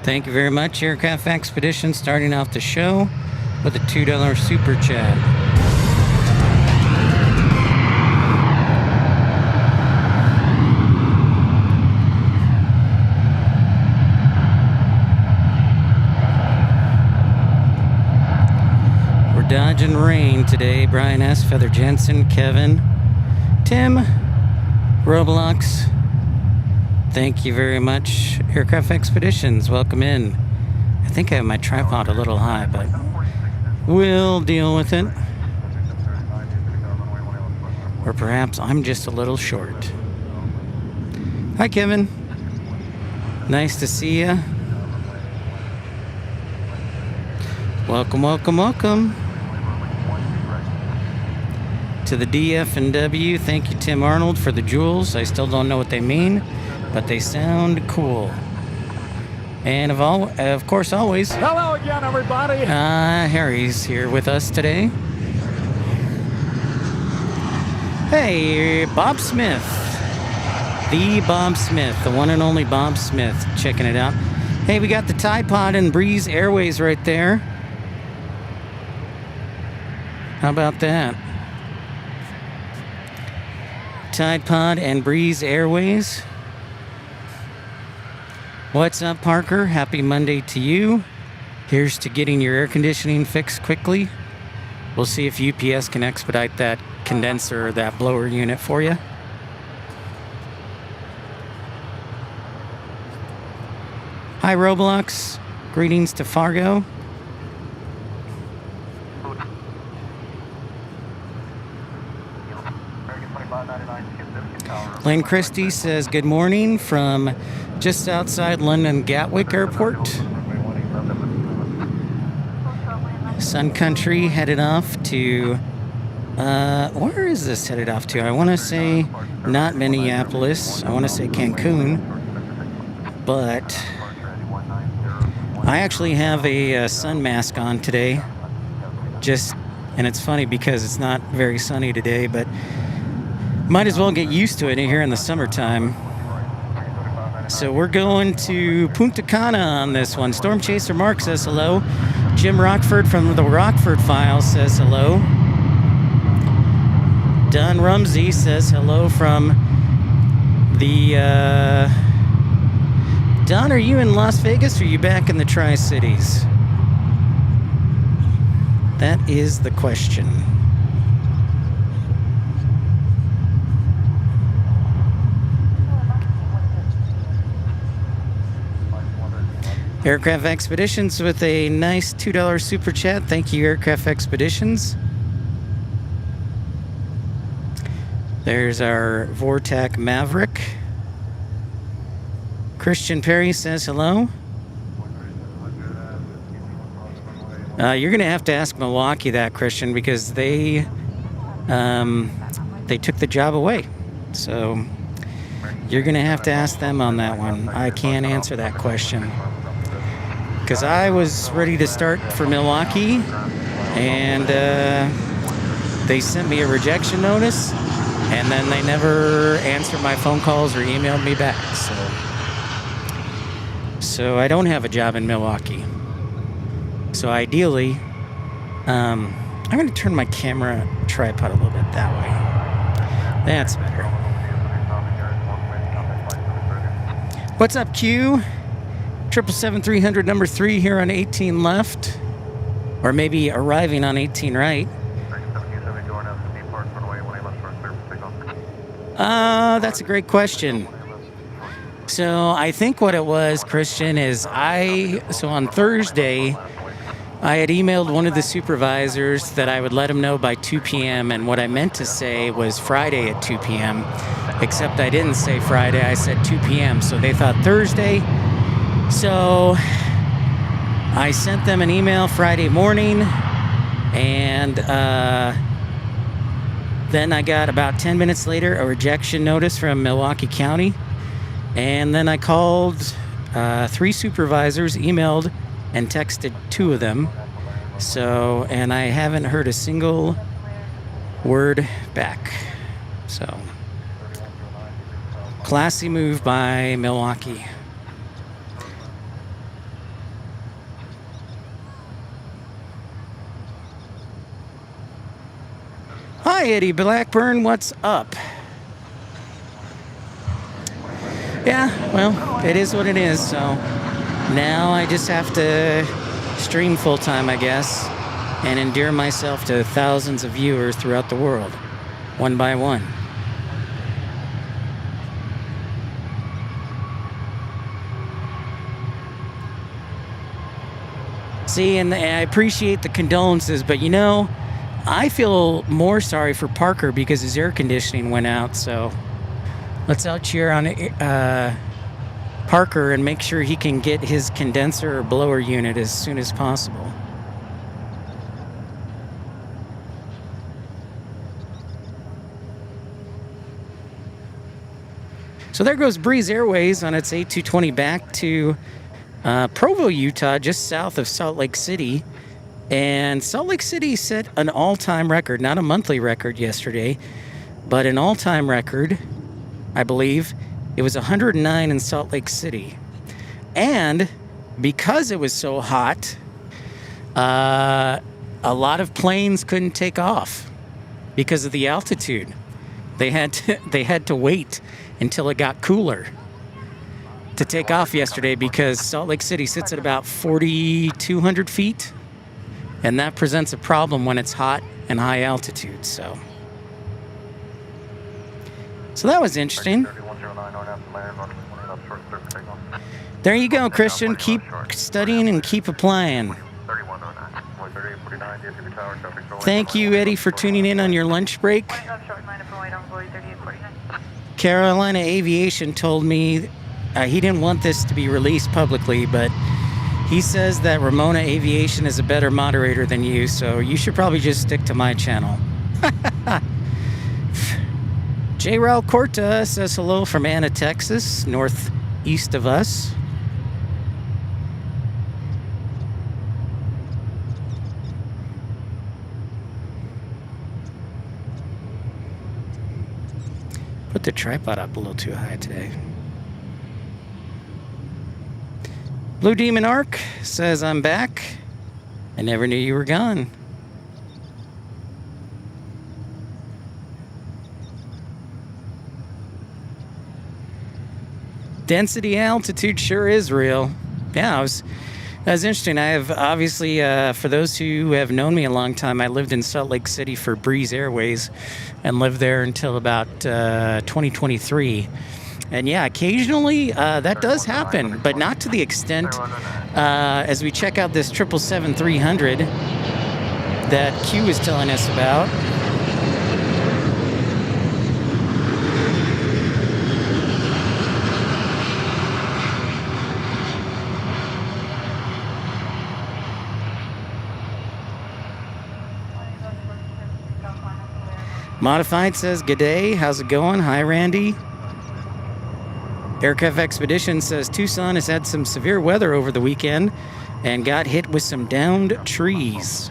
Thank you very much, Aircraft Expedition, starting off the show with a $2 super chat. We're dodging rain today. Brian S., Feather Jensen, Kevin, Tim, Roblox. Thank you very much, Aircraft Expeditions. Welcome in. I think I have my tripod a little high, but we'll deal with it. Or perhaps I'm just a little short. Hi, Kevin. Nice to see you. Welcome, welcome, welcome to the DFW. Thank you, Tim Arnold, for the jewels. I still don't know what they mean, but they sound cool. And of course, always. Hello again, everybody. Harry's here with us today. Hey, Bob Smith. The Bob Smith, the one and only Bob Smith. Checking it out. Hey, we got the Tide Pod and Breeze Airways right there. How about that? Tide Pod and Breeze Airways. What's up, Parker? Happy Monday to you. Here's to getting your air conditioning fixed quickly. We'll see if UPS can expedite that condenser or that blower unit for you. Hi, Roblox. Greetings to Fargo. Lynn Christie says good morning from just outside London Gatwick Airport. Sun Country headed off to, where is this headed off to? I want to say not Minneapolis. I want to say Cancun. But I actually have a sun mask on today. And it's funny because it's not very sunny today, but might as well get used to it here in the summertime. So we're going to Punta Cana on this one. Storm Chaser Mark says hello. Jim Rockford from the Rockford Files says hello. Don Rumsey says hello from the... Don, are you in Las Vegas or are you back in the Tri-Cities? That is the question. Aircraft Expeditions with a nice $2 super chat. Thank you, Aircraft Expeditions. There's our Vortac Maverick. Christian Perry says hello. You're going to have to ask Milwaukee that, Christian, because they took the job away. So you're going to have to ask them on that one. I can't answer that question. Because I was ready to start for Milwaukee, and they sent me a rejection notice, and then they never answered my phone calls or emailed me back. So I don't have a job in Milwaukee. So ideally, I'm going to turn my camera tripod a little bit that way. That's better. What's up, Q? 777-300 number 3 here on 18 left, or maybe arriving on 18 right. That's a great question. So I think what it was, Christian, is so on Thursday I had emailed one of the supervisors that I would let him know by 2 p.m. and what I meant to say was Friday at 2 p.m. Except I didn't say Friday, I said 2 p.m. So they thought Thursday. So I sent them an email Friday morning, and then I got about 10 minutes later a rejection notice from Milwaukee County. And then I called 3 supervisors, emailed and texted 2 of them. So, and I haven't heard a single word back. So, classy move by Milwaukee. Hi, Eddie Blackburn, what's up? Yeah, well, it is what it is, so now I just have to stream full-time, I guess, and endear myself to thousands of viewers throughout the world, one by one. See, and I appreciate the condolences, but you know, I feel more sorry for Parker because his air conditioning went out, so let's out cheer on Parker and make sure he can get his condenser or blower unit as soon as possible. So there goes Breeze Airways on its A220 back to Provo, Utah, just south of Salt Lake City. And Salt Lake City set an all-time record, not a monthly record yesterday, but an all-time record, I believe. It was 109 in Salt Lake City. And because it was so hot, a lot of planes couldn't take off because of the altitude. They had to wait until it got cooler to take off yesterday because Salt Lake City sits at about 4,200 feet. And that presents a problem when it's hot and high altitude, so that was interesting. There you go, Christian. Keep studying and keep applying. Thank you, Eddie, for tuning in on your lunch break. Carolina Aviation told me he didn't want this to be released publicly, but he says that Ramona Aviation is a better moderator than you, so you should probably just stick to my channel. J. Raul Corta says hello from Anna, Texas, northeast of us. Put the tripod up a little too high today. Blue Demon Arc says, I'm back. I never knew you were gone. Density altitude sure is real. Yeah, that was interesting. I have obviously, for those who have known me a long time, I lived in Salt Lake City for Breeze Airways and lived there until about 2023. And yeah, occasionally that does happen, but not to the extent as we check out this 777-300 that Q is telling us about. Modified says, "G'day, how's it going? Hi, Randy." Aircraft Expedition says, Tucson has had some severe weather over the weekend and got hit with some downed trees.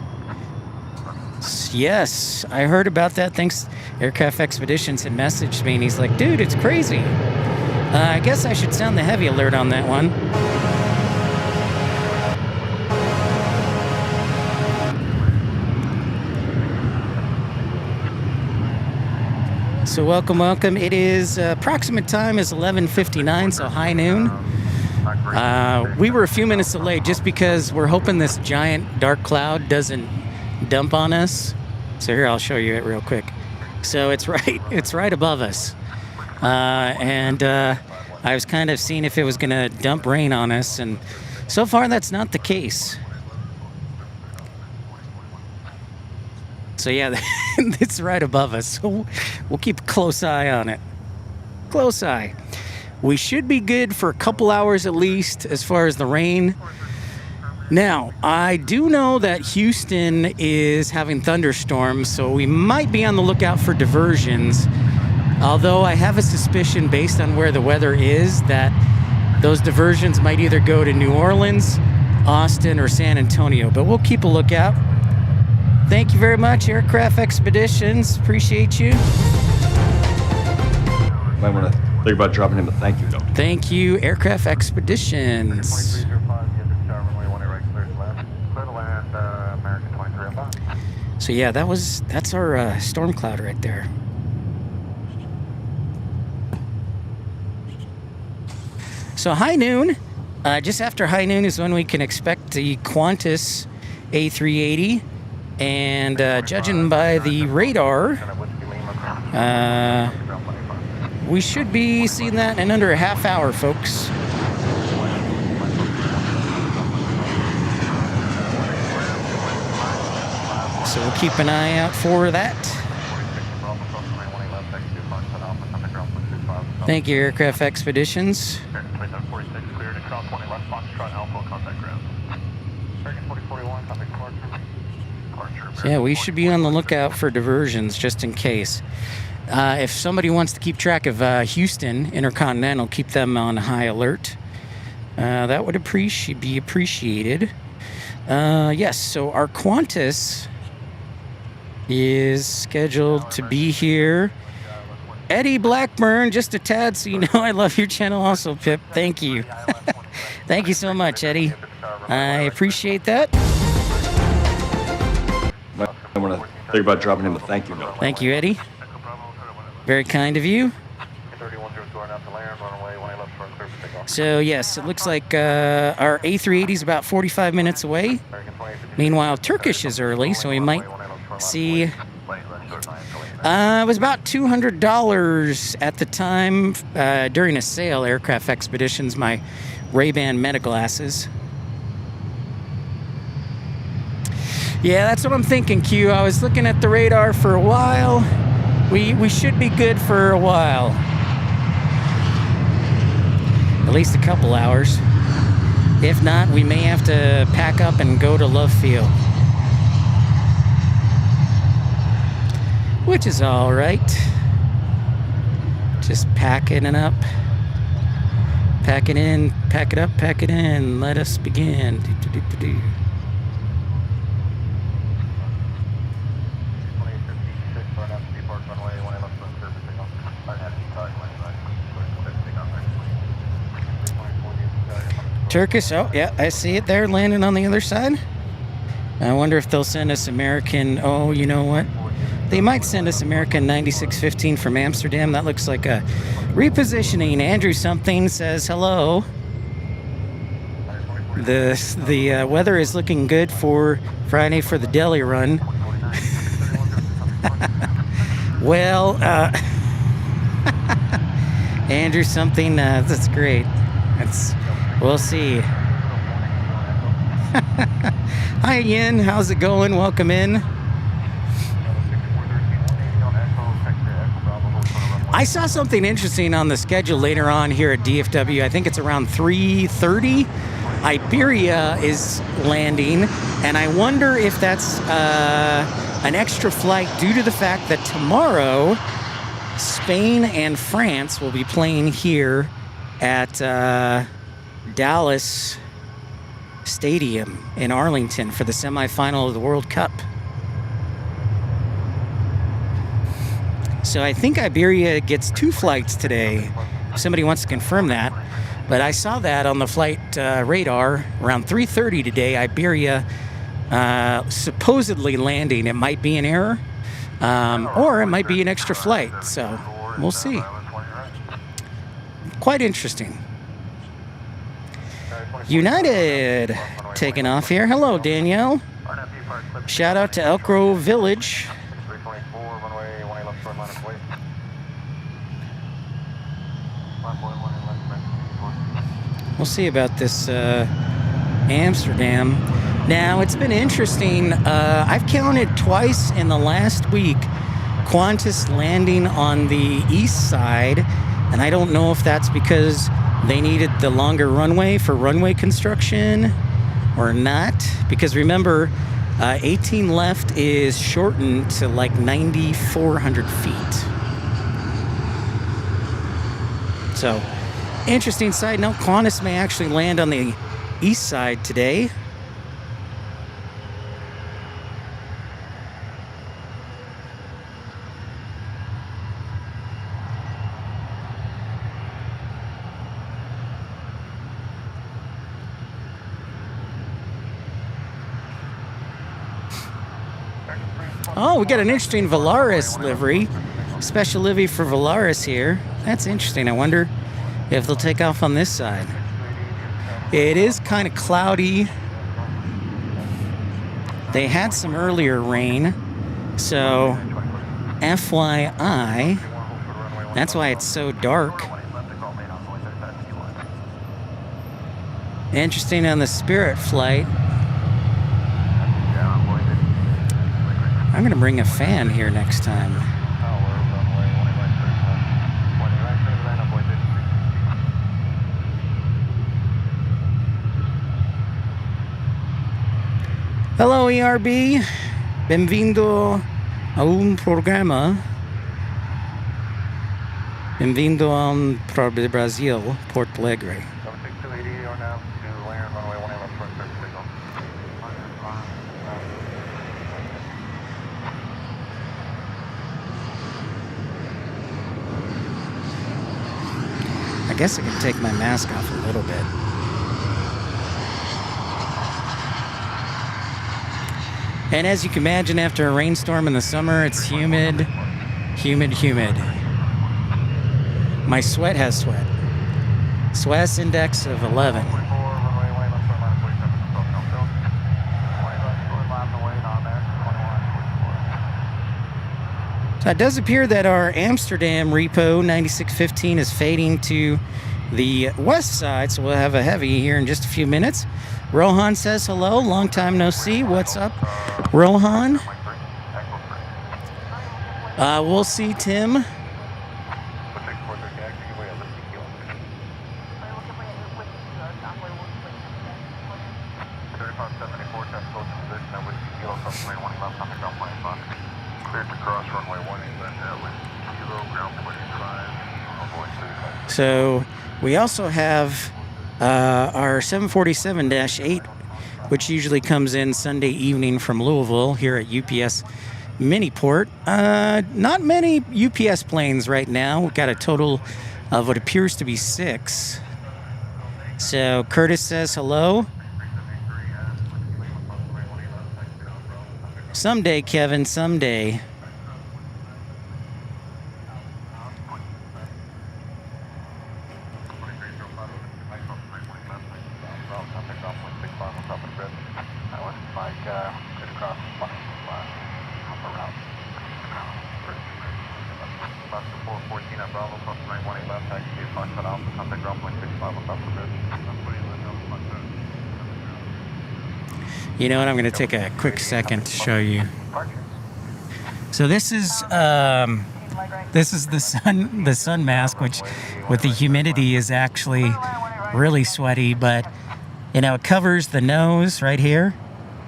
Yes, I heard about that. Thanks. Aircraft Expeditions had messaged me, and he's like, dude, it's crazy. I guess I should sound the heavy alert on that one. So welcome. It is approximate time is 11:59, so high noon. We were a few minutes delayed just because we're hoping this giant dark cloud doesn't dump on us. So here, I'll show you it real quick. So it's right above us. And I was kind of seeing if it was going to dump rain on us, and so far that's not the case. So yeah, it's right above us. So we'll keep a close eye on it. Close eye. We should be good for a couple hours at least as far as the rain. Now, I do know that Houston is having thunderstorms, so we might be on the lookout for diversions. Although I have a suspicion based on where the weather is that those diversions might either go to New Orleans, Austin, or San Antonio. But we'll keep a lookout. Thank you very much, Aircraft Expeditions. Appreciate you. Might want to think about dropping him a thank you note. Thank you, Aircraft Expeditions. So yeah, that's our storm cloud right there. So high noon, just after high noon is when we can expect the Qantas A380, and judging by the radar, we should be seeing that in under a half hour, folks. So we'll keep an eye out for that. Thank you, Aircraft Expeditions. So yeah, we should be on the lookout for diversions just in case. If somebody wants to keep track of Houston Intercontinental, keep them on high alert. That would be appreciated. Yes, so our Qantas is scheduled to be here. Eddie Blackburn, just a tad so you know I love your channel also, Pip. Thank you. Thank you so much, Eddie. I appreciate that. I want to think about dropping him a thank you note. Thank you, Eddie. Very kind of you. So yes, it looks like our A380 is about 45 minutes away. Meanwhile, Turkish is early, so we might see. It was about $200 at the time during a sale, Aircraft Expeditions, my Ray-Ban Meta glasses. Yeah, that's what I'm thinking, Q. I was looking at the radar for a while. We should be good for a while. At least a couple hours. If not, we may have to pack up and go to Love Field. Which is all right. Just packing it up. Pack it in, pack it up, pack it in. Let us begin. Do-do-do-do-do. Turkish, oh yeah, I see it there landing on the other side. I wonder if they'll send us American, oh, you know what? They might send us American 9615 from Amsterdam. That looks like a repositioning. Andrew something says hello. The weather is looking good for Friday for the deli run. Well, Andrew something, that's great. We'll see. Hi, Yin. How's it going? Welcome in. I saw something interesting on the schedule later on here at DFW. I think it's around 3:30. Iberia is landing, and I wonder if that's an extra flight due to the fact that tomorrow Spain and France will be playing here at Dallas Stadium in Arlington for the semifinal of the World Cup. So I think Iberia gets 2 flights today. If somebody wants to confirm that. But I saw that on the flight radar around 3:30 today. Iberia supposedly landing. It might be an error, or it might be an extra flight. So we'll see. Quite interesting. United taking off here. Hello, Danielle. Shout out to Elk Grove Village. We'll see about this Amsterdam. Now, it's been interesting. I've counted twice in the last week Qantas landing on the east side, and I don't know if that's because they needed the longer runway for runway construction or not. Because remember, 18 left is shortened to like 9,400 feet. So, interesting side note, Qantas may actually land on the east side today. Oh, we got an interesting Volaris livery. Special livery for Volaris here. That's interesting. I wonder if they'll take off on this side. It is kind of cloudy. They had some earlier rain. So, FYI, that's why it's so dark. Interesting on the Spirit flight. I'm going to bring a fan here next time. Hello, ERB. Bem-vindo a un programa. Bem-vindo a para Brasil, Porto Alegre. I guess I can take my mask off a little bit. And as you can imagine, after a rainstorm in the summer, it's humid, humid, humid. My sweat has sweat. Sweat index of 11. So it does appear that our Amsterdam repo 9615 is fading to the west side, so we'll have a heavy here in just a few minutes. Rohan says hello, long time no see. What's up, Rohan? We'll see Tim. So we also have our 747-8, which usually comes in Sunday evening from Louisville here at UPS Miniport. Not many UPS planes right now. We've got a total of what appears to be 6. So Curtis says hello. Someday, Kevin, someday. You know what? I'm going to take a quick second to show you. So this is the sun mask, which with the humidity is actually really sweaty, but you know, it covers the nose right here,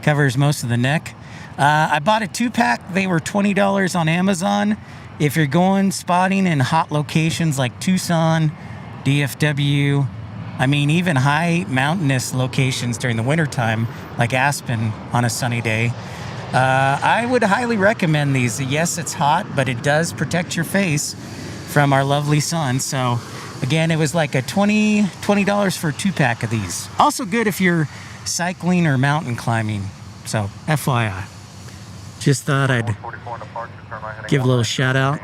covers most of the neck. I bought a 2-pack. They were $20 on Amazon. If you're going spotting in hot locations like Tucson, DFW, I mean, even high mountainous locations during the wintertime, like Aspen on a sunny day, I would highly recommend these. Yes, it's hot, but it does protect your face from our lovely sun. So, again, it was like a $20 for a 2-pack of these. Also good if you're cycling or mountain climbing. So, FYI. Just thought I'd give a little shout out.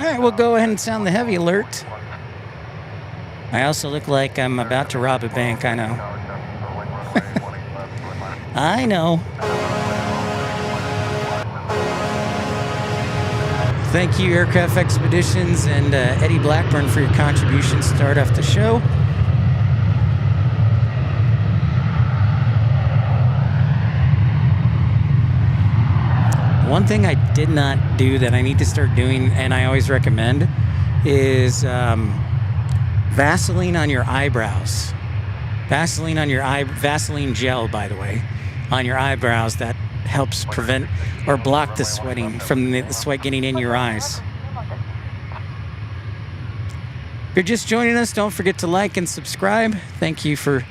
All right, we'll go ahead and sound the heavy alert. I also look like I'm about to rob a bank, I know. I know. Thank you, Aircraft Expeditions and Eddie Blackburn, for your contribution to start off the show. One thing I did not do that I need to start doing, and I always recommend, is Vaseline on your eyebrows. Vaseline gel, by the way, on your eyebrows. That helps prevent or block the sweating from the sweat getting in your eyes. If you're just joining us, don't forget to like and subscribe. Thank you for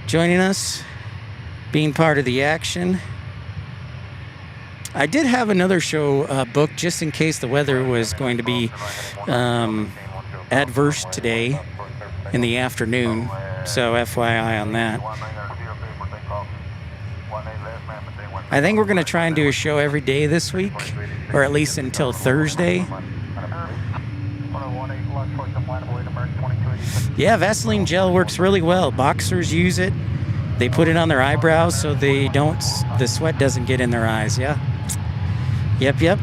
joining us, being part of the action. I did have another show booked just in case the weather was going to be adverse today in the afternoon, so FYI on that. I think we're going to try and do a show every day this week, or at least until Thursday. Yeah, Vaseline gel works really well. Boxers use it. They put it on their eyebrows so the sweat doesn't get in their eyes. Yeah. Yep.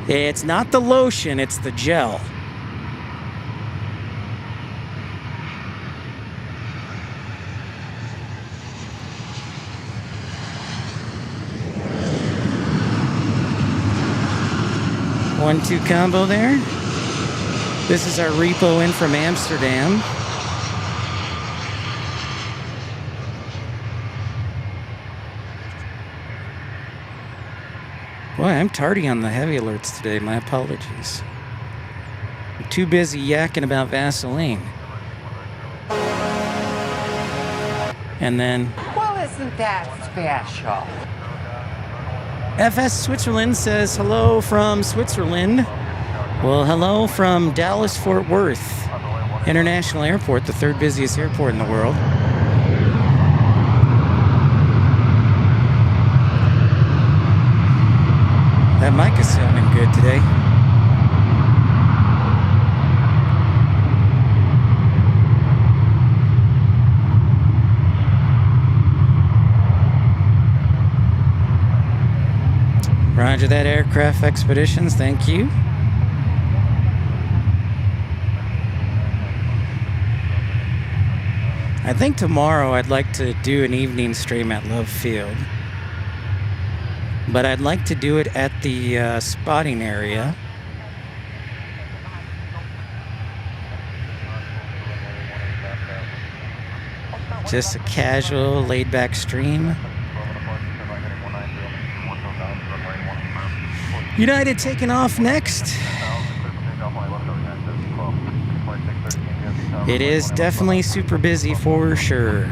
It's not the lotion, it's the gel. One-two combo there. This is our repo in from Amsterdam. Boy, I'm tardy on the heavy alerts today. My apologies. I'm too busy yakking about Vaseline. And then... Well, isn't that special? FS Switzerland says hello from Switzerland. Well, hello from Dallas-Fort Worth International Airport, the third busiest airport in the world. That mic is sounding good today. Roger that, Aircraft Expeditions. Thank you. I think tomorrow I'd like to do an evening stream at Love Field. But I'd like to do it at the spotting area. Just a casual, laid-back stream. United taking off next. It is definitely super busy for sure.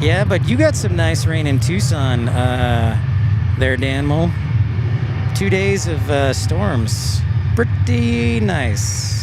Yeah, but you got some nice rain in Tucson there, Danmo. 2 days of storms. Pretty nice.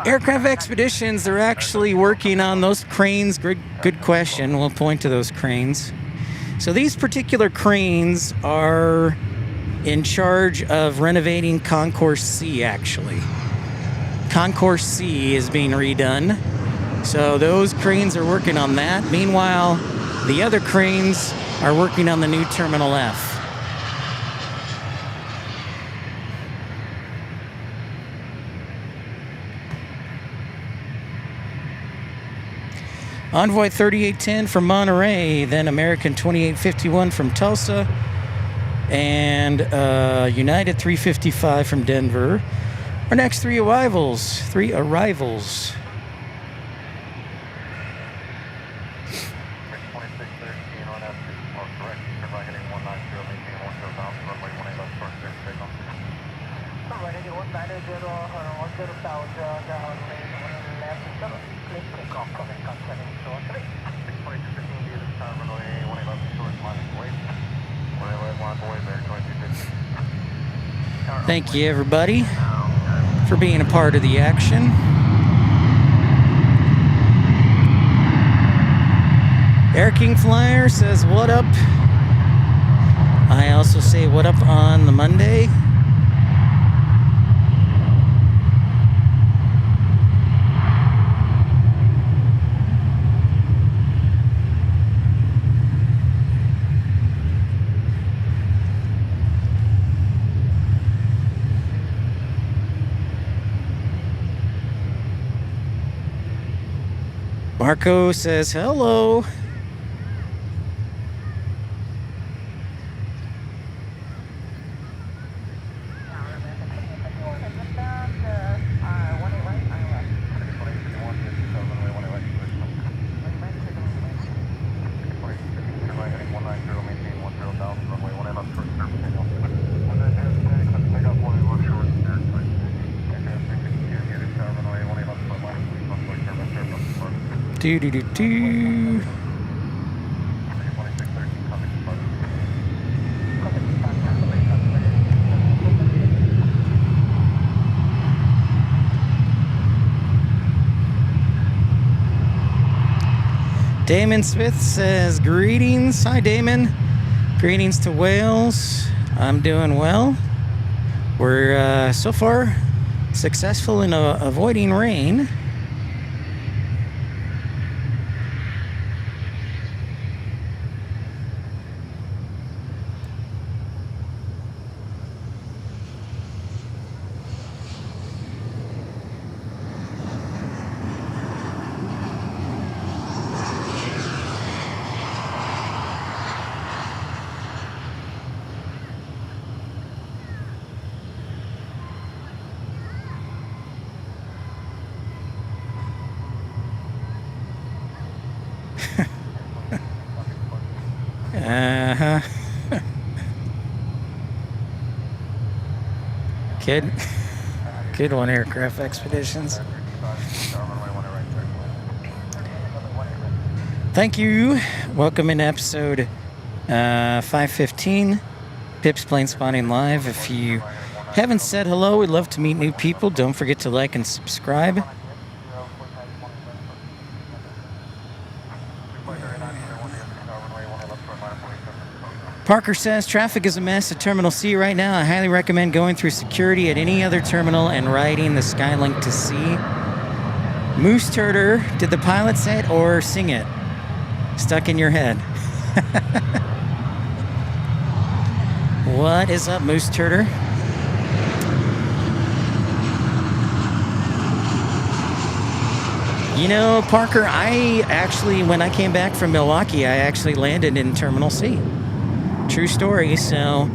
Aircraft Expeditions, they're actually working on those cranes. Good question. We'll point to those cranes. So these particular cranes are in charge of renovating Concourse C, actually. Concourse C is being redone. So those cranes are working on that. Meanwhile, the other cranes are working on the new Terminal F. Envoy 3810 from Monterey, then American 2851 from Tulsa, and United 355 from Denver. Our next three arrivals. Thank you, everybody, for being a part of the action. Air King Flyer says, what up? I also say, what up on the Monday. Marco says hello. Do. Damon Smith says greetings. Hi, Damon. Greetings to Wales. I'm doing well. We're so far successful in avoiding rain. Uh-huh. Good one, Aircraft Expeditions. Thank you. Welcome in episode 515, Pip's Plane Spotting Live. If you haven't said hello, we'd love to meet new people. Don't forget to like and subscribe. Parker says, traffic is a mess at Terminal C right now. I highly recommend going through security at any other terminal and riding the Skylink to C. Moose Turder, did the pilot say it or sing it? Stuck in your head. What is up, Moose Turder? You know, Parker, when I came back from Milwaukee, I actually landed in Terminal C. True story. So,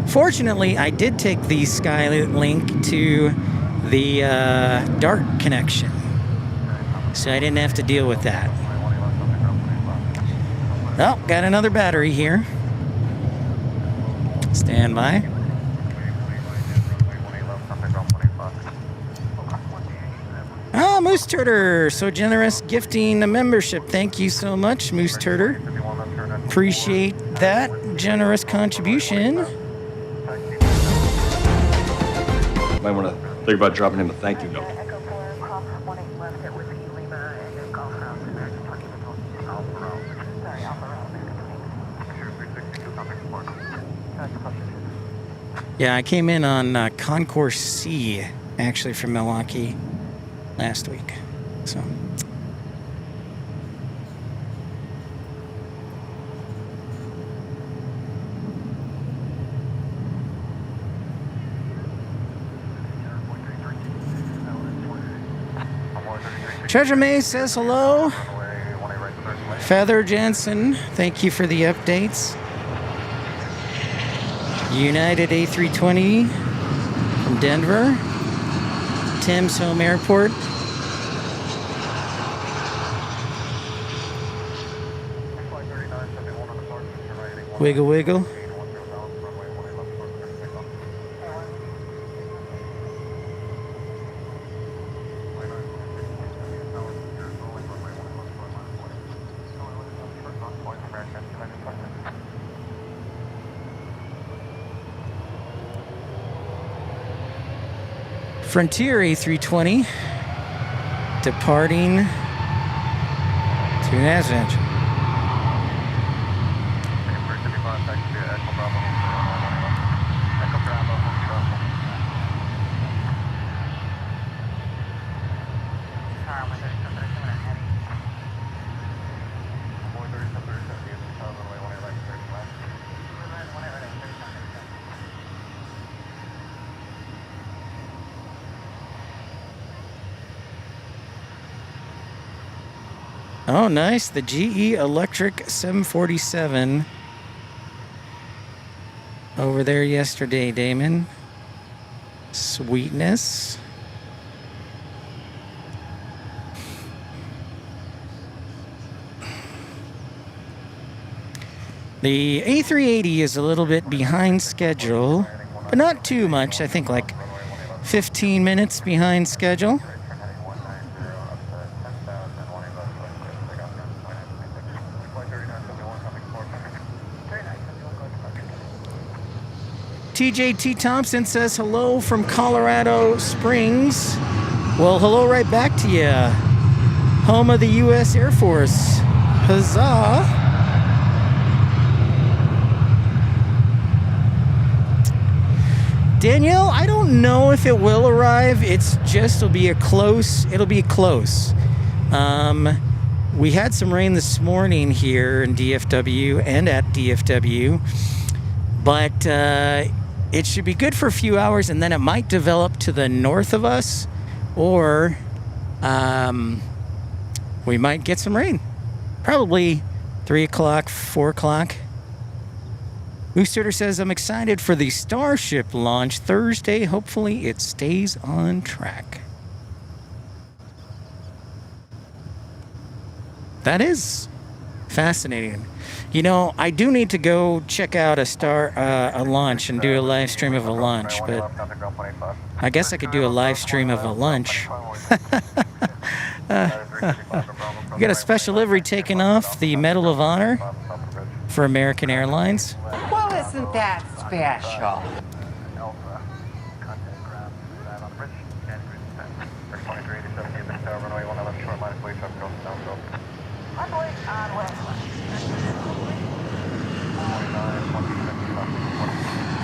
fortunately, I did take the Skylink to the DART connection. So I didn't have to deal with that. Oh, got another battery here. Stand by. Ah, Moose Turder, so generous gifting a membership. Thank you so much, Moose Turder. Appreciate that generous contribution. Might want to think about dropping him a thank you note. Yeah, I came in on Concourse C, actually, from Milwaukee last week. So. Treasure May says hello. Feather Jensen, thank you for the updates. United A320 from Denver. Tim's Home Airport. Wiggle wiggle. Frontier A320 departing to Nasdaq. Oh, nice. The GE Electric 747 over there yesterday, Damon. Sweetness. The A380 is a little bit behind schedule, but not too much. I think like 15 minutes behind schedule. TJT Thompson says hello from Colorado Springs. Well, hello right back to you. Home of the U.S. Air Force. Huzzah. Danielle, I don't know if it will arrive. It'll be close. We had some rain this morning here in DFW and at DFW, but it should be good for a few hours, and then it might develop to the north of us, or we might get some rain. Probably 3 o'clock, 4 o'clock. Oosterter says, I'm excited for the Starship launch Thursday. Hopefully it stays on track. That is fascinating. You know, I do need to go check out a launch and do a live stream of a launch, but I guess I could do a live stream of a lunch. We got a special livery taking off, the Medal of Honor for American Airlines. Well, isn't that special?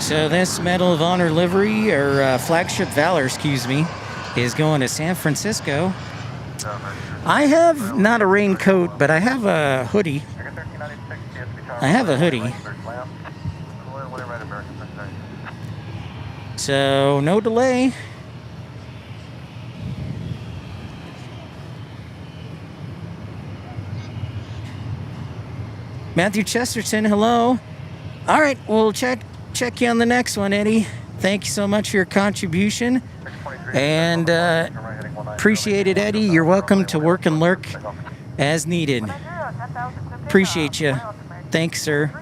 So this Medal of Honor livery, or Flagship Valor, excuse me, is going to San Francisco. I have not a raincoat, but I have a hoodie. So no delay. Matthew Chesterton, hello. All right, we'll check you on the next one, Eddie. Thank you so much for your contribution. And appreciate it, Eddie. You're welcome to work and lurk as needed. Appreciate you. Thanks, sir.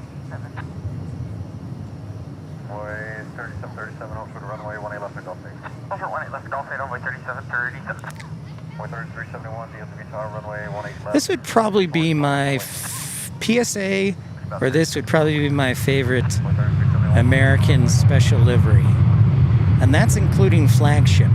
This would probably be my PSA, or this would probably be my favorite American special livery. And that's including Flagship.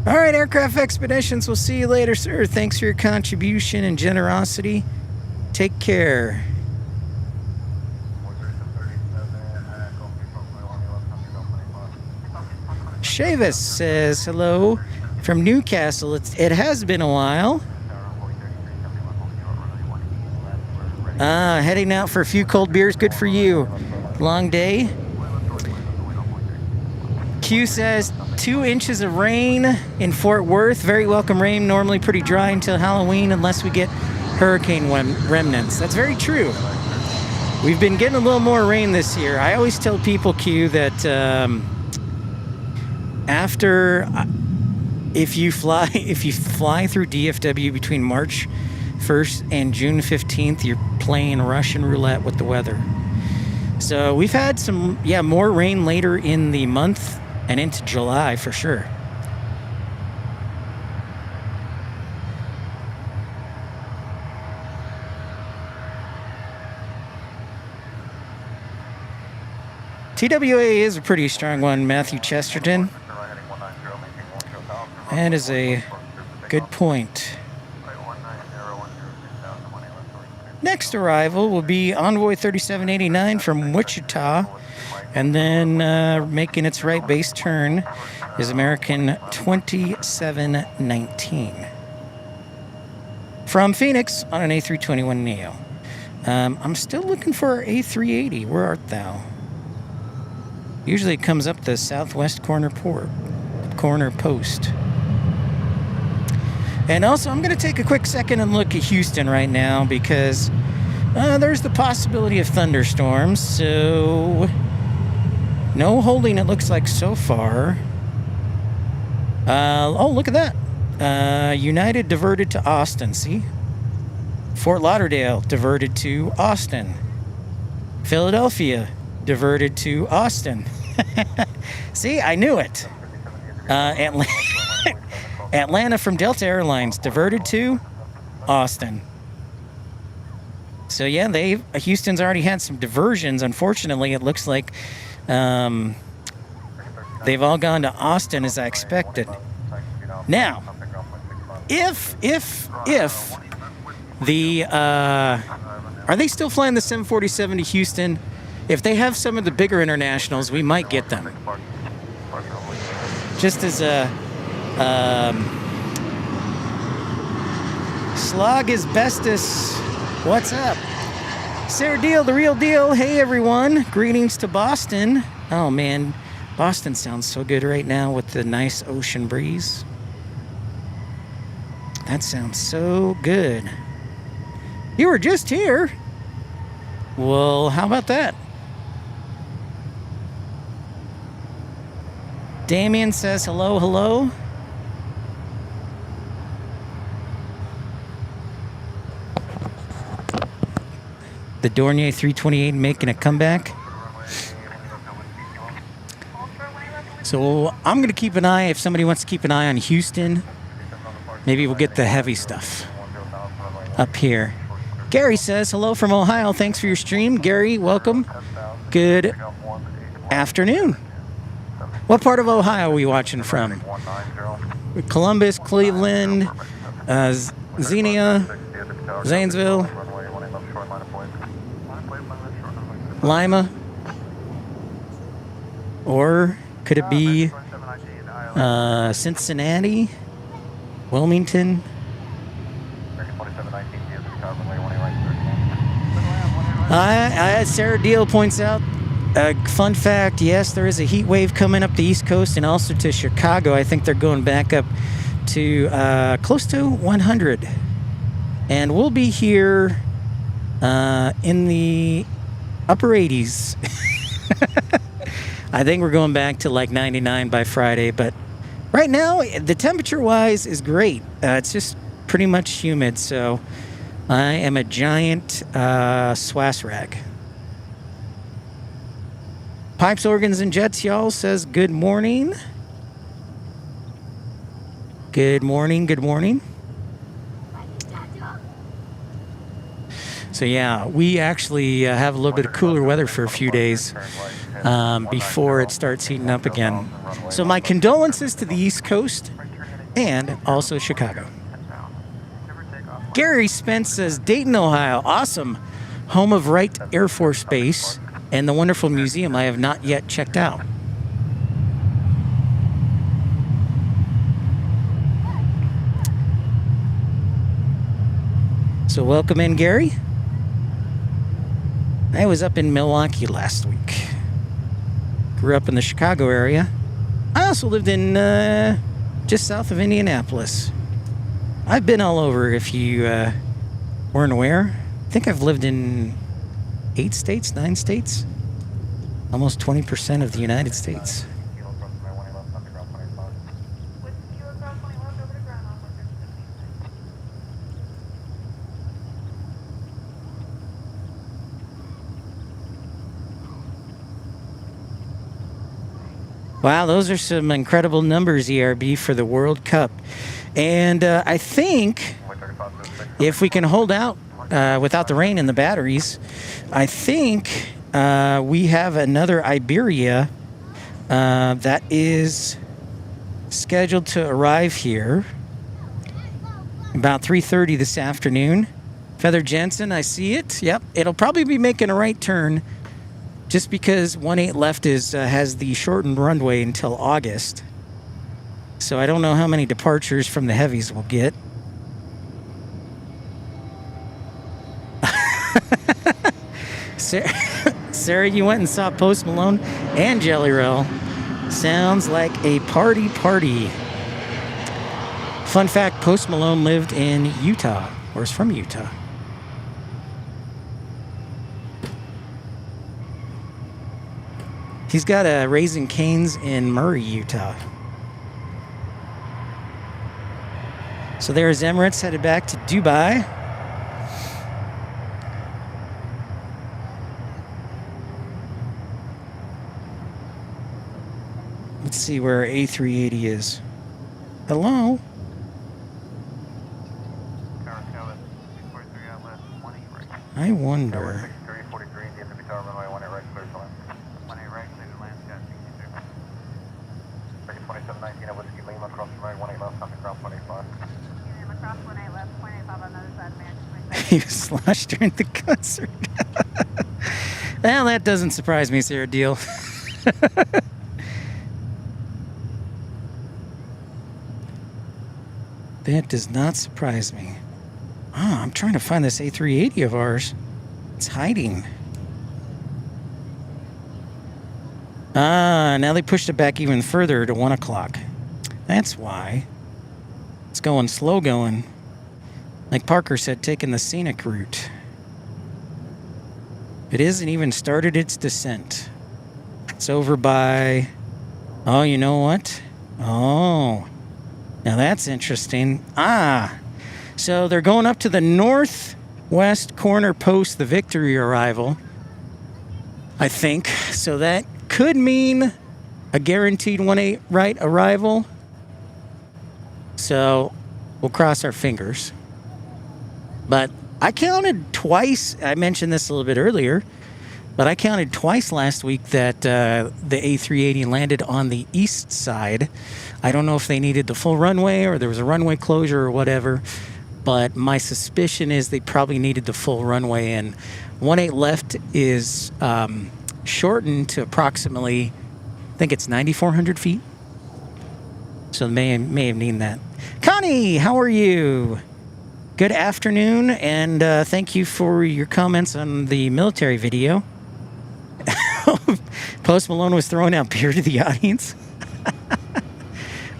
All right, Aircraft Expeditions, we'll see you later, sir. Thanks for your contribution and generosity. Take care. Chavis says hello from Newcastle. It has been a while. Heading out for a few cold beers. Good for you. Long day. Q says 2 inches of rain in Fort Worth. Very welcome rain. Normally pretty dry until Halloween unless we get hurricane remnants. That's very true. We've been getting a little more rain this year. I always tell people, Q, that if you fly through DFW between March 1st and June 15th, you're playing Russian roulette with the weather. So we've had some, more rain later in the month and into July for sure. TWA is a pretty strong one, Matthew Chesterton. That is a good point. Next arrival will be Envoy 3789 from Wichita, and then making its right base turn is American 2719 from Phoenix on an A321 Neo. I'm still looking for our A380. Where art thou? Usually it comes up the southwest corner post. And also, I'm going to take a quick second and look at Houston right now because there's the possibility of thunderstorms. So, no holding, it looks like so far. Look at that. United diverted to Austin, see? Fort Lauderdale diverted to Austin. Philadelphia diverted to Austin. See, I knew it. Atlanta from Delta Airlines diverted to Austin. So yeah, Houston's already had some diversions. Unfortunately, it looks like they've all gone to Austin as I expected. Now, if the are they still flying the 747 to Houston? If they have some of the bigger internationals, we might get them. Just as a Slog is bestest. What's up? Sarah Deal, the real deal. Hey everyone. Greetings to Boston. Oh man, Boston sounds so good right now with the nice ocean breeze. That sounds so good. You were just here. Well, how about that? Damien says hello, hello. The Dornier 328 making a comeback. So I'm going to keep an eye. If somebody wants to keep an eye on Houston, maybe we'll get the heavy stuff up here. Gary says hello from Ohio. Thanks for your stream. Gary, welcome. Good afternoon. What part of Ohio are we watching from? Columbus, Cleveland, Xenia, Zanesville, Lima, or could it be Cincinnati, Wilmington? Sarah Deal points out, fun fact, yes, there is a heat wave coming up the East Coast and also to Chicago. I think they're going back up to close to 100. And we'll be here in the upper 80s. I think we're going back to like 99 by Friday. But right now, the temperature-wise is great. It's just pretty much humid, so I am a giant swass rag. Pipes, Organs, and Jets, y'all, says good morning. Good morning, good morning. So yeah, we actually have a little bit of cooler weather for a few days before it starts heating up again. So my condolences to the East Coast and also Chicago. Gary Spence says Dayton, Ohio, awesome. Home of Wright Air Force Base and the wonderful museum I have not yet checked out. So welcome in, Gary. I was up in Milwaukee last week. Grew up in the Chicago area. I also lived in just south of Indianapolis. I've been all over, if you weren't aware. I think I've lived in 8 states, 9 states. Almost 20% of the United States. Wow, those are some incredible numbers, ERB, for the World Cup. And I think if we can hold out without the rain and the batteries, I think we have another Iberia that is scheduled to arrive here about 3:30 this afternoon. Feather Jensen, I see it. Yep, it'll probably be making a right turn just because 18 left has the shortened runway until August. So I don't know how many departures from the heavies we'll get. Sarah, you went and saw Post Malone and Jelly Roll. Sounds like a party. Fun fact, Post Malone lived in Utah, or is from Utah. He's got a Raising Cane's in Murray, Utah. So there's Emirates headed back to Dubai. Let's see where our A380 is. Hello? I wonder. He was sloshed during the concert. Well, that doesn't surprise me, Sarah Deal. That does not surprise me. Oh, I'm trying to find this A380 of ours. It's hiding. Ah, now they pushed it back even further to 1 o'clock. That's why. It's going slow going. Like Parker said, taking the scenic route. It isn't even started its descent. It's over by... Oh, you know what? Oh. Now that's interesting. Ah. So they're going up to the northwest corner post, the Victory arrival. I think. So that could mean a guaranteed 18 right arrival. So we'll cross our fingers. But I counted twice. I mentioned this a little bit earlier, but I counted twice last week that the A380 landed on the east side. I don't know if they needed the full runway or there was a runway closure or whatever, but my suspicion is they probably needed the full runway, and 18 left is shortened to approximately, I think it's 9,400 feet. So they may have needed that. Connie, how are you? Good afternoon, and thank you for your comments on the military video. Post Malone was throwing out beer to the audience.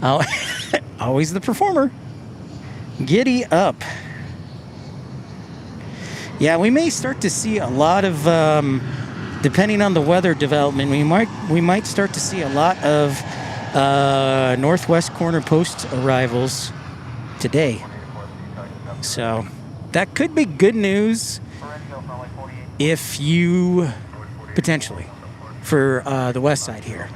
Oh, always the performer. Giddy up. Yeah, we may start to see a lot of, depending on the weather development, we might start to see a lot of northwest corner post arrivals today. So that could be good news if you potentially for the west side here.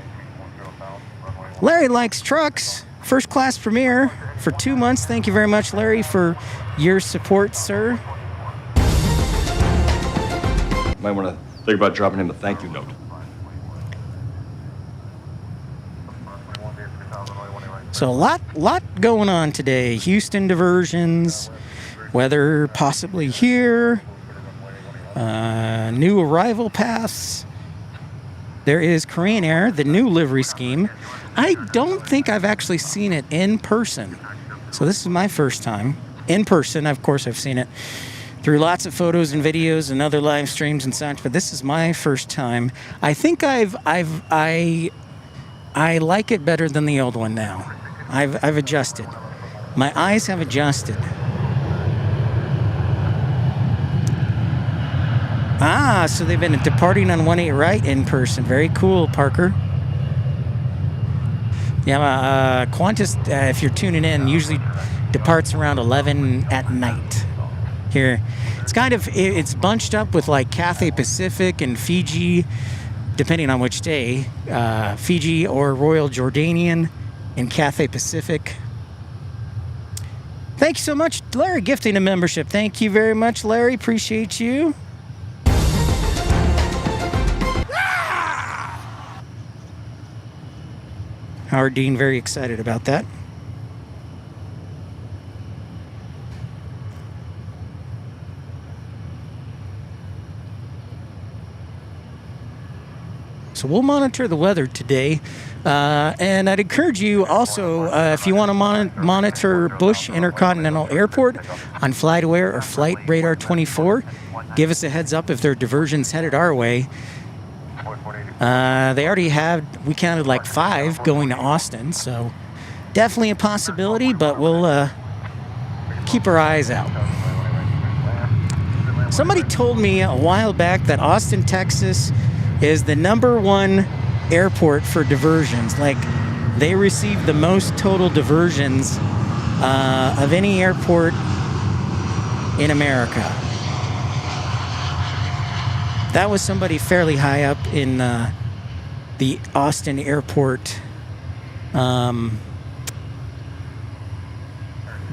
Larry likes trucks. First class premiere for 2 months. Thank you very much, Larry, for your support, sir. Might want to think about dropping him a thank you note. So a lot going on today. Houston diversions, weather possibly here, new arrival paths. There is Korean Air, the new livery scheme. I don't think I've actually seen it in person. So this is my first time. In person, of course, I've seen it through lots of photos and videos and other live streams and such, but this is my first time. I think I like it better than the old one now. I've adjusted. My eyes have adjusted. Ah, so they've been departing on 18 right in person. Very cool, Parker. Yeah, Qantas, if you're tuning in, usually departs around 11 at night. Here, it's bunched up with like Cathay Pacific and Fiji, depending on which day. Fiji or Royal Jordanian and Cathay Pacific. Thank you so much, Larry, gifting a membership. Thank you very much, Larry. Appreciate you. Howard Dean, very excited about that. So we'll monitor the weather today. And I'd encourage you also, if you want to monitor Bush Intercontinental Airport on FlightAware or Flight Radar 24, give us a heads up if there are diversions headed our way. They already we counted like 5 going to Austin, so definitely a possibility, but we'll keep our eyes out. Somebody told me a while back that Austin, Texas is the #1 airport for diversions. Like, they receive the most total diversions of any airport in America. That was somebody fairly high up in the Austin airport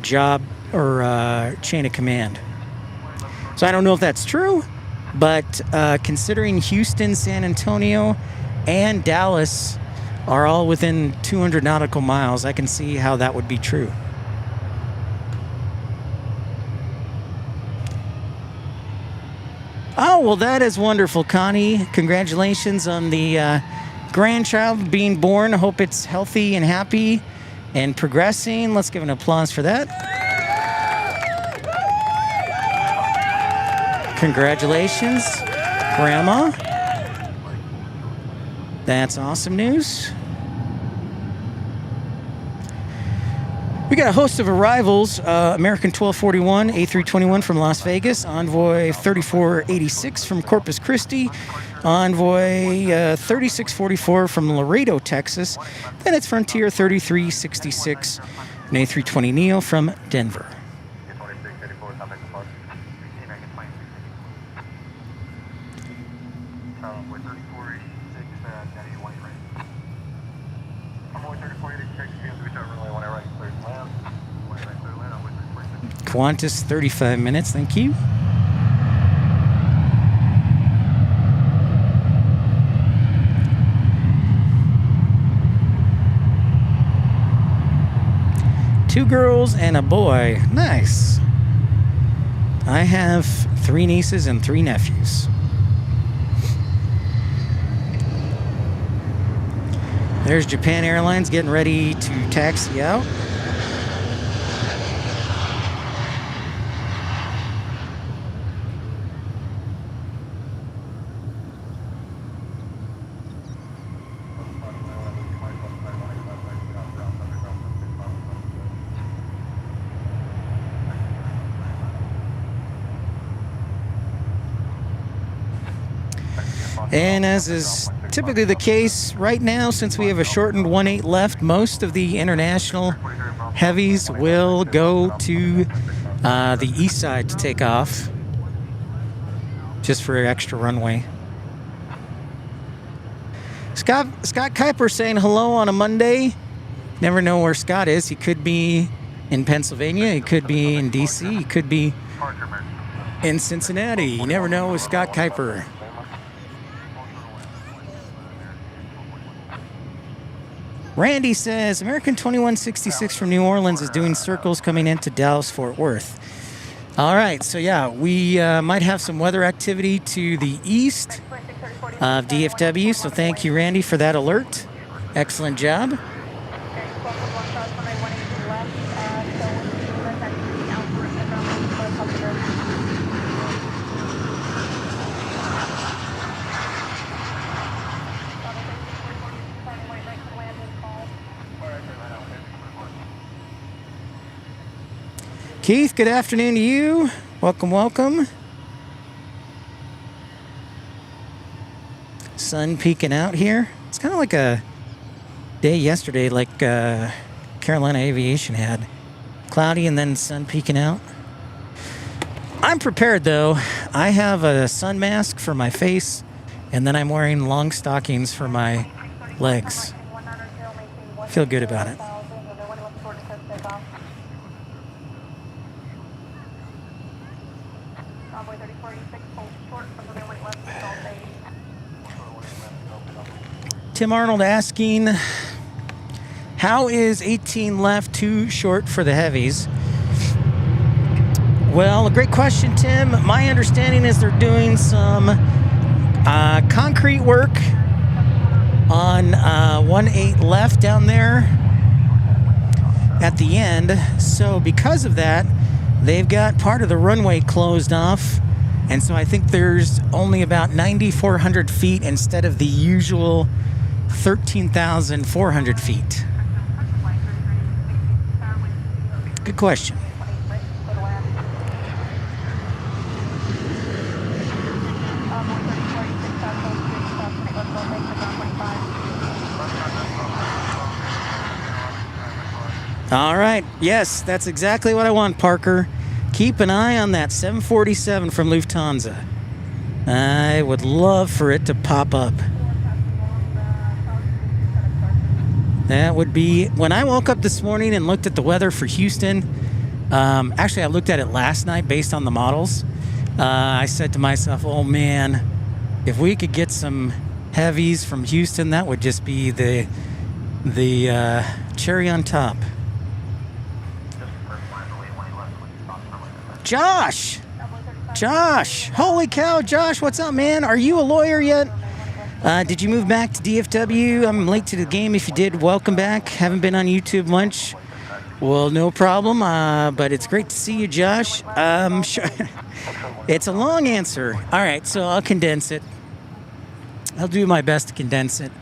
job or chain of command. So I don't know if that's true, but considering Houston, San Antonio, and Dallas are all within 200 nautical miles, I can see how that would be true. Oh, well, that is wonderful, Connie. Congratulations on the grandchild being born. Hope it's healthy and happy and progressing. Let's give an applause for that. Congratulations, Grandma. That's awesome news. We got a host of arrivals. American 1241, A321 from Las Vegas, Envoy 3486 from Corpus Christi, Envoy 3644 from Laredo, Texas. Then it's Frontier 3366, an A320neo from Denver. Qantas, 35 minutes, thank you. Two girls and a boy, nice. I have 3 nieces and 3 nephews. There's Japan Airlines getting ready to taxi out. And as is typically the case right now, since we have a shortened 18 left, most of the international heavies will go to the east side to take off, just for extra runway. Scott Kuiper saying hello on a Monday. Never know where Scott is. He could be in Pennsylvania. He could be in D.C. He could be in Cincinnati. You never know with Scott Kuiper. Randy says, American 2166 from New Orleans is doing circles coming into Dallas-Fort Worth. All right, so yeah, we might have some weather activity to the east of DFW, so thank you, Randy, for that alert. Excellent job. Keith, good afternoon to you. Welcome, welcome. Sun peeking out here. It's kind of like a day yesterday, like Carolina Aviation had. Cloudy and then sun peeking out. I'm prepared though. I have a sun mask for my face, and then I'm wearing long stockings for my legs. Feel good about it. Tim Arnold asking, how is 18 left too short for the heavies? Well, a great question, Tim. My understanding is they're doing some concrete work on 1/8 left down there at the end. So because of that, they've got part of the runway closed off. And so I think there's only about 9,400 feet instead of the usual 13,400 feet. Good question. All right. Yes, that's exactly what I want, Parker. Keep an eye on that 747 from Lufthansa. I would love for it to pop up. That would be... When I woke up this morning and looked at the weather for Houston, actually I looked at it last night based on the models. I said to myself, oh man, if we could get some heavies from Houston, that would just be the cherry on top. Josh! Josh! Holy cow, Josh, what's up, man? Are you a lawyer yet? Did you move back to DFW? I'm late to the game. If you did, welcome back. Haven't been on YouTube much. Well, no problem, but it's great to see you, Josh. Sure. It's a long answer. All right, so I'll condense it. I'll do my best to condense it.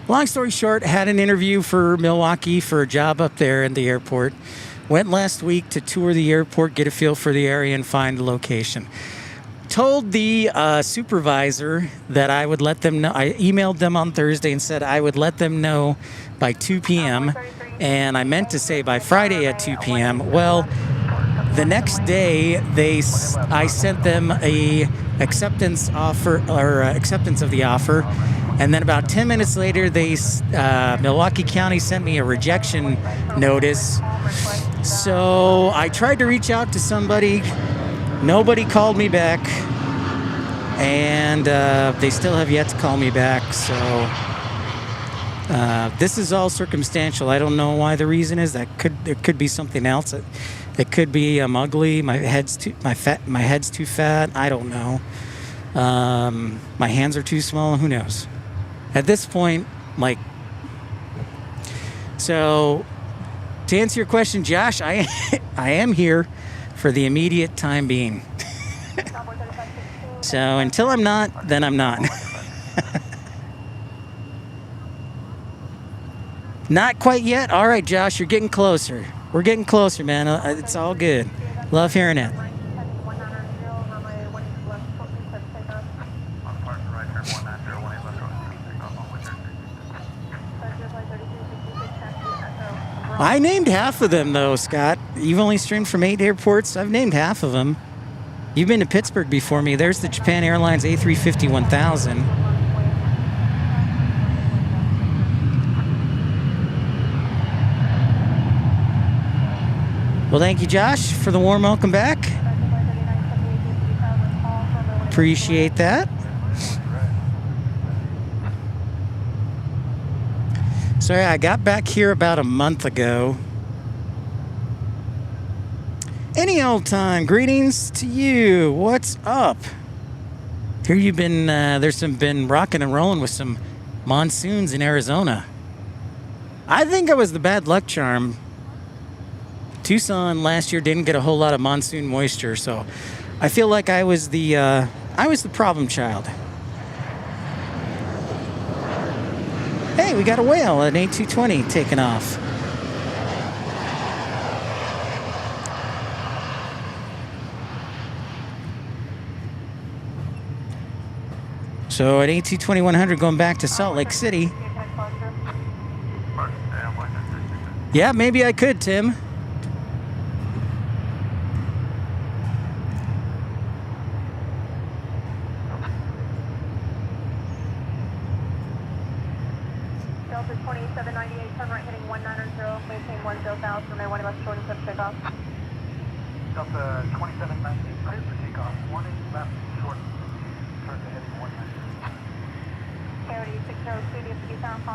Long story short, had an interview for Milwaukee for a job up there in the airport. Went last week to tour the airport, get a feel for the area, and find the location. Told the supervisor that I would let them know. I emailed them on Thursday and said I would let them know by 2 p.m. And I meant to say by Friday at 2 p.m. Well, the next day, I sent them a acceptance offer or acceptance of the offer. And then about 10 minutes later, Milwaukee County sent me a rejection notice. So I tried to reach out to somebody. Nobody called me back. And they still have yet to call me back. So this is all circumstantial. I don't know why the reason is. There could be something else. It could be I'm ugly. My head's too fat. I don't know. My hands are too small. Who knows? At this point, like, so to answer your question, Josh, I am here for the immediate time being. So until I'm not, then I'm not. Not quite yet? All right, Josh, you're getting closer. We're getting closer, man. It's all good. Love hearing it. I named half of them, though, Scott. You've only streamed from 8 airports. I've named half of them. You've been to Pittsburgh before me. There's the Japan Airlines A350-1000. Well, thank you, Josh, for the warm welcome back. Appreciate that. So yeah, I got back here about a month ago. Any old time. Greetings to you. What's up? Here you've been, been rocking and rolling with some monsoons in Arizona. I think I was the bad luck charm. Tucson last year didn't get a whole lot of monsoon moisture, so I feel like I was the problem child. Hey, we got a whale, an A220 taking off. So at AT2100 going back to Salt Lake City. Yeah, maybe I could, Tim. Delta 2798, turn right heading 190, maintain 10,000, remain 1 left short and clip takeoff. Delta 2798, cleared for takeoff, 1 left short, turn to heading 190.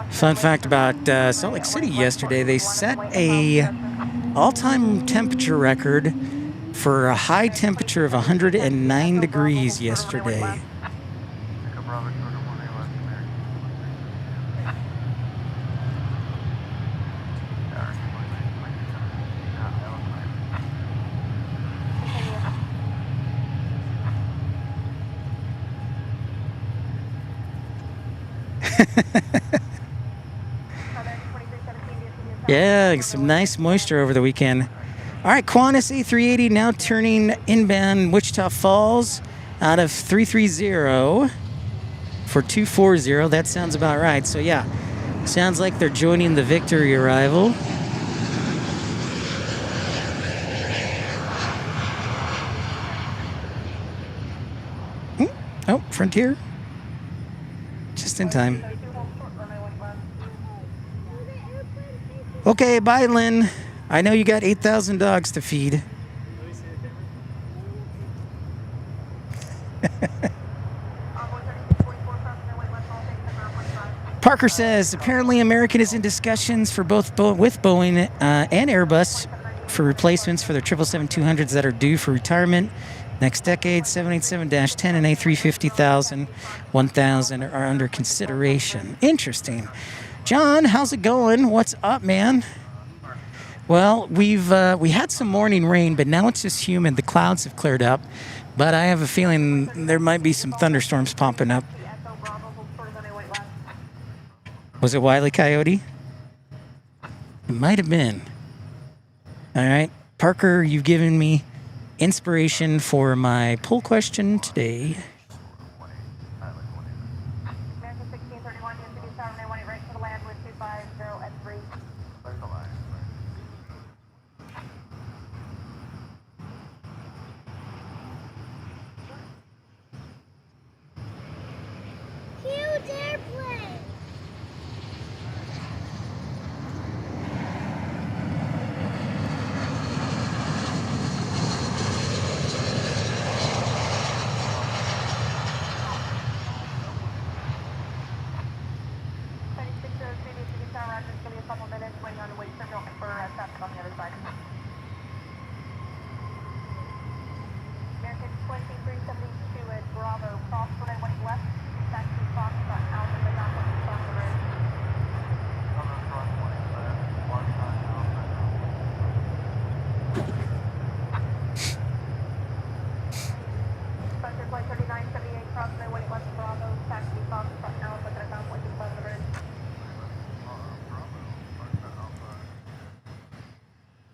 Fun fact about Salt Lake City yesterday, they set a all-time temperature record for a high temperature of 109 degrees yesterday. Yeah, some nice moisture over the weekend. All right, Qantas A380 now turning inbound Wichita Falls out of 330 for 240. That sounds about right. So yeah, sounds like they're joining the Victory arrival. Oh, Frontier. Just in time. Okay, bye, Lynn. I know you got 8,000 dogs to feed. Parker says, apparently American is in discussions for both with Boeing and Airbus for replacements for their 777-200s that are due for retirement next decade. 787-10 and A350 1000 are under consideration. Interesting. John, how's it going? What's up, man? Well, we had some morning rain, but now it's just humid. The clouds have cleared up, but I have a feeling there might be some thunderstorms popping up. Was it Wile E. Coyote? It might have been. All right, Parker, you've given me inspiration for my poll question today.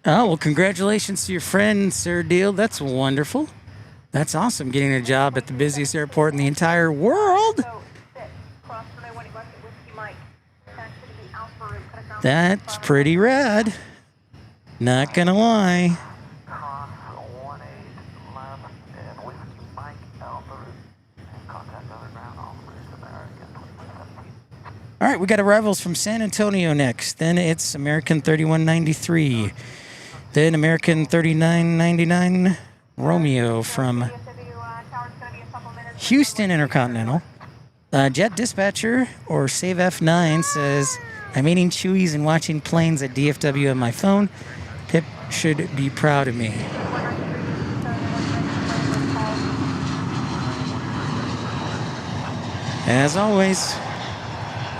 Oh, well, congratulations to your friend, Sir Deal. That's wonderful. That's awesome, getting a job at the busiest airport in the entire world. That's pretty rad. Not gonna lie. All right, we got arrivals from San Antonio next. Then it's American 3193. Then American 3999 Romeo from Houston Intercontinental. Jet Dispatcher, or Save F9, says, I'm eating Chewies and watching planes at DFW on my phone. Pip should be proud of me. As always,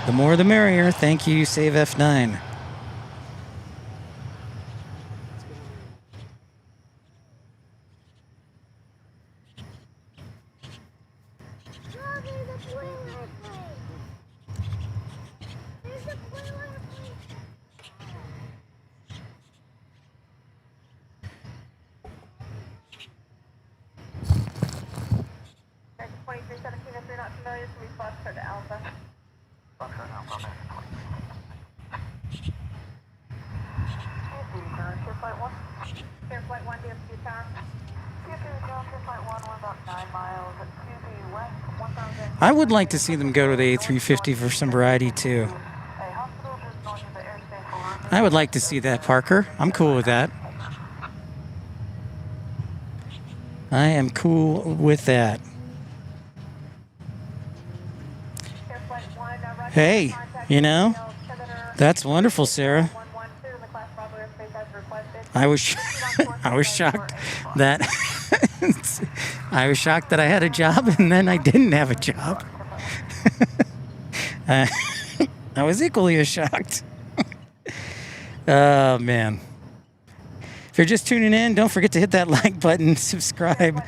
the more the merrier. Thank you, Save F9. Familiar to me, Foxtrot Alpha. Foxtrot Alpha, okay. Share flight 1. Share flight 1, DFW tower. Share flight 1, we're about 9 miles to the west, 1,000. I would like to see them go to the A350 for some variety too. A hospital just north of the airspace for I would like to see that, Parker. I'm cool with that. I am cool with that. Share flight 1, Roger. Hey, Contact you know, Senator that's wonderful, Sarah. 112 in the class Bravo airspace as requested. I was I was shocked that I was shocked that I had a job and then I didn't have a job. I was equally as shocked. Oh man. If you're just tuning in, don't forget to hit that like button, subscribe.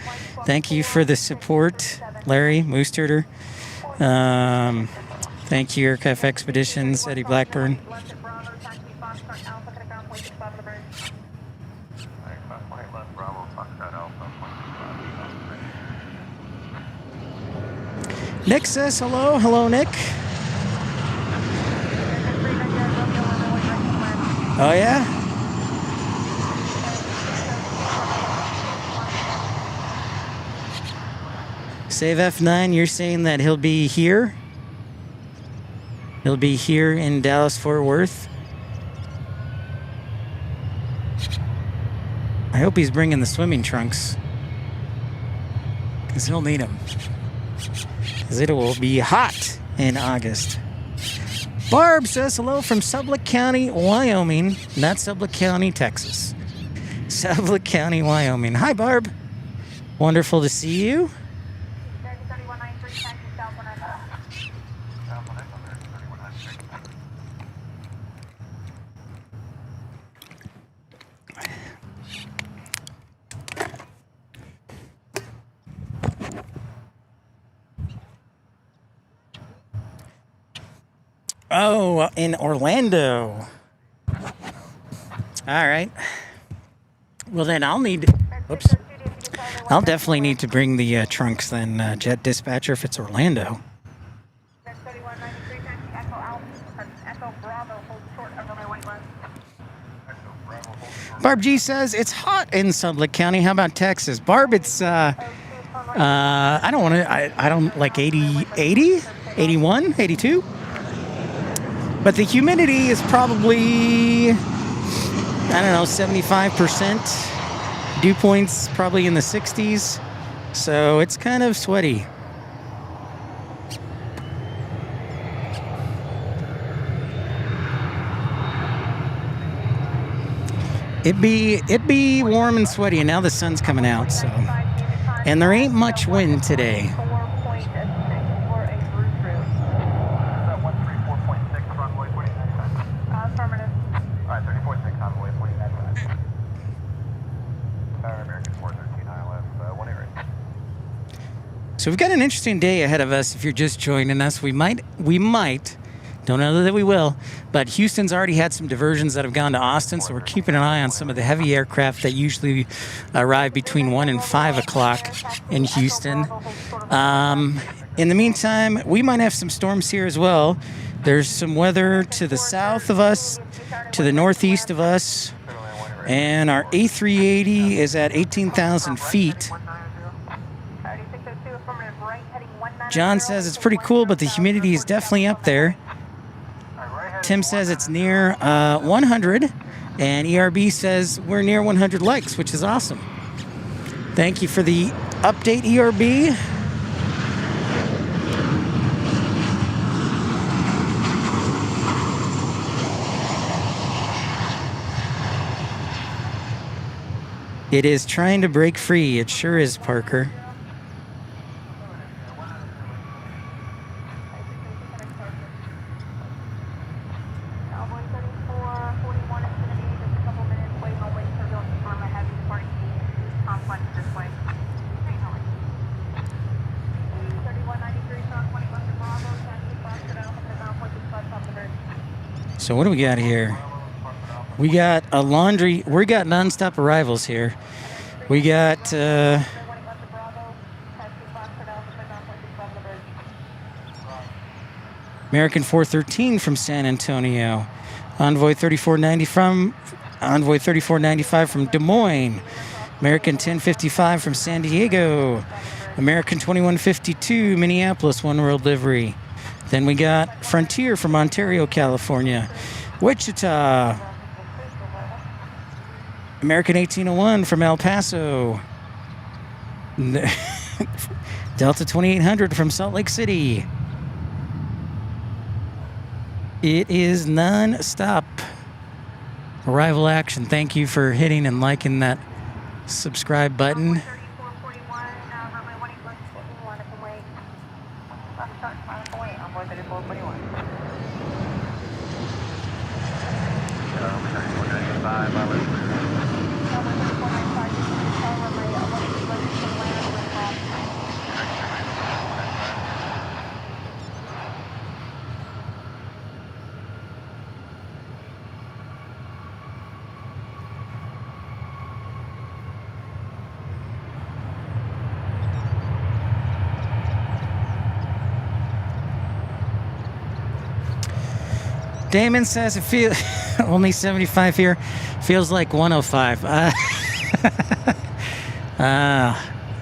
Thank you for the support, Larry Moosterter. Thank you, Aircraft Expeditions, Eddie Blackburn. Left Bravo, taxi Foxtrot Alpha, gonna ground point 65 on the bridge. left Bravo, Foxtrot Alpha, Nick says hello. Hello, Nick. Oh, yeah? Save F9, you're saying that he'll be here? He'll be here in Dallas-Fort Worth? I hope he's bringing the swimming trunks. Because he'll need them. Because it will be hot in August. Barb says hello from Sublette County, Wyoming. Not Sublette County, Texas. Sublette County, Wyoming. Hi, Barb. Wonderful to see you. 3193, taxi south 195. Oh, in Orlando. All right. Well, then I'll definitely need to bring the trunks then, Jet Dispatcher, if it's Orlando. 3193, taxi Echo Alpha, Echo Bravo, hold short of runway 21. Barb G says it's hot in Sublette County. How about Texas? Barb, it's I don't like 80, 81, 82. But the humidity is probably, I don't know, 75%. Dew points probably in the 60s. So it's kind of sweaty. It'd be warm and sweaty, and now the sun's coming out, so. And there ain't much wind today. 4.6 for a route route. 134.6, runway 49. Affirmative. Alright, 30.6, runway 49. American 413, ILS, 188. So we've got an interesting day ahead of us. If you're just joining us, we might, don't know that we will, but Houston's already had some diversions that have gone to Austin, so we're keeping an eye on some of the heavy aircraft that usually arrive between 1 and 5 o'clock in Houston. In the meantime, we might have some storms here as well. There's some weather to the south of us, to the northeast of us, and our A380 is at 18,000 feet. John says it's pretty cool, but the humidity is definitely up there. Tim says it's near 100, and ERB says we're near 100 likes, which is awesome. Thank you for the update, ERB. It is trying to break free. It sure is, Parker. So what do we got here? We got a laundry. We got nonstop arrivals here. We got American 413 from San Antonio. Envoy 3495 from Des Moines. American 1055 from San Diego. American 2152 Minneapolis, one world livery. Then we got Frontier from Ontario, California. Wichita. American 1801 from El Paso. Delta 2800 from Salt Lake City. It is non-stop arrival action. Thank you for hitting and liking that subscribe button. Damon says it feels only 75 here. Feels like 105.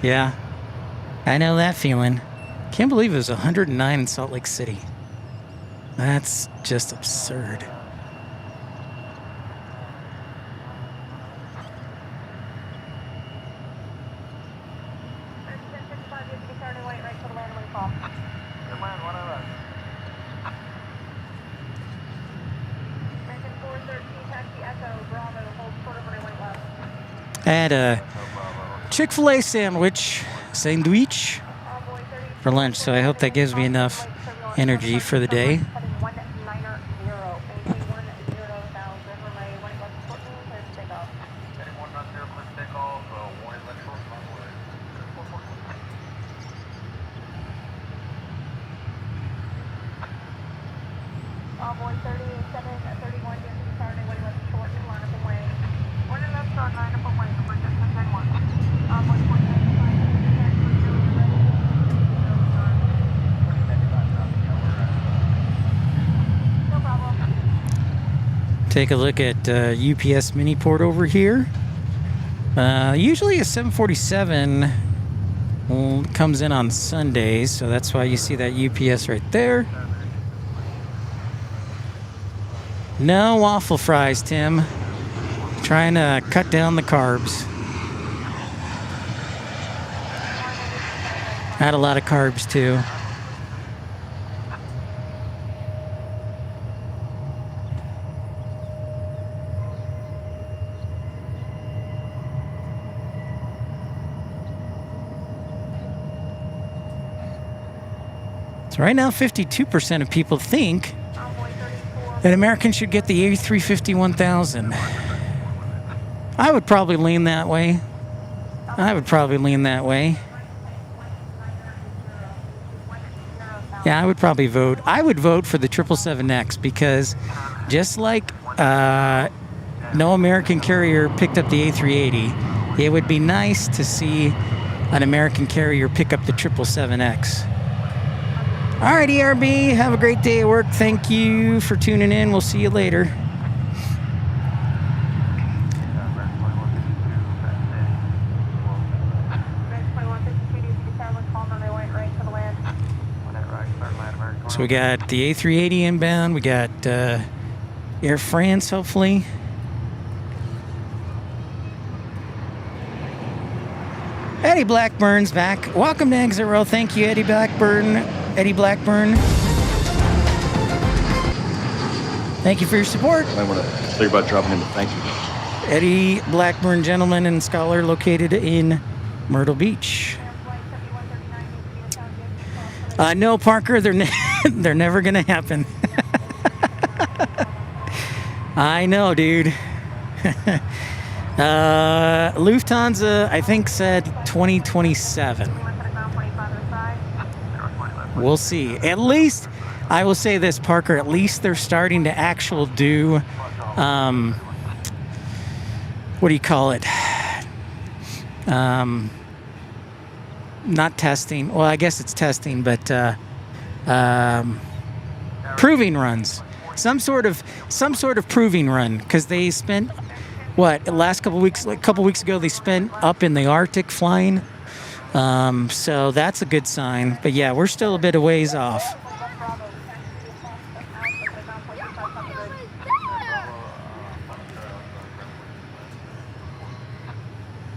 Yeah. I know that feeling. Can't believe it was 109 in Salt Lake City. That's just absurd. I had a Chick-fil-A sandwich for lunch, so I hope that gives me enough energy for the day. Take a look at UPS Miniport over here. Usually a 747 comes in on Sundays, so that's why you see that UPS right there. No waffle fries, Tim. Trying to cut down the carbs. Had a lot of carbs too. So right now, 52% of people think that Americans should get the A350-1000. I would probably lean that way. Yeah, I would probably vote. I would vote for the 777X because just like no American carrier picked up the A380, it would be nice to see an American carrier pick up the 777X. All right, ERB, have a great day at work. Thank you for tuning in. We'll see you later. So we got the A380 inbound. We got Air France, hopefully. Eddie Blackburn's back. Welcome to Exit Row. Thank you, Eddie Blackburn. Thank you for your support. I want to think about dropping him a thank you. Eddie Blackburn, gentleman and scholar located in Myrtle Beach. No, Parker, they're never going to happen. I know, dude. Lufthansa, I think, said 2027. We'll see. At least, I will say this, Parker, at least they're starting to actually do, what do you call it? Not testing. Well, I guess it's testing, but proving runs, some sort of proving run, because they spent what, the last couple weeks, like a couple weeks ago, they spent up in the Arctic flying. So that's a good sign. But yeah, we're still a bit of ways off.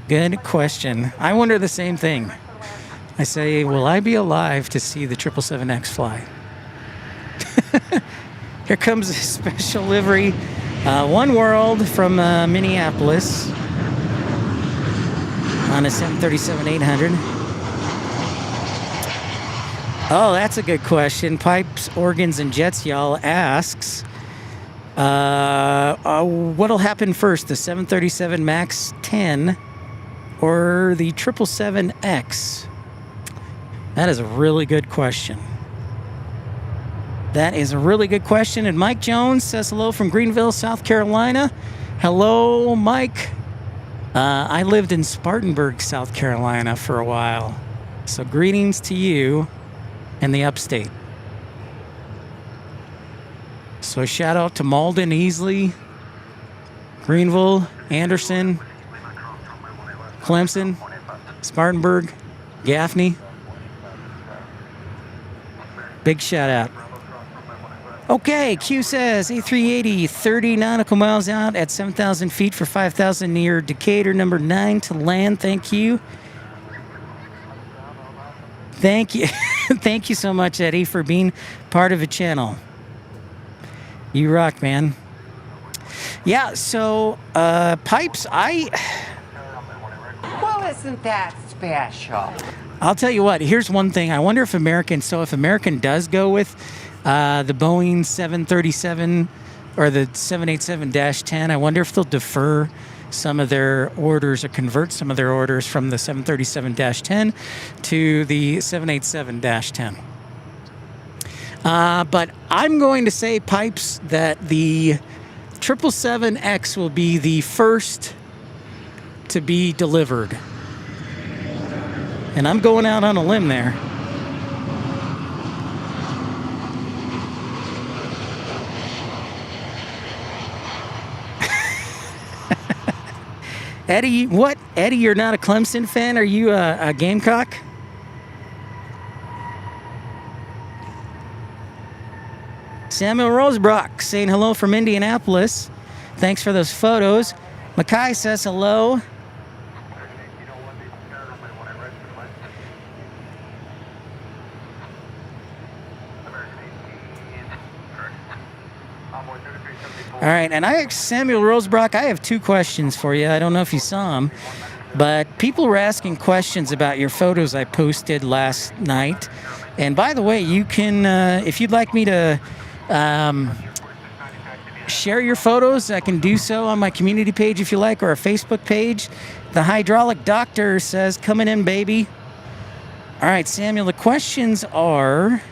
Good question. I wonder the same thing. I say, will I be alive to see the 777X fly? Here comes a special livery, One World from Minneapolis on a 737-800. Oh, that's a good question. Pipes, Organs, and Jets, y'all asks, what'll happen first, the 737 MAX 10 or the 777X? That is a really good question. That is a really good question. And Mike Jones says hello from Greenville, South Carolina. Hello, Mike. I lived in Spartanburg, South Carolina for a while. So greetings to you and the upstate. So shout out to Malden, Easley, Greenville, Anderson, Clemson, Spartanburg, Gaffney. Big shout out. Okay, Q says A380, 30 nautical miles out at 7,000 feet for 5,000 near Decatur, number 9 to land. Thank you. Thank you. Thank you so much, Eddie, for being part of the channel. You rock, man. Yeah, so, Pipes, Well, isn't that special? I'll tell you what, here's one thing. I wonder if if American does go with the Boeing 737 or the 787-10, I wonder if they'll defer some of their orders or convert some of their orders from the 737-10 to the 787-10. But I'm going to say, Pipes, that the 777X will be the first to be delivered. And I'm going out on a limb there. Eddie, what? Eddie, you're not a Clemson fan? Are you a Gamecock? Samuel Rosebrock saying hello from Indianapolis. Thanks for those photos. Mackay says hello. All right, and Samuel Rosebrock, I have 2 questions for you. I don't know if you saw them, but people were asking questions about your photos I posted last night. And by the way, you can, if you'd like me to share your photos, I can do so on my community page if you like, or a Facebook page. The Hydraulic Doctor says, coming in, baby. All right, Samuel, the questions are...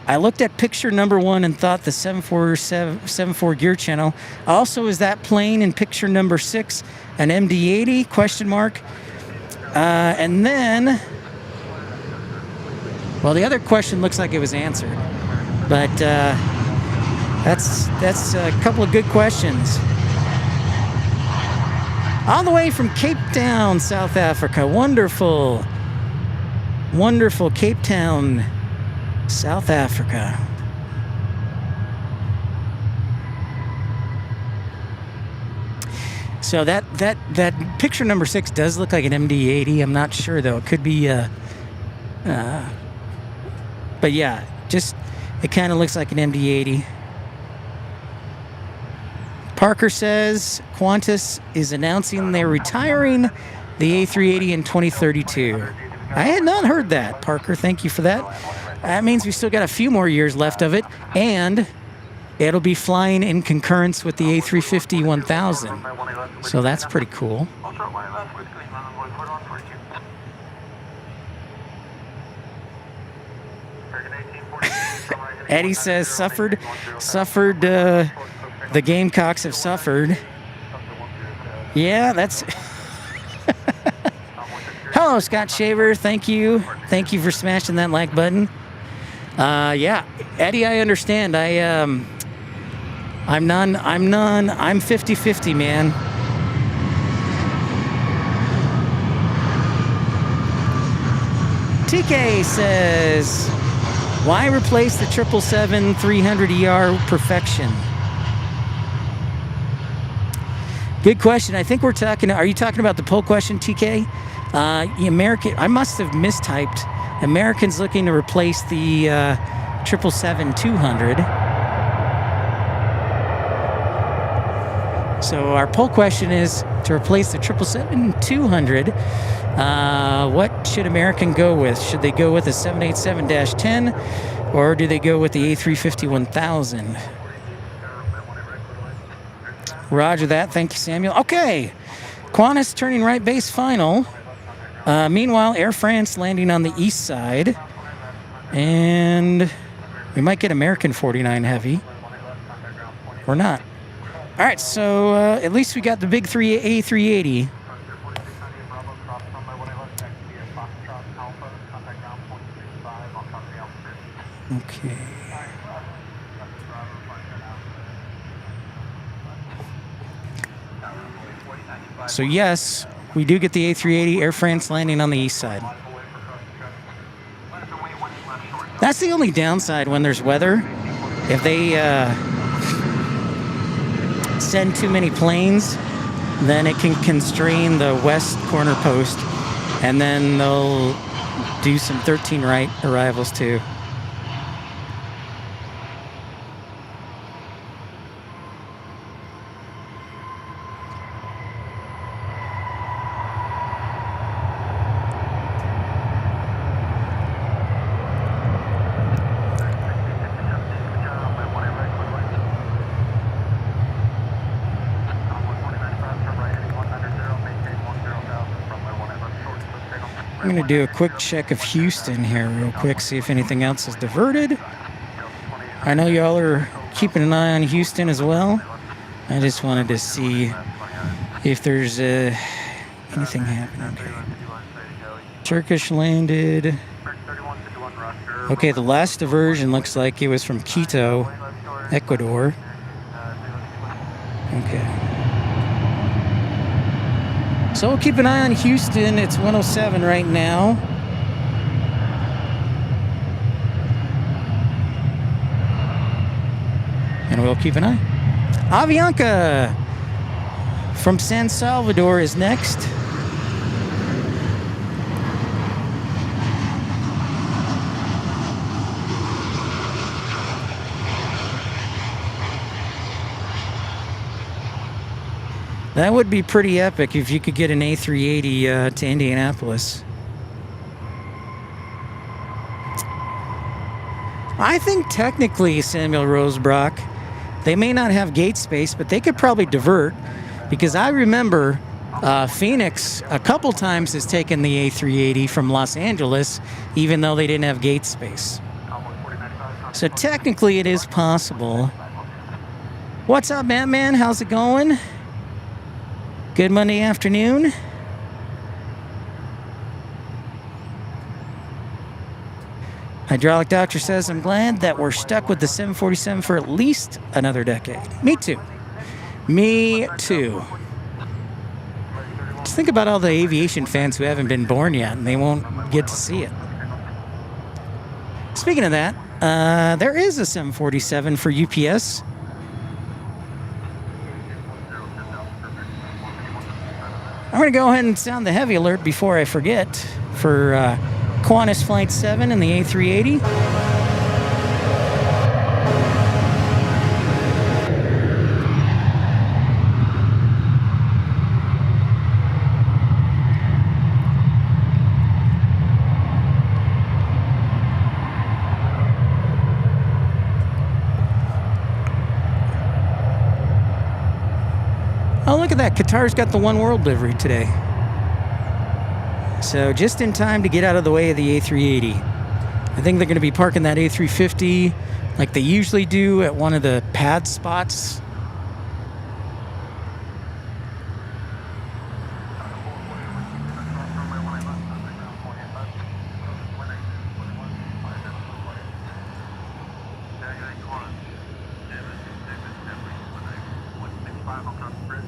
I looked at picture number 1 and thought the 74 gear channel. Also, is that plane in picture number 6 an MD-80? Question mark. And then, well, the other question looks like it was answered, but that's a couple of good questions. All the way from Cape Town, South Africa. Wonderful, wonderful Cape Town, South Africa. So that picture number 6 does look like an MD-80. I'm not sure though. It could be but yeah, just it kind of looks like an MD-80. Parker says Qantas is announcing they're retiring the A380 in 2032. I had not heard that, Parker. Thank you for that. That means we still got a few more years left of it, and it'll be flying in concurrence with the A350-1000. So that's pretty cool. Eddie says suffered. The Gamecocks have suffered. Yeah, that's... Hello, Scott Shaver. Thank you. Thank you for smashing that like button. Yeah, Eddie, I understand. I'm 50-50, man. TK says, why replace the 777-300ER Perfection? Good question. I think we're talking, are you talking about the poll question, TK? American, I must have mistyped. Americans looking to replace the 777-200. So our poll question is to replace the 777-200. What should American go with? Should they go with a 787-10 or do they go with the A350-1000? Roger that. Thank you, Samuel. Okay. Qantas turning right base final. Meanwhile, Air France landing on the east side. And we might get American 49 heavy. Or not. All right, so at least we got the big A380. Okay. So yes, we do get the A380, Air France landing on the east side. That's the only downside when there's weather. If they send too many planes, then it can constrain the west corner post, and then they'll do some 13 right arrivals too. I'm going to do a quick check of Houston here real quick, see if anything else is diverted. I know y'all are keeping an eye on Houston as well. I just wanted to see if there's anything happening. Okay. Turkish landed. Okay, the last diversion looks like it was from Quito, Ecuador. Okay. So we'll keep an eye on Houston. It's 107 right now. And we'll keep an eye. Avianca from San Salvador is next. That would be pretty epic if you could get an A380 to Indianapolis. I think technically, Samuel Rosebrock, they may not have gate space, but they could probably divert, because I remember Phoenix a couple times has taken the A380 from Los Angeles, even though they didn't have gate space. So technically it is possible. What's up, Batman? How's it going? Good Monday afternoon. Hydraulic Doctor says, I'm glad that we're stuck with the 747 for at least another decade. Me too. Me too. Just think about all the aviation fans who haven't been born yet and they won't get to see it. Speaking of that, there is a 747 for UPS. I'm going to go ahead and sound the heavy alert before I forget for Qantas Flight 7 and the A380. Oh, look at that. Qatar's got the One World livery today. So just in time to get out of the way of the A380. I think they're going to be parking that A350 like they usually do at one of the pad spots.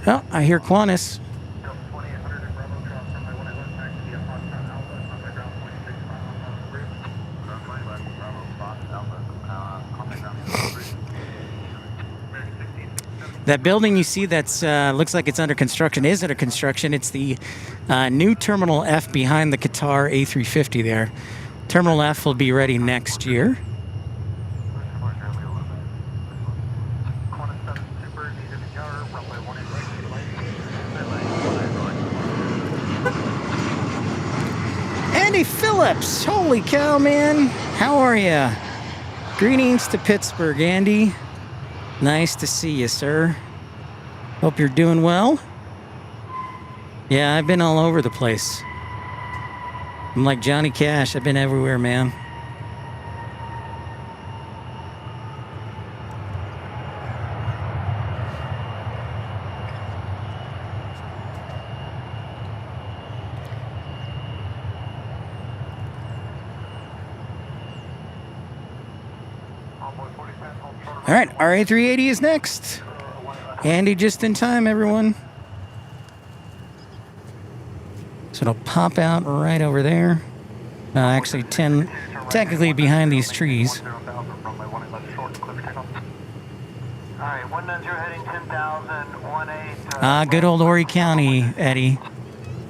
Oh, I hear Qantas. Delta 2800 and Bravo, cross runway 18 left, taxi via Foxtrot Alpha, runway ground 26 miles on bridge. Runway left, Bravo, Fox Alpha, contact ground 26. American 16. That building you see that's looks like it's under construction is under construction. It's the new Terminal F behind the Qatar A350 there. Terminal F will be ready next year. Qantas 7 Super, needed to tower, runway 18 right. Andy Phillips, holy cow, man. How are you? Greetings to Pittsburgh, Andy. Nice to see you, sir. Hope you're doing well. Yeah, I've been all over the place. I'm like Johnny Cash. I've been everywhere, man. All right, RA380 is next. Andy just in time, everyone. So it'll pop out right over there. Actually, technically behind these trees. Alright, 190 heading 10,000, 18. Ah, good old Horry County, Eddie.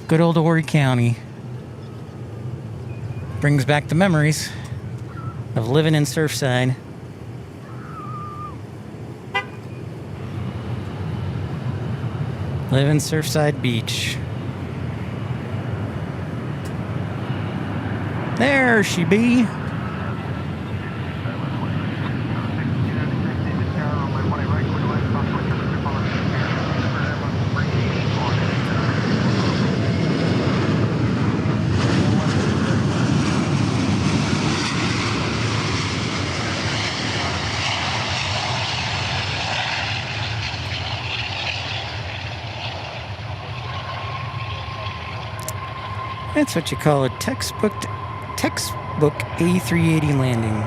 Good old Horry County. Brings back the memories of living in Surfside. Live in Surfside Beach. There she be. That's what you call a textbook A380 landing.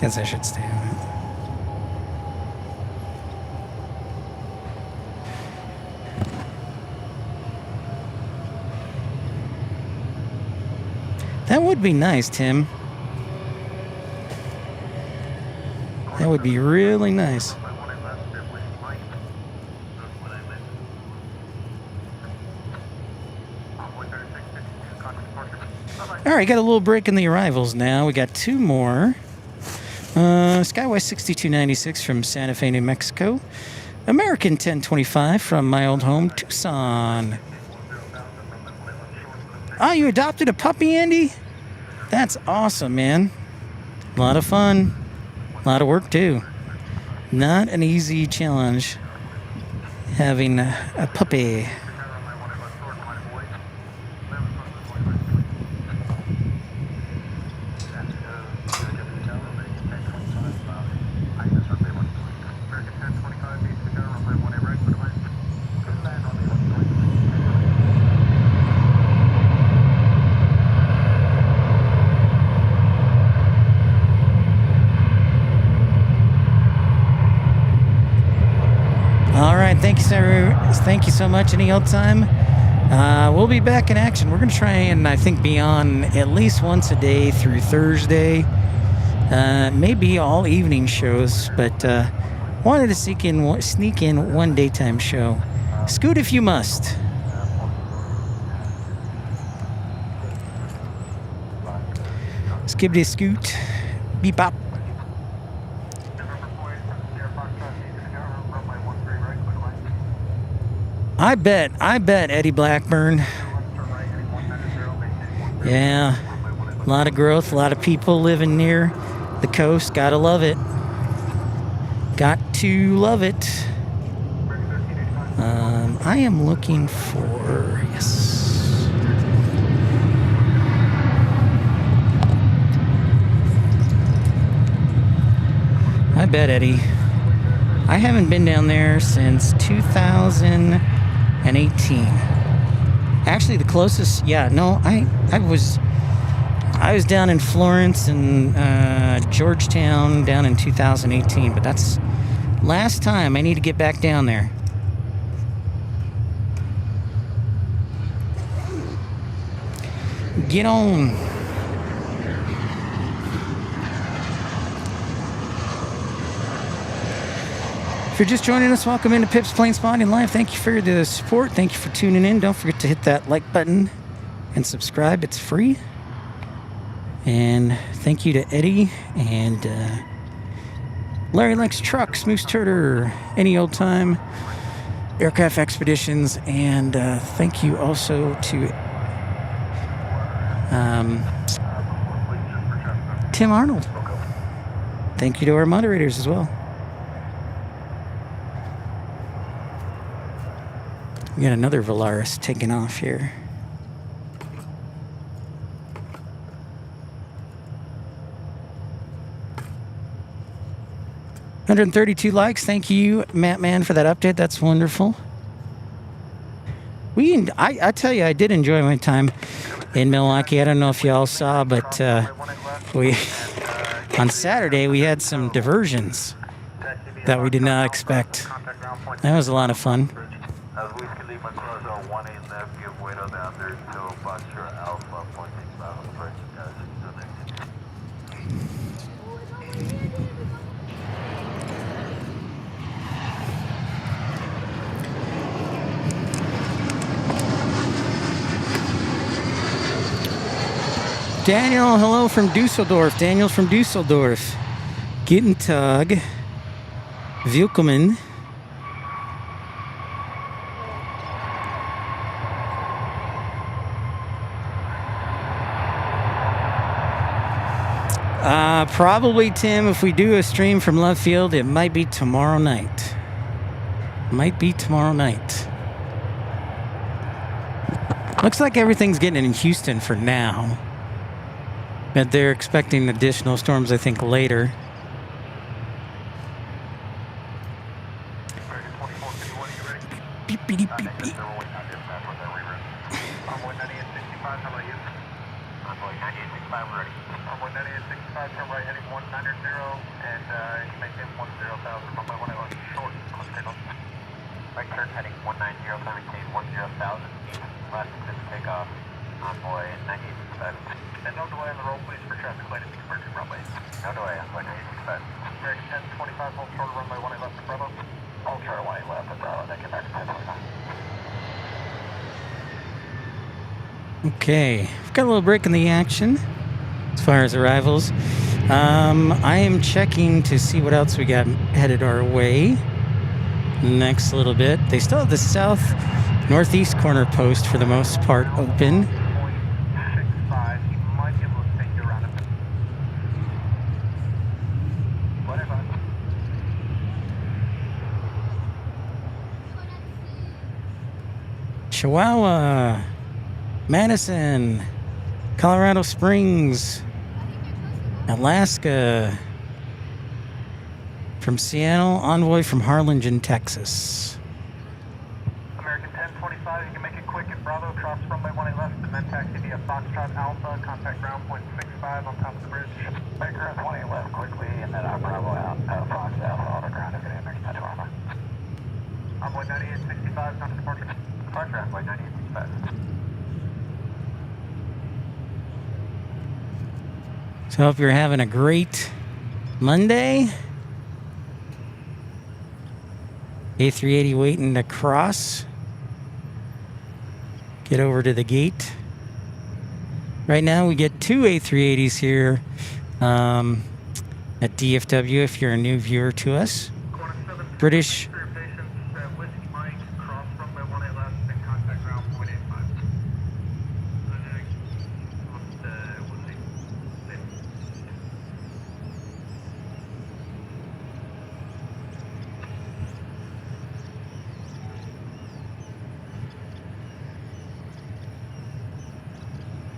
Guess I should stay on it. That would be nice, Tim. That would be really nice. All right, got a little break in the arrivals now. We got two more. Skyway 6296 from Santa Fe, New Mexico. American 1025 from my old home, Tucson. Oh, you adopted a puppy, Andy? That's awesome, man. A lot of fun. A lot of work, too. Not an easy challenge having a puppy. All right, thank you, sir. Thank you so much. Any old time. We'll be back in action. We're going to try and, I think, be on at least once a day through Thursday. Maybe all evening shows, but wanted to sneak in one daytime show. Scoot if you must. Skibbity scoot. Beep bop. I bet Eddie Blackburn. Yeah, a lot of growth, a lot of people living near the coast. Gotta love it. Got to love it. I am looking for, yes. I bet, Eddie. I haven't been down there since 2018. Actually, the closest, yeah, no, I was down in Florence and Georgetown down in 2018, but that's last time. I need to get back down there. Get on. If you're just joining us, welcome into Pip's Plane Spotting Live. Thank you for the support. Thank you for tuning in. Don't forget to hit that like button and subscribe. It's free. And thank you to Eddie and Larry Likes Trucks, Moose Turder, Any Old Time, Aircraft Expeditions, and thank you also to Tim Arnold. Thank you to our moderators as well. We got another Volaris taking off here. $132 likes. Thank you, Matt Man, for that update. That's wonderful. I tell you, I did enjoy my time in Milwaukee. I don't know if y'all saw, but on Saturday we had some diversions that we did not expect. That was a lot of fun. Daniel, hello from Dusseldorf. Daniel's from Dusseldorf. Guten Tag. Willkommen. Probably, Tim, if we do a stream from Love Field, it might be tomorrow night. Looks like everything's getting in Houston for now. But they're expecting additional storms, I think, later. Beep, beep, beep, beep, beep. Right turn heading 190, maintain 10,000 feet. Last assist takeoff. Envoy 9865. And no delay on the roll, please, for traffic light at the emerging runway. No delay, Envoy 9865. American 1025, hold short runway 18 left at Bravo. Hold short 18 left at Bravo, then get back to 1025. Okay, we've got a little break in the action as far as arrivals. I am checking to see what else we got headed our way. Next little bit. They still have the northeast corner post for the most part open. Chihuahua, Madison, Colorado Springs, Alaska. From Seattle, envoy from Harlingen, Texas. American 1025, you can make it quick at Bravo, cross runway 18 left, and then taxi via Foxtrot Alpha, contact ground point 65 on top of the bridge. Make ground 20 left quickly, and then Bravo out, Fox Alpha, auto ground, if it American 1025. Envoy 9865, not departure. Departure, Envoy 9865. So I hope you're having a great Monday. A380 waiting to cross. Get over to the gate. Right now we get two A380s here at DFW if you're a new viewer to us. British.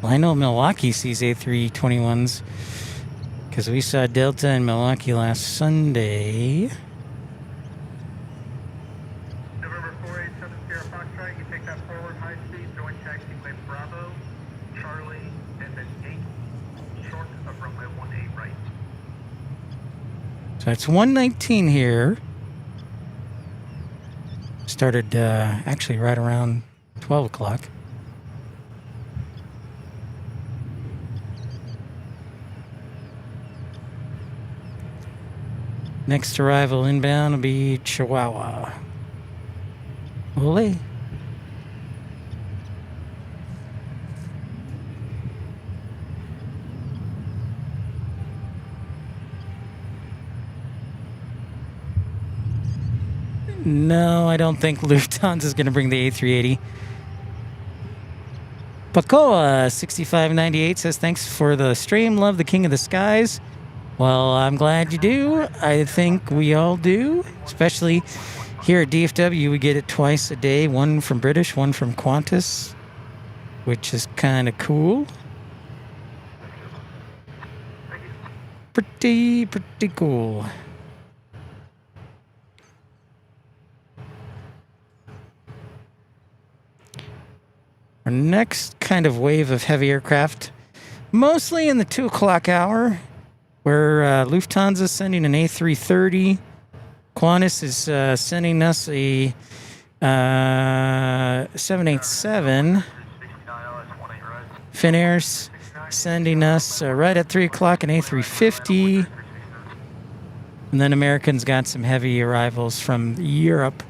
Well, I know Milwaukee sees A321s because we saw Delta in Milwaukee last Sunday. November 487 Sierra Foxtrot, you take that forward high speed, join taxi that's 119 here. Started actually right around 12 o'clock. Next arrival inbound will be Chihuahua. Ole. No, I don't think Lufthansa is going to bring the A380. Pacoa 6598 says, thanks for the stream. Love the King of the Skies. Well, I'm glad you do. I think we all do. Especially here at DFW, we get it twice a day. One from British, one from Qantas, which is kind of cool. Pretty cool. Our next kind of wave of heavy aircraft, mostly in the 2 o'clock hour, where Lufthansa is sending an A330. Qantas is sending us a 787. Finnair's sending us right at 3 o'clock an A350. And then American's got some heavy arrivals from Europe.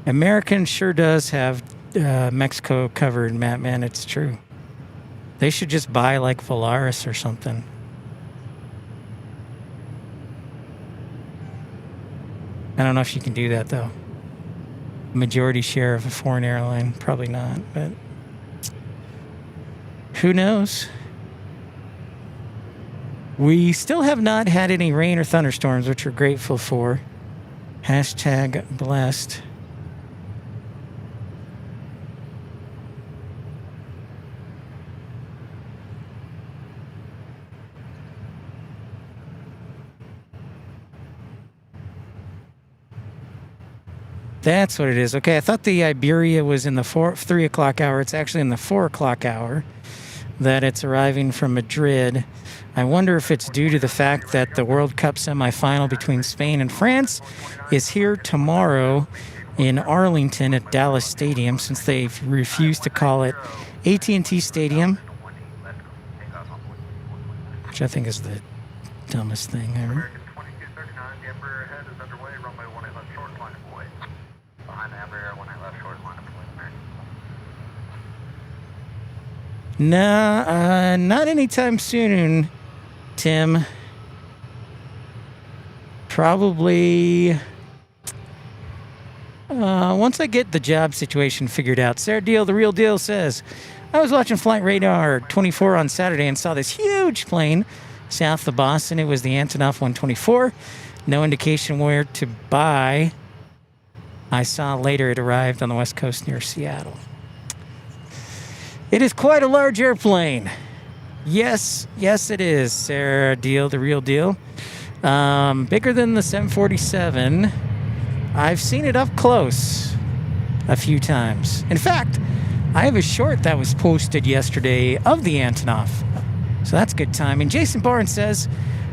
American sure does have Mexico covered, Matt, man, it's true. They should just buy like Volaris or something. I don't know if you can do that, though. Majority share of a foreign airline, probably not, but who knows? We still have not had any rain or thunderstorms, which we're grateful for. Hashtag blessed. That's what it is. Okay, I thought the Iberia was in the 3 o'clock hour. It's actually in the 4 o'clock hour that it's arriving from Madrid. I wonder if it's due to the fact that the World Cup semifinal between Spain and France is here tomorrow in Arlington at Dallas Stadium, since they've refused to call it AT&T Stadium, which I think is the dumbest thing ever. Nah, not anytime soon, Tim. Probably once I get the job situation figured out. Sarah Deal, the real deal, says, I was watching Flight Radar 24 on Saturday and saw this huge plane south of Boston. It was the Antonov 124. No indication where to buy. I saw later it arrived on the west coast near Seattle. It is quite a large airplane. Yes, it is, Sarah Deal, the real deal. Bigger than the 747. I've seen it up close a few times. In fact, I have a short that was posted yesterday of the Antonov. So that's good timing. Jason Barnes says,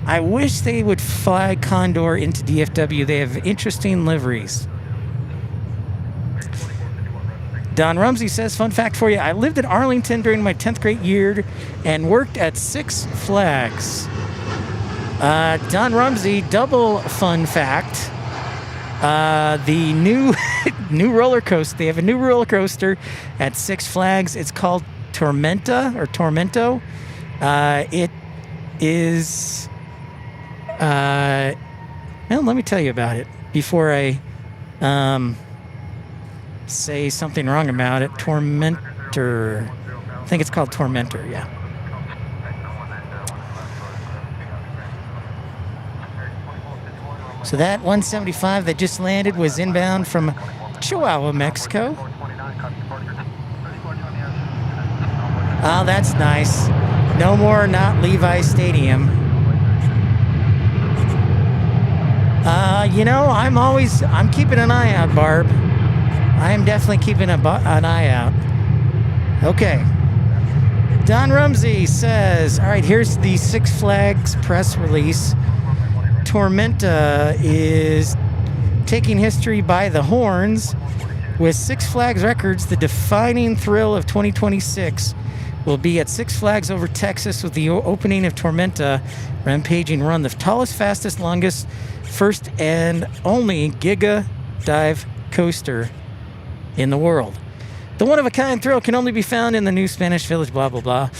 I wish they would fly Condor into DFW. They have interesting liveries. Don Rumsey says, fun fact for you, I lived in Arlington during my 10th grade year and worked at Six Flags. Don Rumsey, double fun fact. The new roller coaster, they have a new roller coaster at Six Flags. It's called Tormento. It is, well, let me tell you about it before I, say something wrong about it. Tormentor. I think it's called Tormentor, yeah. So that 175 that just landed was inbound from Chihuahua, Mexico. Oh, that's nice. No more not Levi Stadium. I'm keeping an eye out, Barb. I am definitely keeping an eye out. Okay. Don Rumsey says, all right, here's the Six Flags press release. Tormenta is taking history by the horns with Six Flags Records. The defining thrill of 2026 will be at Six Flags over Texas with the opening of Tormenta Rampaging Run, the tallest, fastest, longest, first and only Giga Dive coaster in the world. The one-of-a-kind thrill can only be found in the new Spanish Village, blah, blah, blah.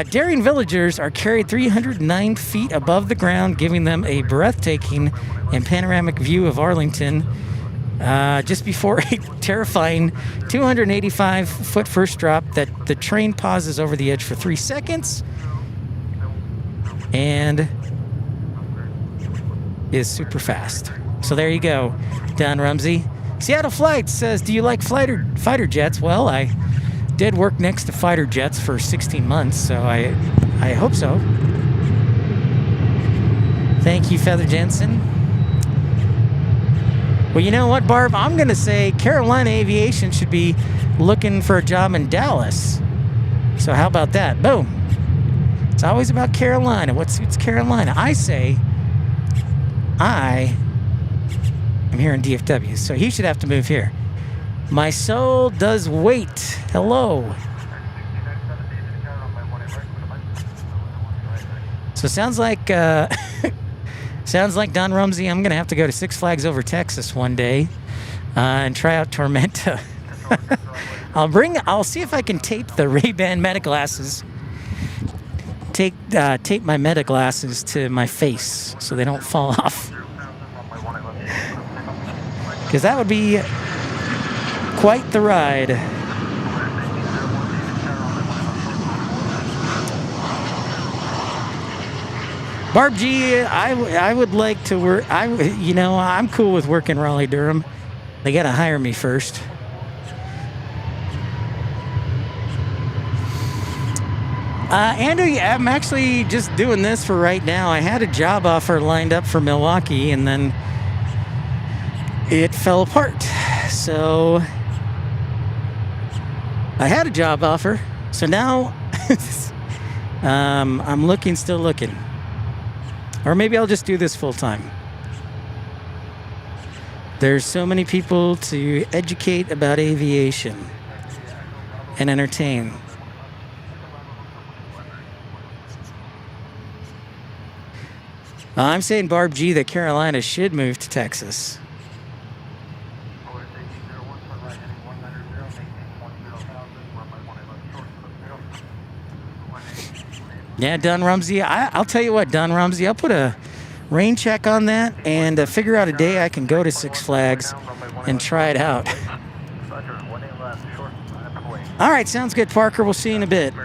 Daring villagers are carried 309 feet above the ground, giving them a breathtaking and panoramic view of Arlington, just before a terrifying 285-foot first drop that the train pauses over the edge for 3 seconds and is super fast. So there you go, Don Rumsey. Seattle Flights says, do you like fighter jets? Well, I did work next to fighter jets for 16 months, so I hope so. Thank you, Feather Jensen. Well, you know what, Barb? I'm going to say Carolina Aviation should be looking for a job in Dallas. So how about that? Boom. It's always about Carolina. What suits Carolina? I say I'm here in DFW, so he should have to move here. My soul does wait. Hello. So sounds like Don Rumsey. I'm gonna have to go to Six Flags over Texas one day and try out Tormenta. I'll see if I can tape the Ray-Ban meta glasses. Tape my meta glasses to my face so they don't fall off. Because that would be quite the ride. Barb G, I would like to work. I'm cool with working Raleigh-Durham. They got to hire me first. Andy, I'm actually just doing this for right now. I had a job offer lined up for Milwaukee, and then it fell apart. So I had a job offer. So now I'm still looking. Or maybe I'll just do this full time. There's so many people to educate about aviation and entertain. I'm saying, Barb G, that Carolina should move to Texas. Yeah, Don Rumsey. I'll tell you what, Don Rumsey. I'll put a rain check on that and figure out a day I can go to Six Flags and try it out. All right, sounds good, Parker. We'll see you in a bit.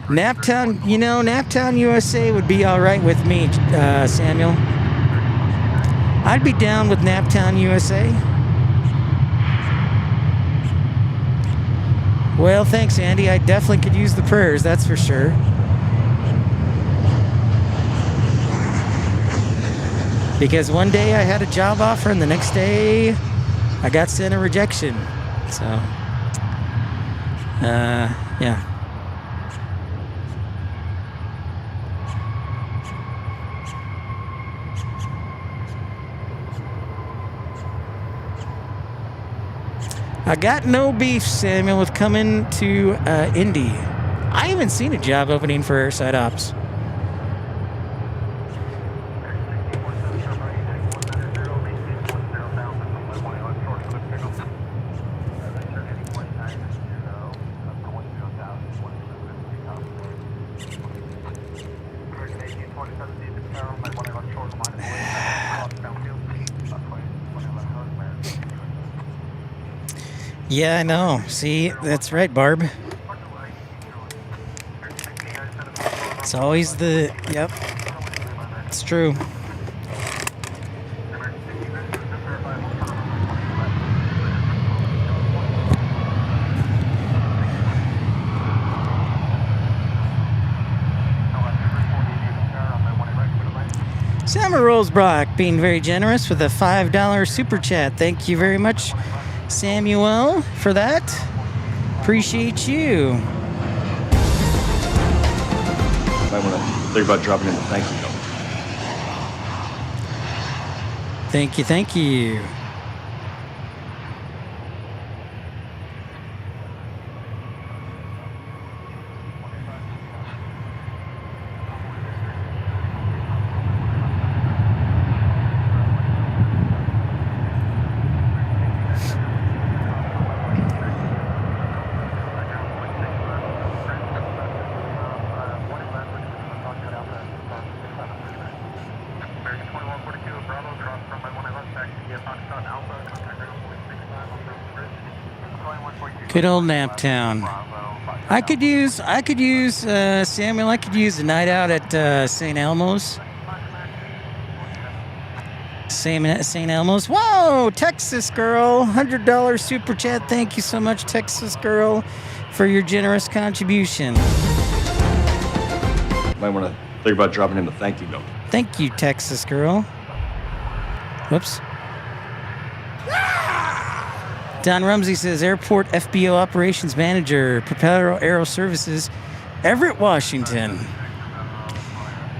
Naptown, USA would be all right with me, Samuel. I'd be down with Naptown, USA. Well, thanks, Andy. I definitely could use the prayers, that's for sure. Because one day I had a job offer, and the next day I got sent a rejection. So, yeah. I got no beef, Samuel, with coming to Indy. I haven't seen a job opening for airside ops. Yeah, I know. See, that's right, Barb. It's always yep. It's true. Summer Rollsbrock being very generous with a $5 super chat. Thank you very much, Samuel, for that. Appreciate you. Might want to think about dropping in the thank you note. Thank you, thank you. Good old Naptown. I could use Samuel. I could use a night out at St. Elmo's. St. Elmo's. Whoa, Texas girl, $100 super chat. Thank you so much, Texas girl, for your generous contribution. Might want to think about dropping him a thank you note. Thank you, Texas girl. Whoops. Don Rumsey says, Airport FBO Operations Manager, Propeller Aero Services, Everett, Washington.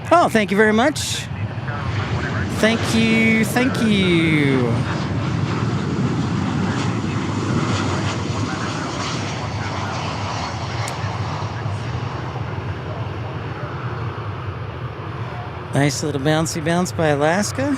Oh, thank you very much. Thank you, thank you. Nice little bouncy bounce by Alaska.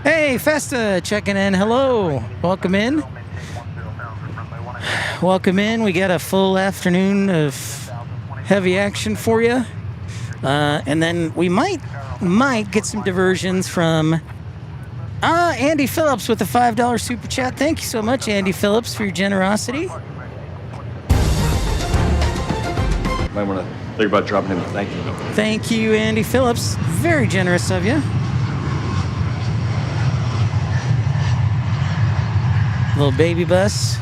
Hey, Festa, checking in. Hello. Welcome in. Welcome in. We got a full afternoon of heavy action for you. And then we might get some diversions from Andy Phillips with a $5 super chat. Thank you so much, Andy Phillips, for your generosity. Might want to think about dropping him a thank you note. Thank you, Andy Phillips. Very generous of you. Little baby bus.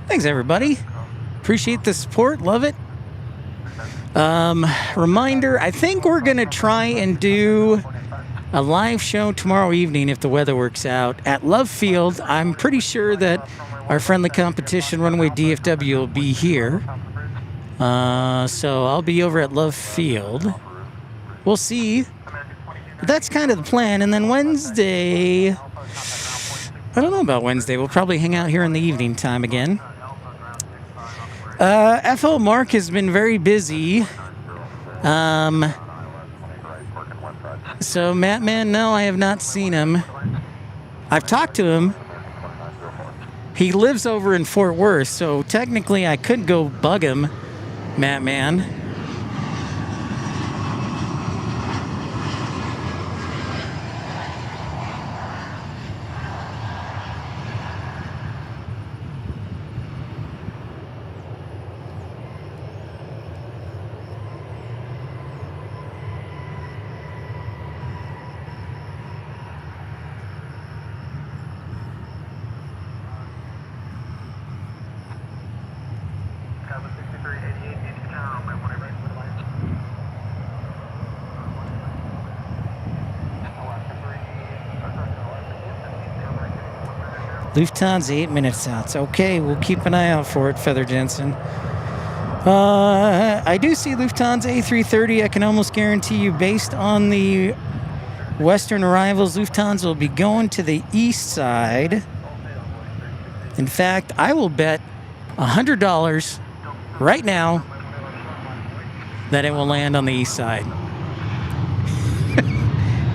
Thanks, everybody. Appreciate the support. Love it. Reminder, I think we're going to try and do a live show tomorrow evening if the weather works out at Love Field. I'm pretty sure that our friendly competition, Runway DFW, will be here. So I'll be over at Love Field. We'll see. But that's kind of the plan. And then Wednesday, I don't know about Wednesday. We'll probably hang out here in the evening time again. FO Mark has been very busy. So Matt Man, no, I have not seen him. I've talked to him. He lives over in Fort Worth, so technically I could go bug him, Matt Man. Lufthansa 8 minutes out. Okay, we'll keep an eye out for it, Feather Jensen. I do see Lufthansa A330. I can almost guarantee you, based on the Western arrivals, Lufthansa will be going to the east side. In fact, I will bet $100 right now that it will land on the east side.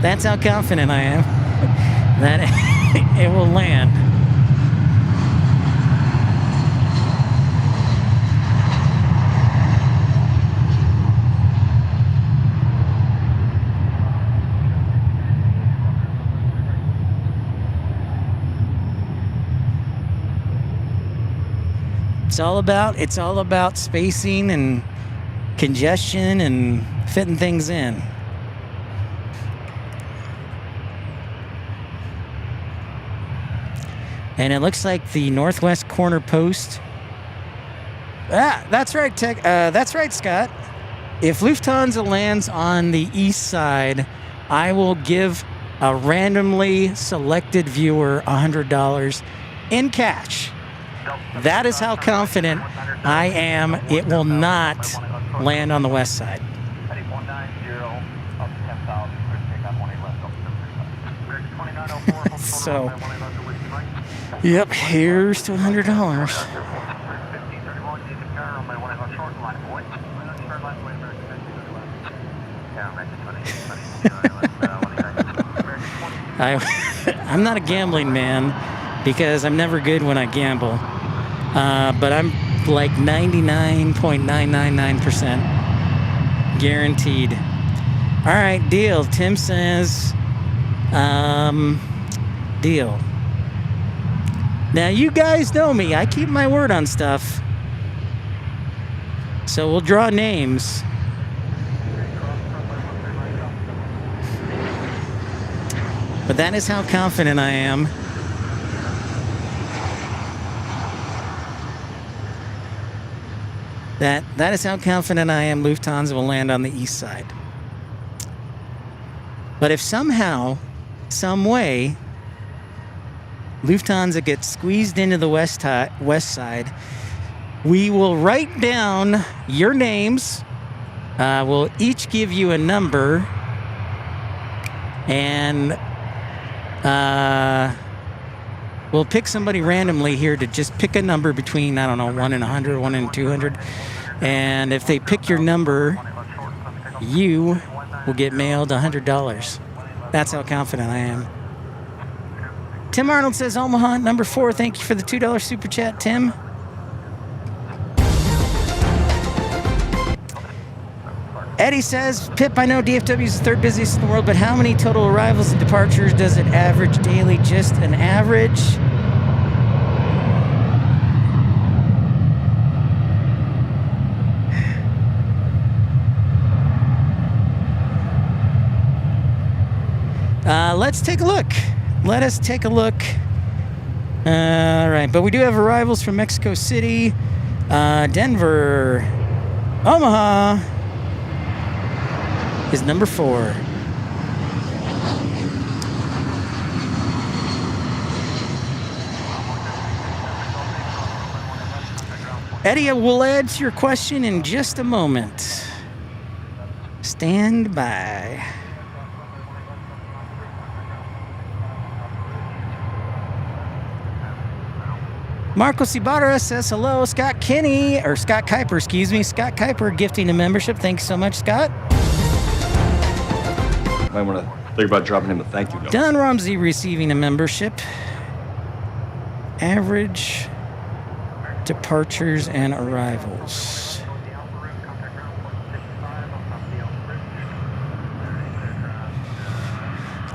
That's how confident I am that it will land. It's all about spacing and congestion and fitting things in. And it looks like the northwest corner post. That's right, that's right, Scott. If Lufthansa lands on the east side, I will give a randomly selected viewer $100 in cash. That is how confident I am it will not land on the west side. Heading 190 up to 10,000, clear to take on 18 left, up to 2904. So, yep, here's to $100. I'm not a gambling man because I'm never good when I gamble. But I'm like 99.999% guaranteed. All right, deal. Tim says, deal. Now, you guys know me. I keep my word on stuff. So we'll draw names. But that is how confident I am. That is how confident I am Lufthansa will land on the east side. But if somehow, some way, Lufthansa gets squeezed into the west side, we will write down your names. We'll each give you a number. And we'll pick somebody randomly here to just pick a number between, I don't know, 1 and 100, 1 and 200. And if they pick your number, you will get mailed $100. That's how confident I am. Tim Arnold says, Omaha, number 4. Thank you for the $2 super chat, Tim. Eddie says, Pip, I know DFW is the third busiest in the world, but how many total arrivals and departures does it average daily? Just an average? Let's take a look. Let us take a look. All right, but we do have arrivals from Mexico City, Denver, Omaha is number 4. Eddie, we'll add to your question in just a moment. Stand by. Marco Cibarra says hello. Scott Kuiper, excuse me. Scott Kuiper gifting a membership. Thanks so much, Scott. Might want to think about dropping him a thank you note. Don Ramsey receiving a membership. Average departures and arrivals.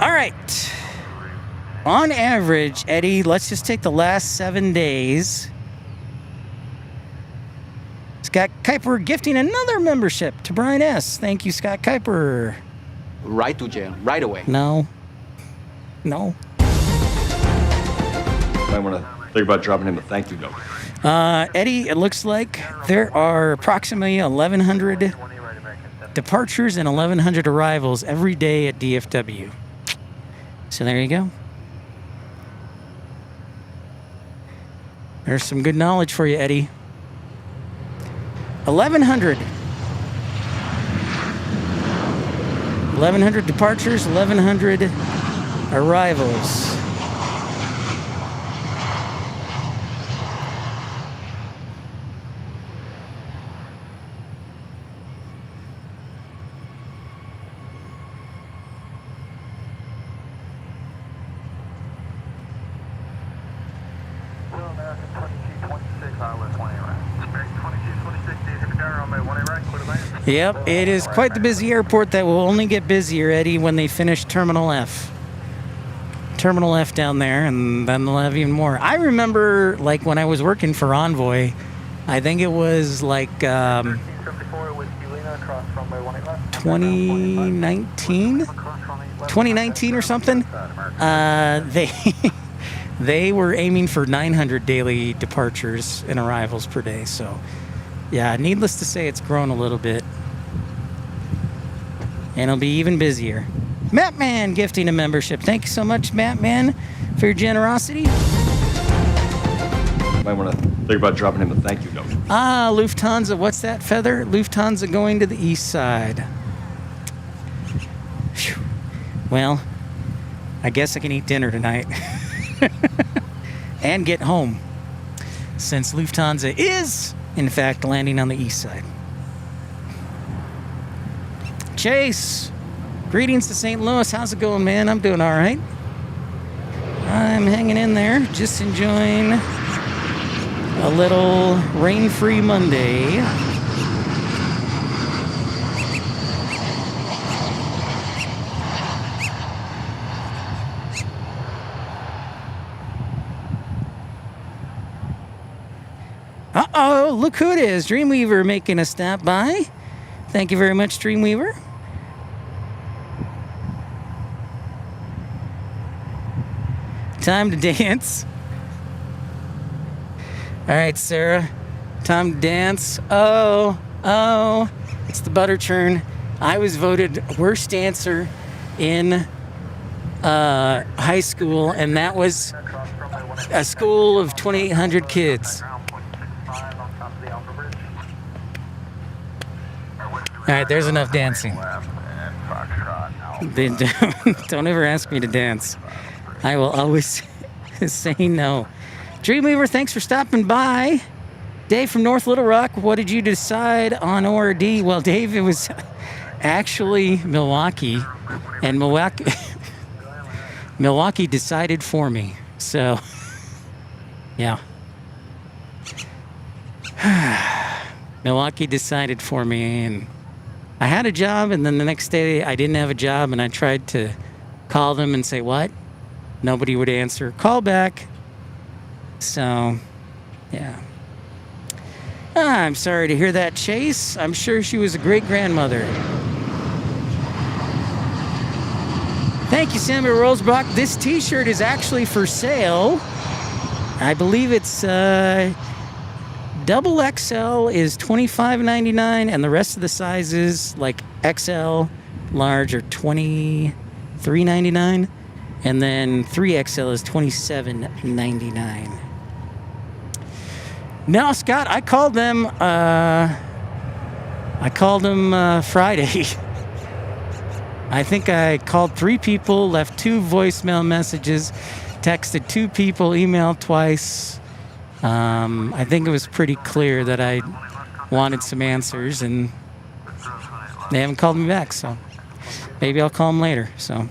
All right. On average, Eddie, let's just take the last 7 days. Scott Kuiper gifting another membership to Brian S. Thank you, Scott Kuiper. Right to jail, right away. No. Might want to think about dropping him a thank you note. Eddie, it looks like there are approximately 1,100 departures and 1,100 arrivals every day at DFW. So there you go. There's some good knowledge for you, Eddie. 1,100. 1,100 departures, 1,100 arrivals. American 2226, ILS 1A right. American 2226, do you hit the tower on my 1A right? Clear to land. Yep, it is quite the busy airport that will only get busier, Eddie, when they finish Terminal F. Terminal F down there, and then they'll have even more. I remember, like, when I was working for Envoy, I think it was like 1374 with Helena across runway 18 left. 2019? 2019 or something? They were aiming for 900 daily departures and arrivals per day. So, yeah, needless to say, it's grown a little bit. And it'll be even busier. Mapman gifting a membership. Thank you so much, Mapman, for your generosity. Might want to think about dropping him a thank you note. Ah, Lufthansa. What's that, Feather? Lufthansa going to the east side. Phew. Well, I guess I can eat dinner tonight. And get home, since Lufthansa is, in fact, landing on the east side. Chase, greetings to St. Louis. How's it going, man? I'm doing all right. I'm hanging in there, just enjoying a little rain-free Monday. Uh-oh, look who it is. Dreamweaver making a stop by. Thank you very much, Dreamweaver. Time to dance. All right, Sarah. Time to dance. Oh, it's the butter churn. I was voted worst dancer in high school, and that was a school of 2,800 kids. All right, there's enough dancing. Don't ever ask me to dance. I will always say no. Dreamweaver, thanks for stopping by. Dave from North Little Rock, what did you decide on ORD? Well, Dave, it was actually Milwaukee, and Milwaukee decided for me. So, yeah. Milwaukee decided for me, and I had a job, and then the next day I didn't have a job, and I tried to call them and say, what? Nobody would answer. Call back. So, yeah. I'm sorry to hear that, Chase. I'm sure she was a great grandmother. Thank you, Samuel Rosebach. This t-shirt is actually for sale. I believe it's double XL is $25.99, and the rest of the sizes, like XL, large, are $23.99, and then 3XL is $27.99. No, Scott, I called them Friday. I think I called 3 people, left 2 voicemail messages, texted 2 people, emailed twice. I think it was pretty clear that I wanted some answers, and they haven't called me back, so maybe I'll call them later. So.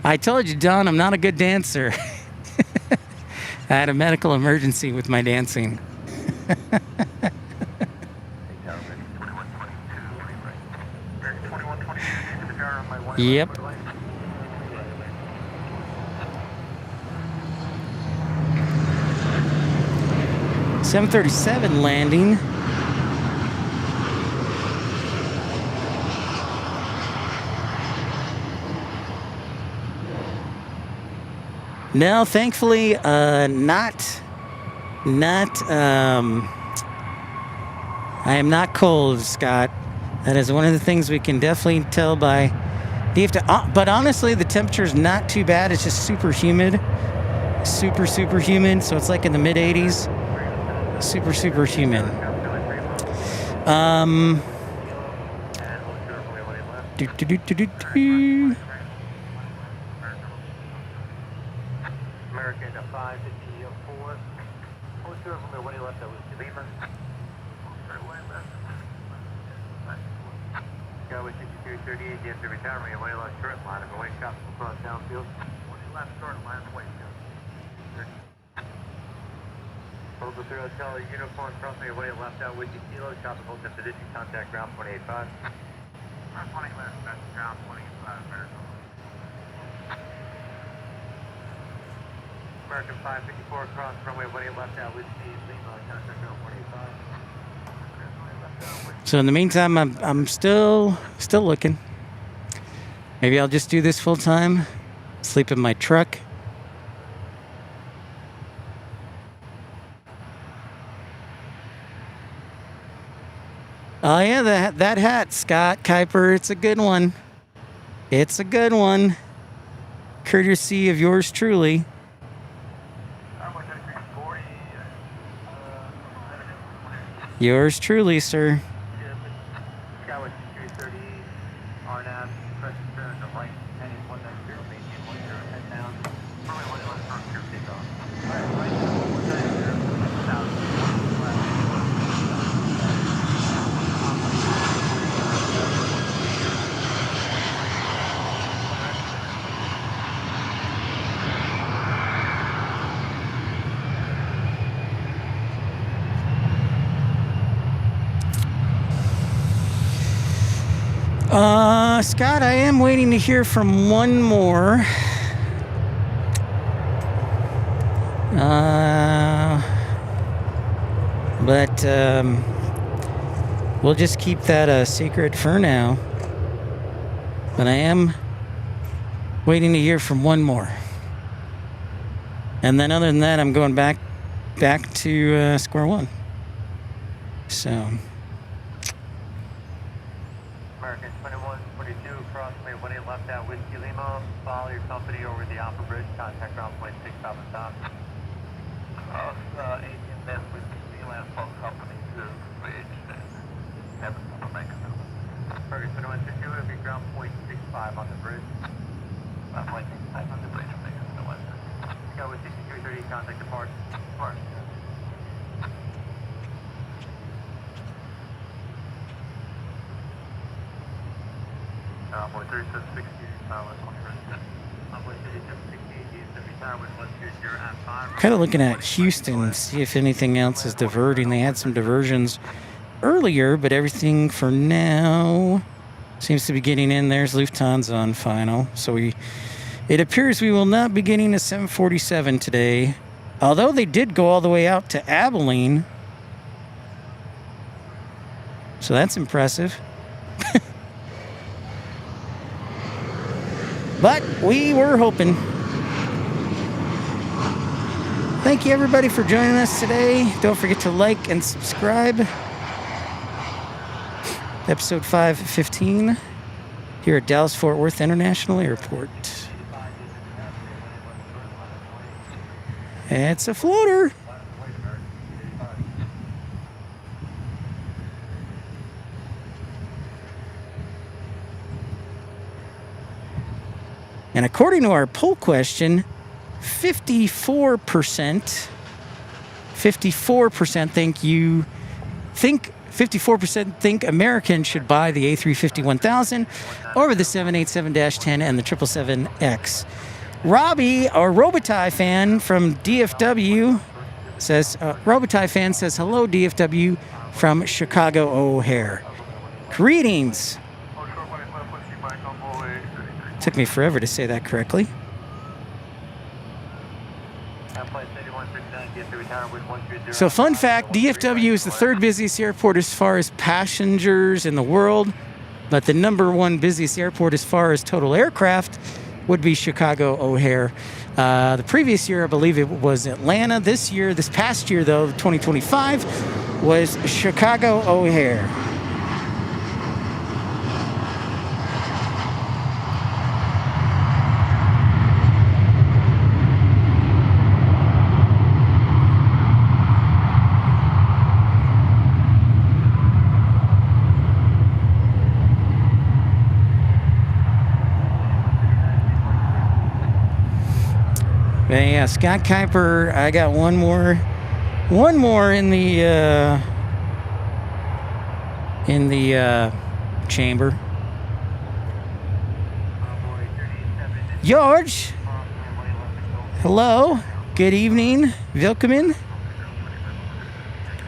I told you, Don, I'm not a good dancer. I had a medical emergency with my dancing. Yep. $737 landing. No, thankfully, I am not cold, Scott. That is one of the things we can definitely tell by DFW. But honestly, the temperature's not too bad. It's just super humid. Super humid. So it's like in the mid 80s. Super humid. American 554. Hold short from the way left, that was Lima. Go with 6238, DFW retirement, your way left short line, and away shot across downfield. Way left short line, away shot. Local 0 Charlie, uniform, cross me away left out with you, kilo, shot the in position, contact ground 285. Ground 20 left, that's ground 25, American 554 across runway 18 left out with Steve Lima, contact ground 185. So in the meantime, I'm still looking. Maybe I'll just do this full time. Sleep in my truck. Oh yeah, that hat, Scott Kuiper. It's a good one. It's a good one. Courtesy of yours truly. Yours truly, sir. Skyway 230, RNAV, press turn to right, heading 190, maintain 10 down. Runway 1 left, front, clear takeoff. Right, 190, south, Scott, I am waiting to hear from one more. But we'll just keep that a secret for now. But I am waiting to hear from one more. And then other than that, I'm going back to square one. So... American 2142, cross me 18 left out Whiskey Lima. Follow your company over the Alpha Bridge. Contact ground point 6 stop and stop. Cross 18 then Whiskey Lima. Follow company to bridge. Have a make a note. American 2152, it'll be ground point 65 on the bridge. Ground point 65 on the bridge. Make a note. Go with 6330, contact depart. Depart. Boy 3760, kind of looking at Houston, see if anything else is diverting. They had some diversions earlier, but everything for now seems to be getting in. There's Lufthansa on final. So it appears we will not be getting a 747 today, although they did go all the way out to Abilene. So that's impressive. But we were hoping. Thank you, everybody, for joining us today. Don't forget to like and subscribe. Episode 515 here at Dallas-Fort Worth International Airport. It's a floater. And according to our poll question, 54% think Americans should buy the A350-1000 over the 787-10 and the 777X. Robbie, our Robitaille fan from DFW, says, Robitaille fan says, hello, DFW from Chicago O'Hare. Greetings. Took me forever to say that correctly. So fun fact, DFW is the third busiest airport as far as passengers in the world, but the number one busiest airport as far as total aircraft would be Chicago O'Hare. The previous year, I believe it was Atlanta. This past year though, 2025, was Chicago O'Hare. But yeah, Scott Kuiper, I got one more in the chamber. George, hello, good evening, welcome.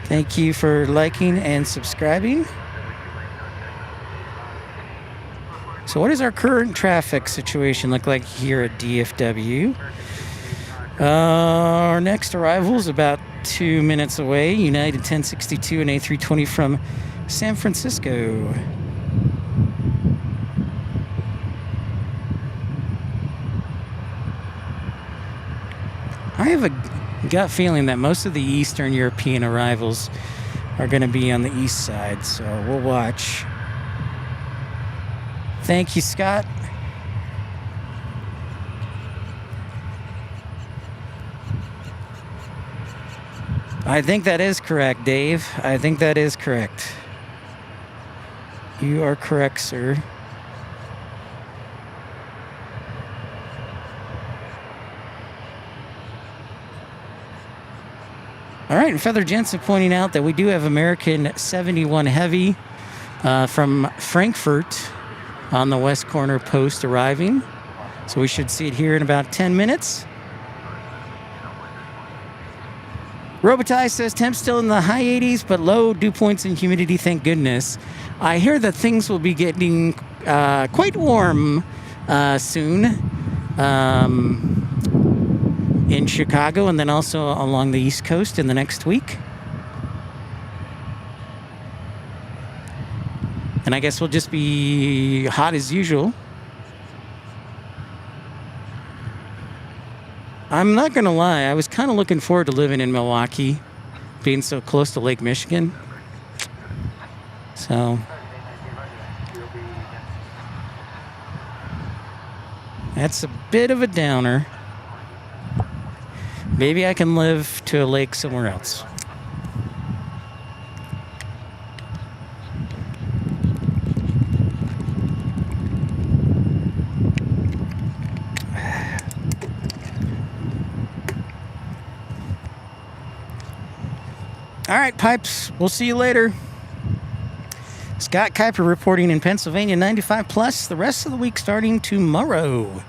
Thank you for liking and subscribing. So what does our current traffic situation look like here at DFW? Our next arrival is about 2 minutes away. United 1062 and A320 from San Francisco. I have a gut feeling that most of the Eastern European arrivals are going to be on the east side, so we'll watch. Thank you, Scott. I think that is correct, Dave. I think that is correct. You are correct, sir. All right, and Feather Jensen pointing out that we do have American 71 Heavy from Frankfurt on the west corner post arriving. So we should see it here in about 10 minutes. Robitaille says temps still in the high 80s, but low dew points and humidity, thank goodness. I hear that things will be getting quite warm soon in Chicago and then also along the East Coast in the next week. And I guess we'll just be hot as usual. I'm not going to lie, I was kind of looking forward to living in Milwaukee, being so close to Lake Michigan. So that's a bit of a downer. Maybe I can live to a lake somewhere else. All right, Pipes, we'll see you later. Scott Kuiper reporting in Pennsylvania, 95 plus. The rest of the week starting tomorrow.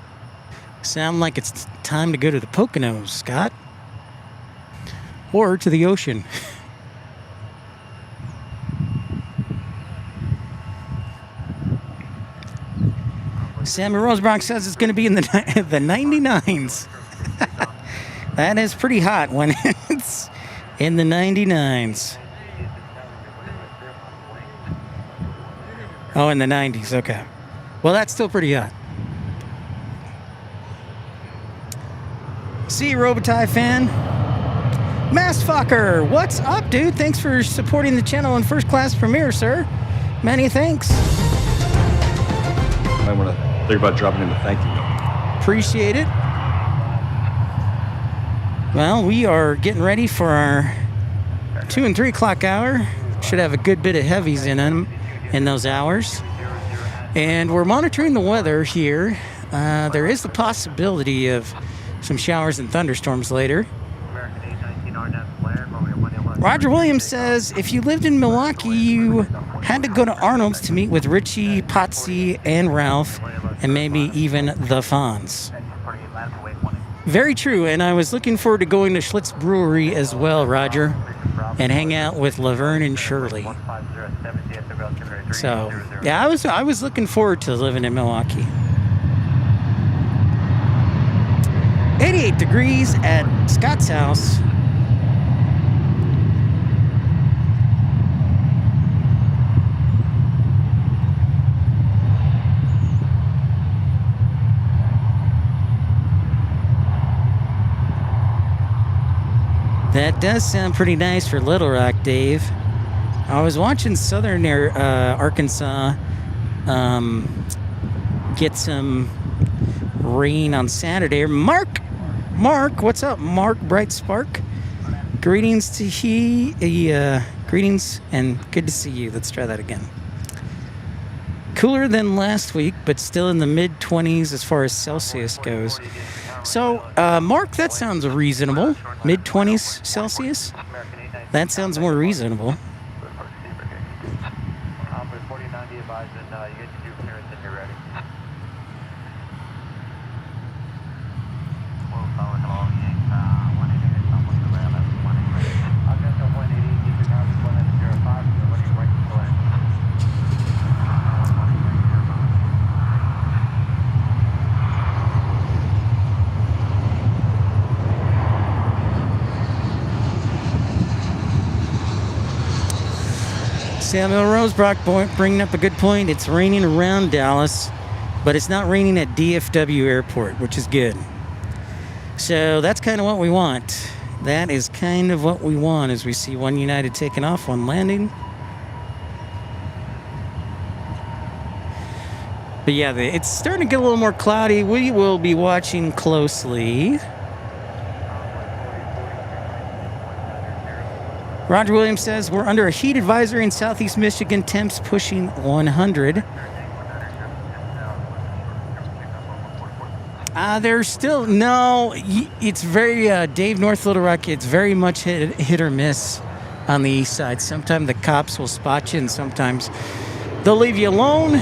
Sound like it's time to go to the Poconos, Scott. Or to the ocean. Sammy Rosebrock says it's going to be in the 99s. That is pretty hot when it's in the 99s. Oh, in the 90s, okay. Well, that's still pretty hot. See you, Robitaille fan. Mastfucker, what's up, dude? Thanks for supporting the channel in first class premiere, sir. Many thanks. Might want to think about dropping him a thank you. Appreciate it. Well, we are getting ready for our 2 and 3 o'clock hour. Should have a good bit of heavies in them in those hours. And we're monitoring the weather here. There is the possibility of some showers and thunderstorms later. Roger Williams says, if you lived in Milwaukee, you had to go to Arnold's to meet with Richie, Potsy, and Ralph, and maybe even the Fonz. Very true, and I was looking forward to going to Schlitz Brewery as well, Roger, and hang out with Laverne and Shirley. So, yeah, I was looking forward to living in Milwaukee. 88 degrees at Scott's house. That does sound pretty nice for Little Rock, Dave. I was watching Southern Arkansas get some rain on Saturday. Mark, what's up, Mark Bright Spark? Greetings to greetings and good to see you. Let's try that again. Cooler than last week, but still in the mid-20s as far as Celsius goes. So, Mark, that sounds reasonable. Mid-20s Celsius? That sounds more reasonable. With 4090 advising you get to do clearance if you're ready. Well, hello, 188, someone's around at 188. I've got the 180, keep your numbers 105, you're running right to the left. Samuel Rosebrock bringing up a good point. It's raining around Dallas, but it's not raining at DFW Airport, which is good. So that's kind of what we want. That is kind of what we want as we see one United taking off, one landing. But yeah, it's starting to get a little more cloudy. We will be watching closely. Roger Williams says we're under a heat advisory in southeast Michigan, temps pushing 100. There's still, no, it's very, Dave, North Little Rock, it's very much hit or miss on the east side. Sometimes the cops will spot you and sometimes they'll leave you alone.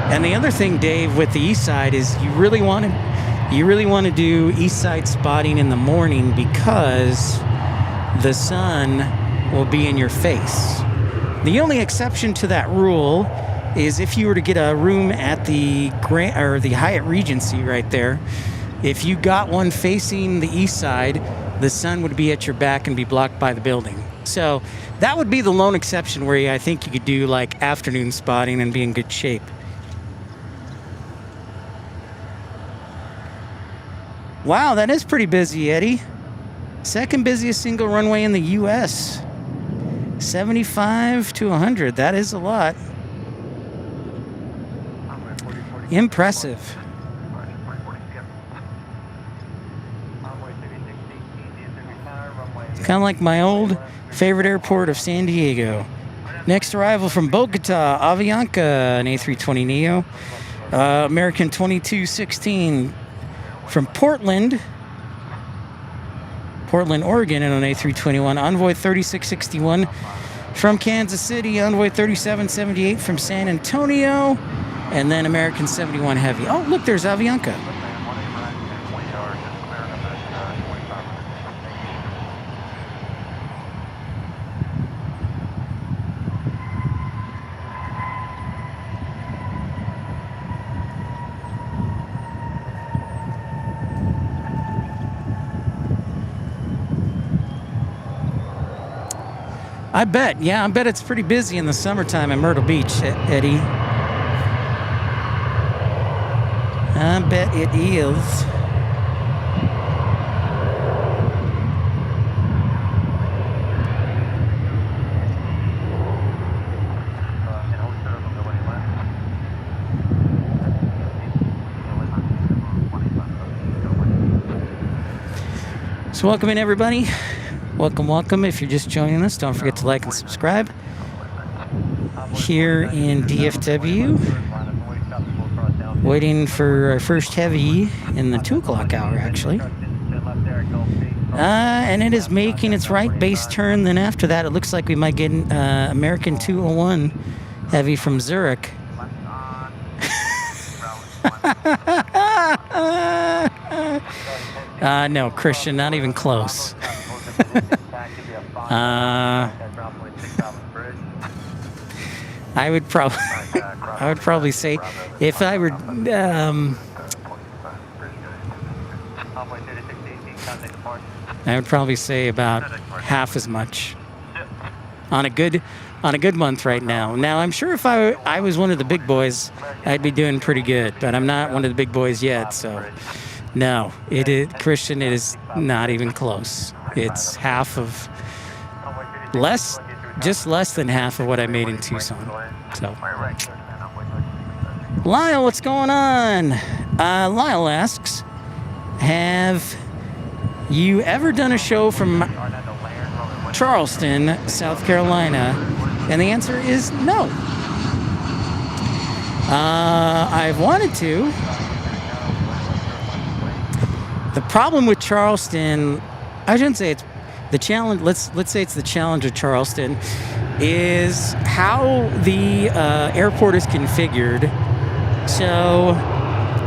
And the other thing, Dave, with the east side is you really want to do east side spotting in the morning because the sun will be in your face. The only exception to that rule is if you were to get a room at the Hyatt Regency right there, if you got one facing the east side, the sun would be at your back and be blocked by the building. So that would be the lone exception where I think you could do like afternoon spotting and be in good shape. Wow, that is pretty busy, Eddie. Second busiest single runway in the U.S. 75 to 100. That is a lot. Impressive. It's kind of like my old favorite airport of San Diego. Next arrival from Bogota, Avianca, an A320neo. American 2216 from Portland, Oregon, in an A321. Envoy 3661 from Kansas City. Envoy 3778 from San Antonio. And then American 71 Heavy. Oh, look, there's Avianca. I bet it's pretty busy in the summertime in Myrtle Beach, Eddie. I bet it is. So welcome in, everybody. Welcome. If you're just joining us, don't forget to like and subscribe. Here in DFW, waiting for our first heavy in the 2 o'clock hour, actually. And it is making its right base turn. Then after that, it looks like we might get an American 201 heavy from Zurich. No, Christian, not even close. I would probably say if I were I would probably say about half as much on a good month right now. Now I'm sure if I was one of the big boys, I'd be doing pretty good, but I'm not one of the big boys yet, so no, it is, Christian, it is not even close. It's just less than half of what I made in Tucson. So, Lyle, what's going on? Lyle asks, have you ever done a show from Charleston, South Carolina? And the answer is no. I've wanted to. the problem with Charleston, I shouldn't say it's the challenge. Let's say it's the challenge of Charleston, is how the airport is configured. So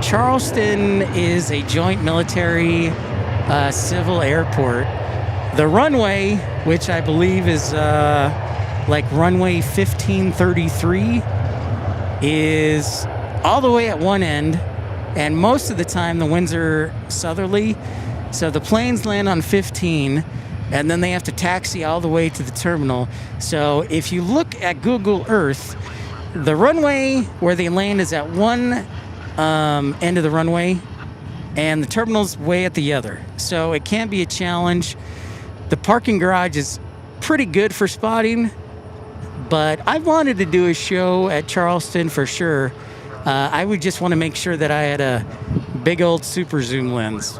Charleston is a joint military civil airport. The runway, which I believe is like runway 1533, is all the way at one end, and most of the time the winds are southerly, so the planes land on 15, and then they have to taxi all the way to the terminal. So if you look at Google Earth, the runway where they land is at one end of the runway, and the terminal's way at the other. So it can be a challenge. The parking garage is pretty good for spotting, but I wanted to do a show at Charleston for sure. I would just want to make sure that I had a big old super zoom lens.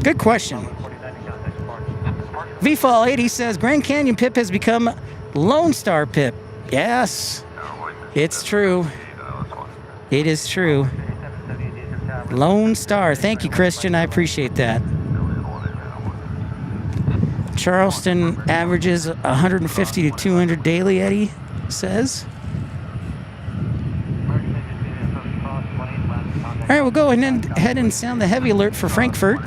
Good question. VFall 80 says Grand Canyon Pip has become Lone Star Pip. Yes, it's true. It is true. Lone Star. Thank you, Christian. I appreciate that. Charleston averages 150 to 200 daily, Eddie says. All right, we'll go ahead and sound the heavy alert for Frankfurt.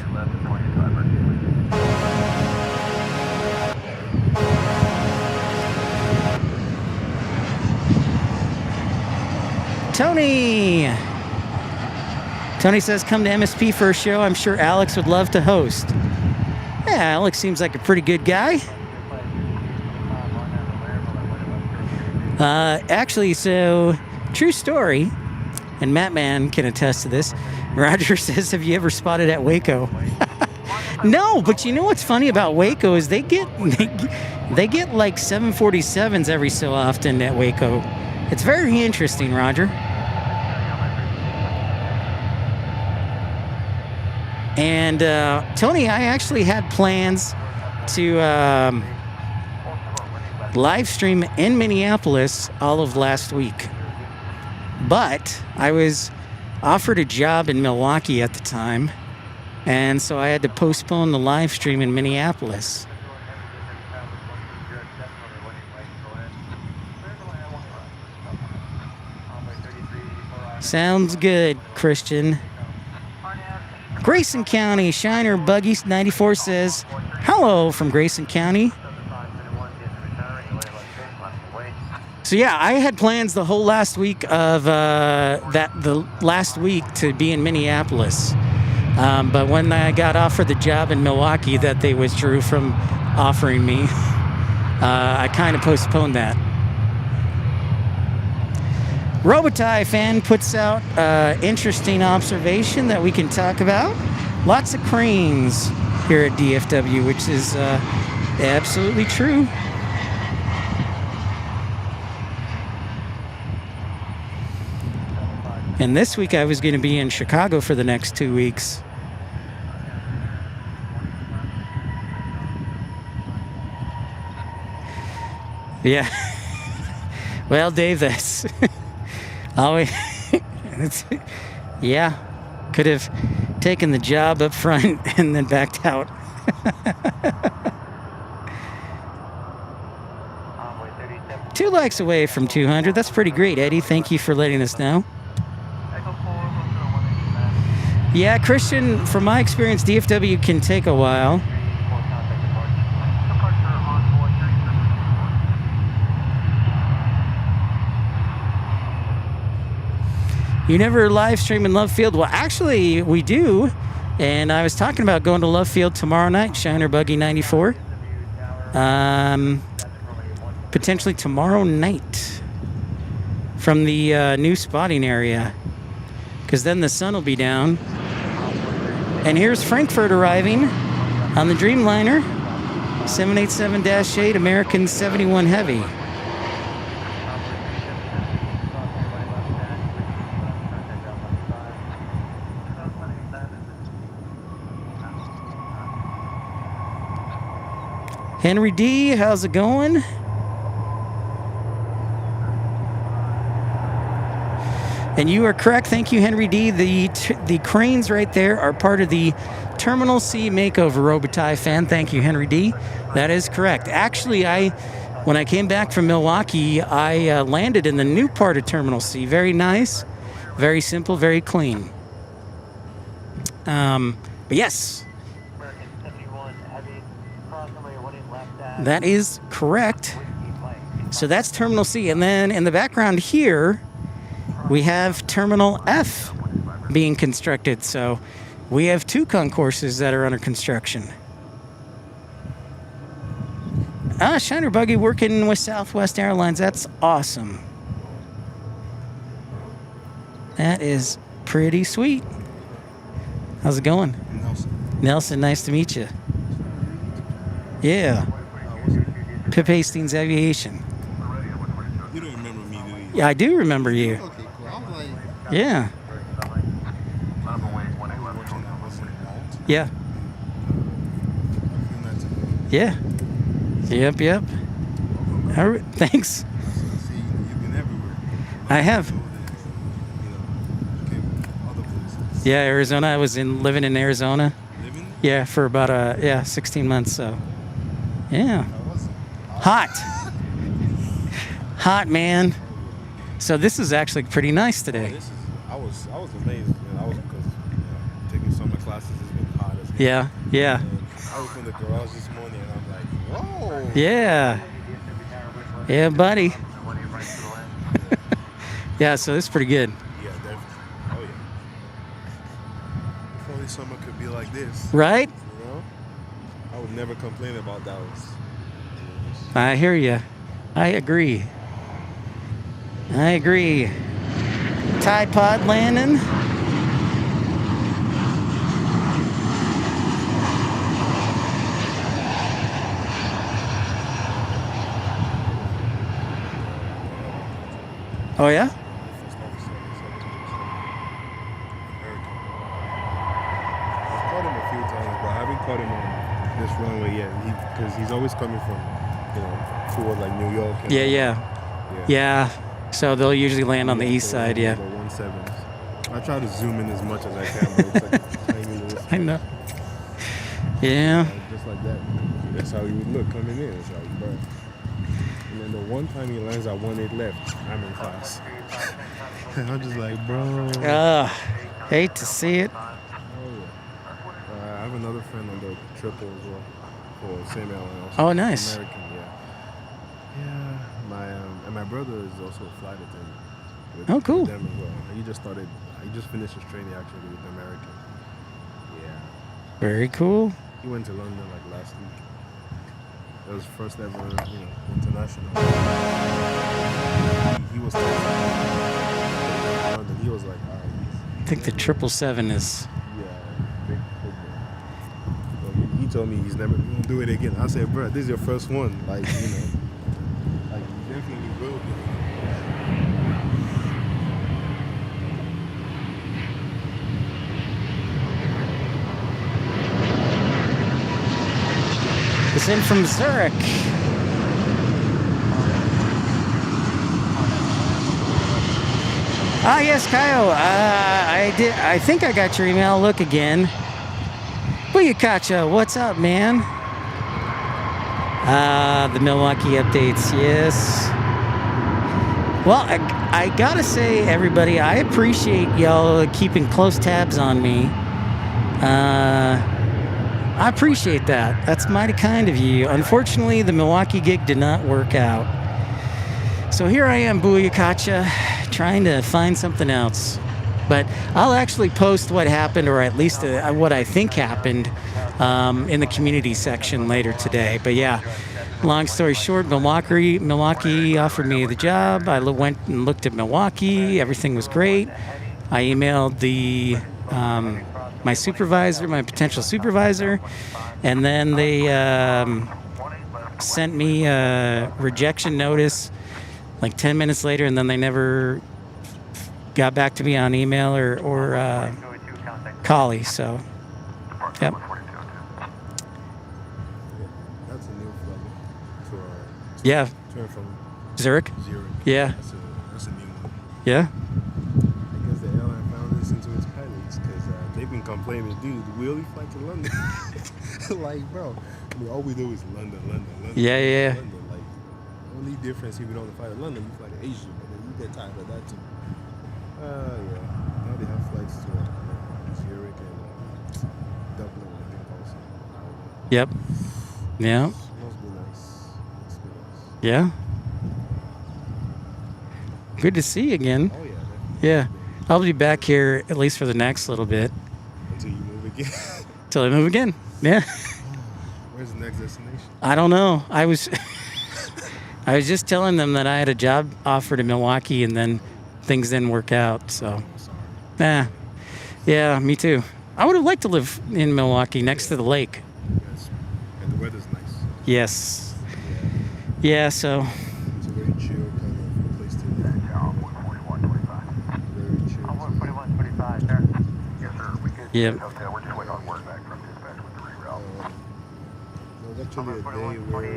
Tony! Tony says, come to MSP for a show. I'm sure Alex would love to host. Yeah, Alex seems like a pretty good guy. Actually, so, true story, and Mattman can attest to this. Roger says, have you ever spotted at Waco? No, but you know what's funny about Waco is they get like 747s every so often at Waco. It's very interesting, Roger. And Tony, I actually had plans to live stream in Minneapolis all of last week. But I was offered a job in Milwaukee at the time, and so I had to postpone the live stream in Minneapolis. Sounds good, Christian. Grayson County, Shiner Buggy 94 says, hello from Grayson County. So yeah, I had plans the whole last week of the last week to be in Minneapolis. But when I got offered the job in Milwaukee that they withdrew from offering me, I kind of postponed that. Robitaille fan puts out interesting observation that we can talk about. Lots of cranes here at DFW, which is absolutely true. And this week I was going to be in Chicago for the next 2 weeks. Yeah. Well, Dave, that's always, yeah, could have taken the job up front and then backed out. 2 likes away from 200. That's pretty great, Eddie. Thank you for letting us know. Yeah, Christian, from my experience, DFW can take a while. You never live stream in Love Field? Well, actually, we do. And I was talking about going to Love Field tomorrow night, Shiner Buggy 94. Potentially tomorrow night from the new spotting area. Because then the sun will be down. And here's Frankfurt arriving on the Dreamliner. 787-8 American 71 Heavy. Henry D, how's it going? And you are correct. Thank you, Henry D. The cranes right there are part of the Terminal C makeover, Robitaille fan. Thank you, Henry D. That is correct. Actually, when I came back from Milwaukee, I landed in the new part of Terminal C. Very nice, very simple, very clean. But yes, that is correct. So that's Terminal C. And then in the background here, we have Terminal F being constructed. So we have 2 concourses that are under construction. Shiner Buggy working with Southwest Airlines. That's awesome. That is pretty sweet. How's it going? Nelson, nice to meet you. Yeah. Pip Hastings Aviation. You don't remember me, do you? Yeah, I do remember you. Okay, cool. I'm like, Yeah. Yeah. Yeah. Yep. All right, thanks. see, you've been everywhere. I have. Other places. Yeah, Arizona. I was living in Arizona. Living? Yeah, for about 16 months. So, yeah. How was it? Hot. Hot, man. So this is actually pretty nice today. This is. I was amazed. Man. I was because taking summer classes. It's been hot as hell. Yeah. And I was in the garage this morning and I'm like, whoa. Yeah. Yeah, buddy. Yeah, so this is pretty good. Yeah, definitely. Oh yeah. If only summer could be like this. Right? You know? I would never complain about Dallas. I hear you. I agree. Tide Pod landing. Oh, yeah? I've caught him a few times, but I haven't caught him on this runway yet. Because he's always coming from, toward like New York. And Yeah. So they'll usually land on the east side, yeah. The 17s. I try to zoom in as much as I can, but it's like a tiny little. I know. Yeah. Just like that. That's how he would look coming in. It's like, bro. And then the one time he lands at 1-8 left, I'm in class. And I'm just like, bro. Hate to see it. Oh, yeah. I have another friend on the triple as well for same airline. Also. Oh, nice. American, yeah. Yeah. My brother is also a flight attendant. Oh, cool. With them as well. He just finished his training actually with American. Yeah. Very cool. He went to London like last week. It was first ever, international. He was London. He was like, all right. I think the 777 is. Yeah, big football. So he told me he's never gonna do it again. I said, bro, this is your first one. Like, like you definitely will do it. It's in from Zurich. Ah, yes, Kyle. I think I got your email. Look again. Booyakacha, what's up, man? The Milwaukee updates, yes. Well, I gotta say, everybody, I appreciate y'all keeping close tabs on me. I appreciate that. That's mighty kind of you. Unfortunately, the Milwaukee gig did not work out. So here I am, Booyakacha, trying to find something else. But I'll actually post what happened, or at least what I think happened, in the community section later today. But yeah, long story short, Milwaukee offered me the job. I went and looked at Milwaukee. Everything was great. I emailed my supervisor, my potential supervisor, and then they sent me a rejection notice like 10 minutes later, and then they never got back to me on email or Collie. So, yep. That's a new flight to Yeah. turn from Zurich. Zurich. Yeah. That's a new one. Yeah. complaining, dude, we only fly to London. Like, bro, I mean, all we do is London. Yeah, yeah. London. Like, only difference if we don't fly to London, we fly to Asia, and then you get tired of that too. Yeah. Now they have flights to Zurich and Dublin, I think also. Yep. Yeah. Must be nice. Yeah. Good to see you again. Oh yeah. Yeah. I'll be back here at least for the next little bit. Until you move again. Till I move again. Yeah. Where's the next destination? I don't know. I was just telling them that I had a job offered in Milwaukee and then things didn't work out. So, yeah, me too. I would have liked to live in Milwaukee next to the lake. Yes. And the weather's nice. Yes. Yeah, so. It's a very chill kind of place to live. Very chill. 4125, sir. Yes, sir. We could. Yep. Okay, we're just waiting on word back from dispatch with the reroute. There was actually a day where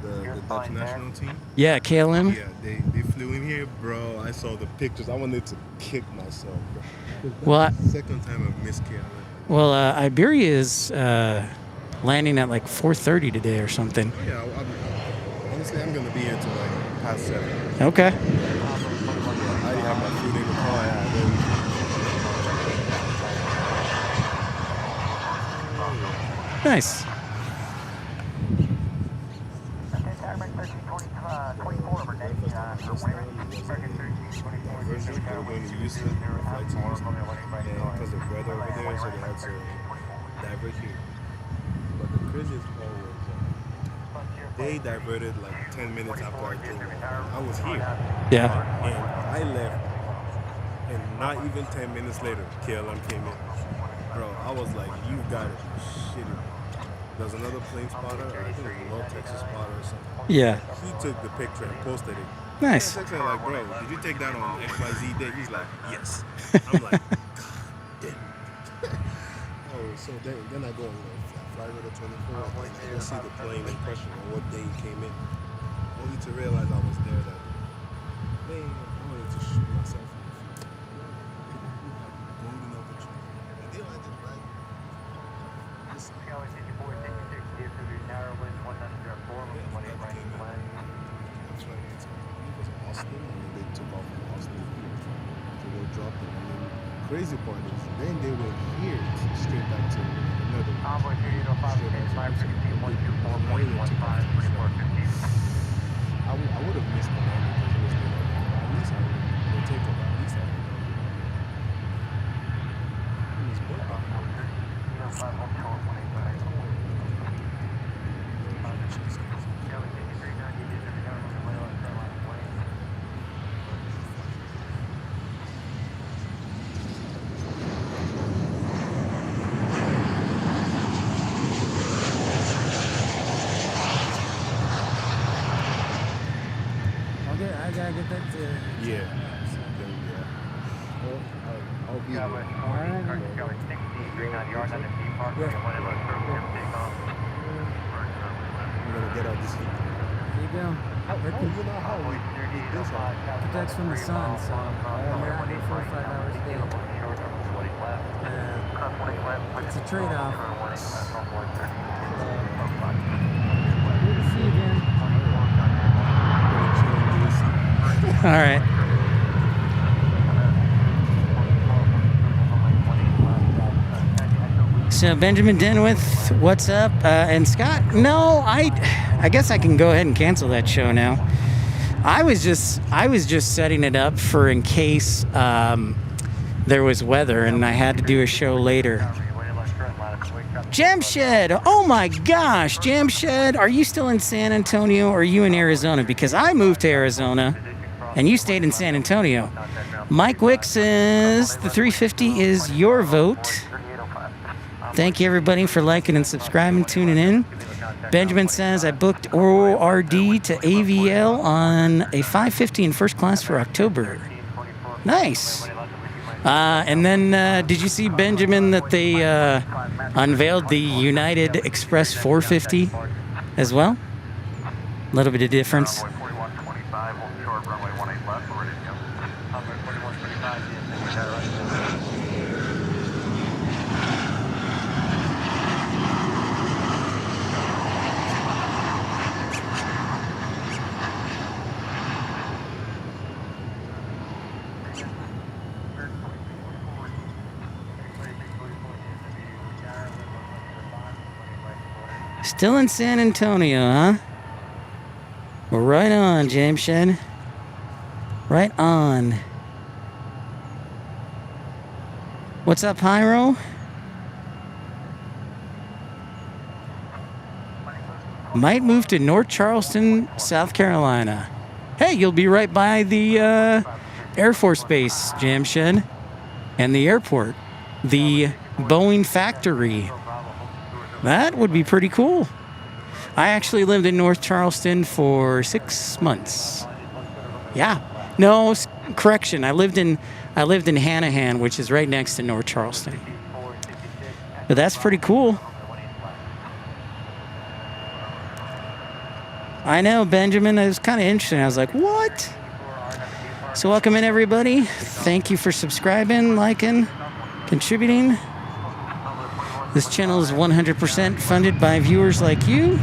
the Dutch national team. Yeah, KLM. Yeah, they flew in here, bro. I saw the pictures. I wanted to kick myself, bro. Well, That's the second time I've missed KLM. Well, Iberia is landing at like 4:30 today or something. Oh, yeah, honestly, I'm gonna be here till like past 7. Okay. I already have my food in the car. Nice. Because of weather over there, so they had to divert here. But the craziest part was they diverted like 10 minutes after I came. I was here. Yeah. And I left, and not even 10 minutes later, KLM came in. Bro, I was like, you got it. Shitty. There's another plane spotter, I think it was a North Texas spotter or something. Yeah. He took the picture and posted it. Nice. I was like, bro, did you take that on XYZ day? He's like, yes. I'm like, God damn. So then I go on flight with a 24. I go see the plane in question on what day he came in. Only to realize I was there that day. Man, I wanted to shoot myself in the feet. Golden opportunity. And they like it, right? Listen. Austin, and then they took off from Austin to go drop them. And then crazy part is, then they went here straight back to another. Convoy 3805, I would have missed the landing because it was there. At least I would take off. At least I would I gotta get that to. Yeah. I'll be there. I'm gonna get out this heat. There you go. You know how we did this out. Protects from the sun, so you're out here 4 or 5 hours a day. It's a trade-off. Good to see you again. All right. So Benjamin Denwith, what's up? And Scott, no, I guess I can go ahead and cancel that show now. I was just setting it up for in case there was weather and I had to do a show later. Jamshed, oh my gosh, Jamshed, are you still in San Antonio or are you in Arizona? Because I moved to Arizona and you stayed in San Antonio. Mike Wick says the 350 is your vote. Thank you everybody for liking and subscribing, tuning in. Benjamin says I booked ORD to AVL on a 550 in first class for October. Nice. And then did you see, Benjamin, that they unveiled the United Express 450 as well? A little bit of difference. Still in San Antonio, huh? Well, right on, James Shed. Right on. What's up, Hyro? Might move to North Charleston, South Carolina. Hey, you'll be right by the Air Force Base, Jam Shed, and the airport, the Boeing factory. That would be pretty cool. I actually lived in North Charleston for 6 months. Yeah. No, correction. I lived in Hanahan, which is right next to North Charleston. But that's pretty cool. I know, Benjamin. It was kind of interesting. I was like, what? So welcome in, everybody. Thank you for subscribing, liking, contributing. This channel is 100% funded by viewers like you.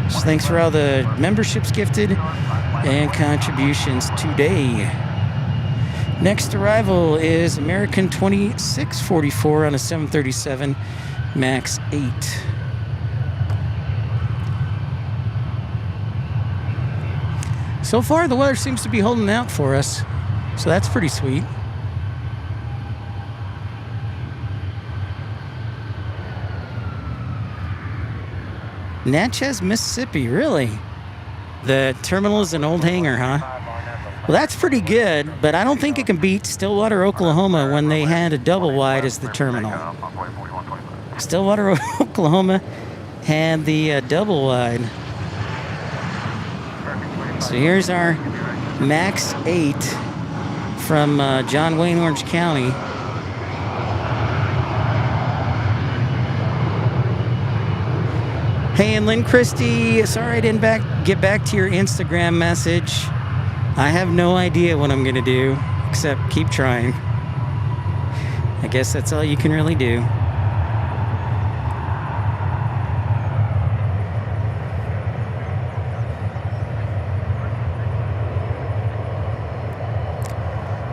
So thanks for all the memberships gifted and contributions today. Next arrival is American 2644 on a 737 MAX 8. So far, the weather seems to be holding out for us, so that's pretty sweet. Natchez, Mississippi, really? The terminal is an old hangar, huh? Well, that's pretty good, but I don't think it can beat Stillwater, Oklahoma when they had a double wide as the terminal. Stillwater, Oklahoma had the double wide. So here's our MAX 8 from John Wayne, Orange County. Hey, and Lynn Christie, sorry I didn't get back to your Instagram message. I have no idea what I'm going to do, except keep trying. I guess that's all you can really do.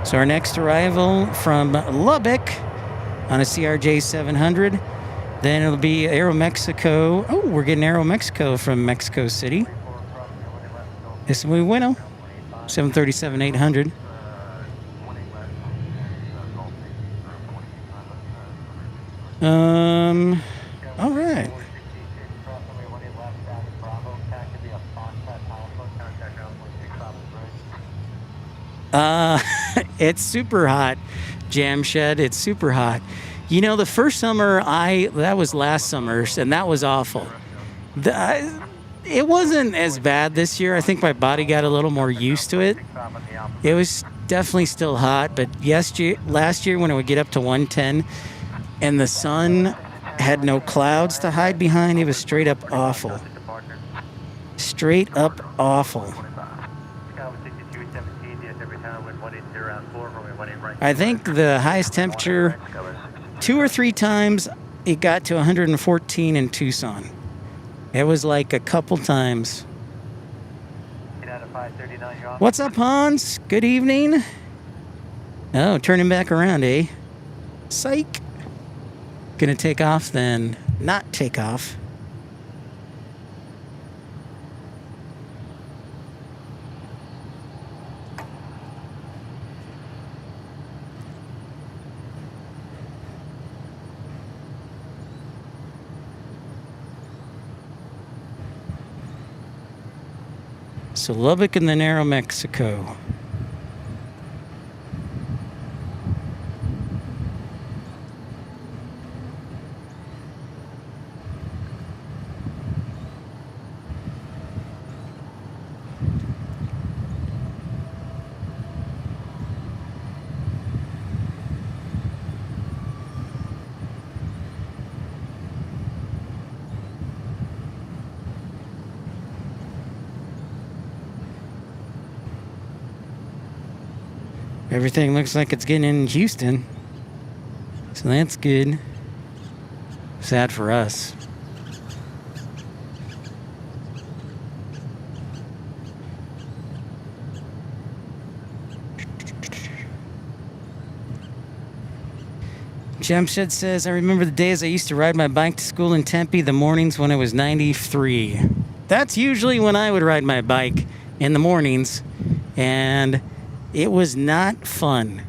So our next arrival from Lubbock on a CRJ 700. Then it'll be Aeromexico. Oh, we're getting Aeromexico from Mexico City. Es muy bueno. 737-800. All right. It's super hot, Jam Shed. It's super hot. You know, the first summer, that was last summer, and that was awful. It wasn't as bad this year. I think my body got a little more used to it. It was definitely still hot, but last year when it would get up to 110 and the sun had no clouds to hide behind, it was straight up awful. Straight up awful. I think the highest temperature, 2 or 3 times, it got to 114 in Tucson. It was like a couple times. What's up, Hans? Good evening. Oh, turning back around, eh? Psych. Gonna take off then. Not take off. So Lubbock and then Aeromexico. Everything looks like it's getting in Houston. So that's good. Sad for us. Jamshed says, I remember the days I used to ride my bike to school in Tempe, the mornings when it was 93. That's usually when I would ride my bike, in the mornings, and it was not fun.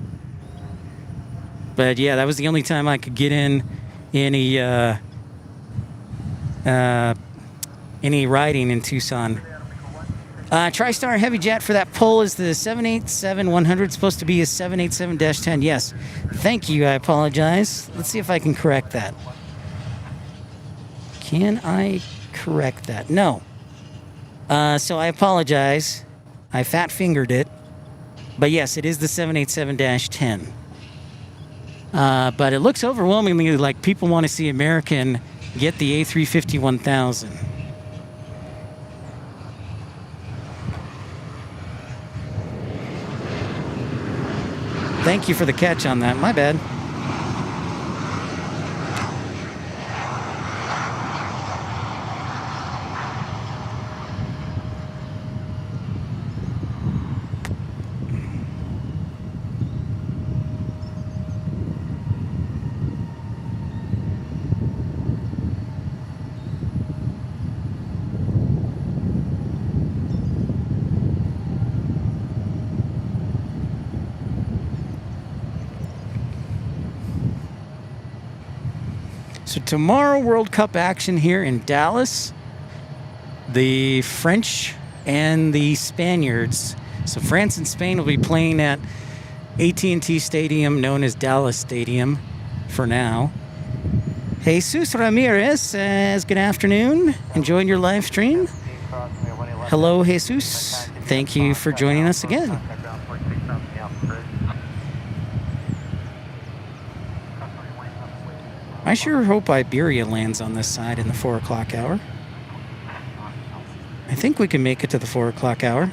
But yeah, that was the only time I could get in any riding in Tucson. TriStar Heavy Jet for that poll is the 787-100, supposed to be a 787-10. Yes. Thank you. I apologize. Let's see if I can correct that. Can I correct that? No. So I apologize. I fat-fingered it. But yes, it is the 787-10. But it looks overwhelmingly like people want to see American get the A350-1000. Thank you for the catch on that. My bad. So tomorrow, World Cup action here in Dallas. The French and the Spaniards. So France and Spain will be playing at AT&T Stadium, known as Dallas Stadium for now. Jesus Ramirez says, good afternoon. Enjoying your live stream? Hello, Jesus. Thank you for joining us again. I sure hope Iberia lands on this side in the 4 o'clock hour. I think we can make it to the 4 o'clock hour.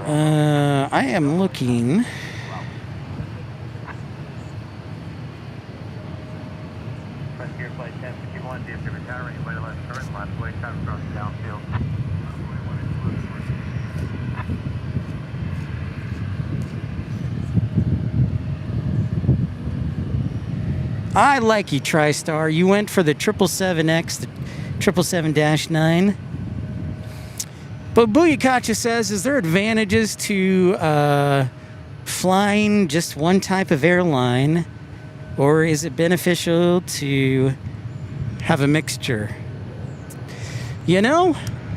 I am looking. I like you, TriStar. You went for the 777X, the 777-9. But Booyakacha says, is there advantages to flying just one type of airline, or is it beneficial to have a mixture? You know,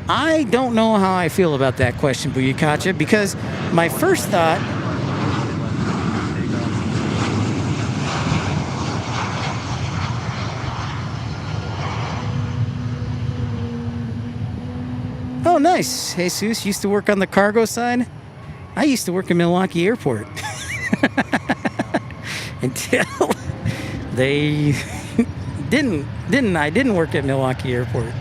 I don't know how I feel about that question, Booyakacha, because my first thought... Oh, nice. Jesus used to work on the cargo side. I used to work in Milwaukee Airport. Until they didn't work at Milwaukee Airport.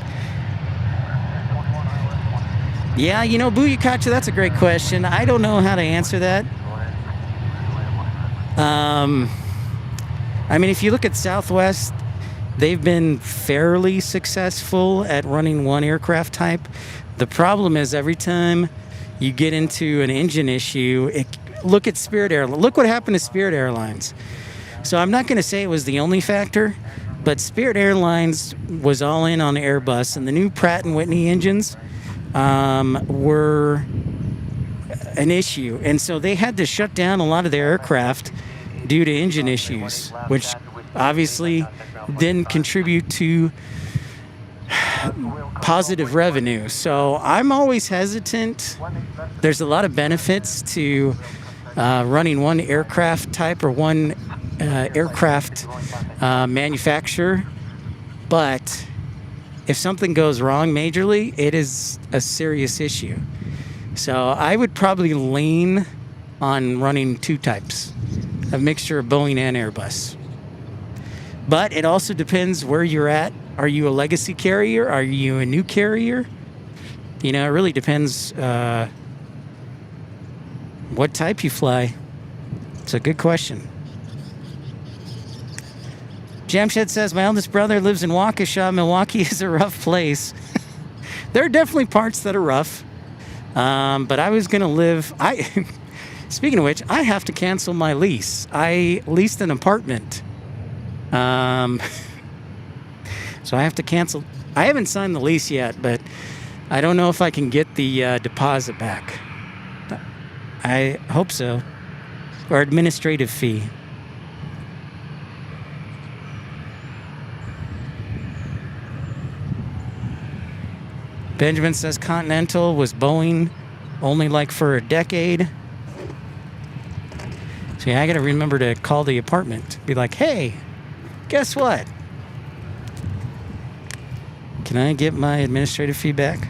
Yeah, you know, Booyakacha, that's a great question. I don't know how to answer that. I mean, if you look at Southwest, they've been fairly successful at running one aircraft type. The problem is every time you get into an engine issue, look at Spirit Airlines. Look what happened to Spirit Airlines. So I'm not going to say it was the only factor, but Spirit Airlines was all in on Airbus, and the new Pratt & Whitney engines were an issue. And so they had to shut down a lot of their aircraft due to engine issues, which obviously didn't contribute to positive revenue. So I'm always hesitant. There's a lot of benefits to running one aircraft type or one aircraft manufacturer, but if something goes wrong majorly, it is a serious issue. So I would probably lean on running two types, a mixture of Boeing and Airbus. But it also depends where you're at. Are you a legacy carrier? Are you a new carrier? You know, it really depends what type you fly. It's a good question. Jamshed says, my eldest brother lives in Waukesha. Milwaukee is a rough place. There are definitely parts that are rough. But I was going to live... Speaking of which, I have to cancel my lease. I leased an apartment. So I have to cancel. I haven't signed the lease yet, but I don't know if I can get the deposit back. I hope so. Or administrative fee. Benjamin says Continental was Boeing only like for a decade. So yeah, I gotta remember to call the apartment. Be like, hey, guess what? Can I get my administrative fee back?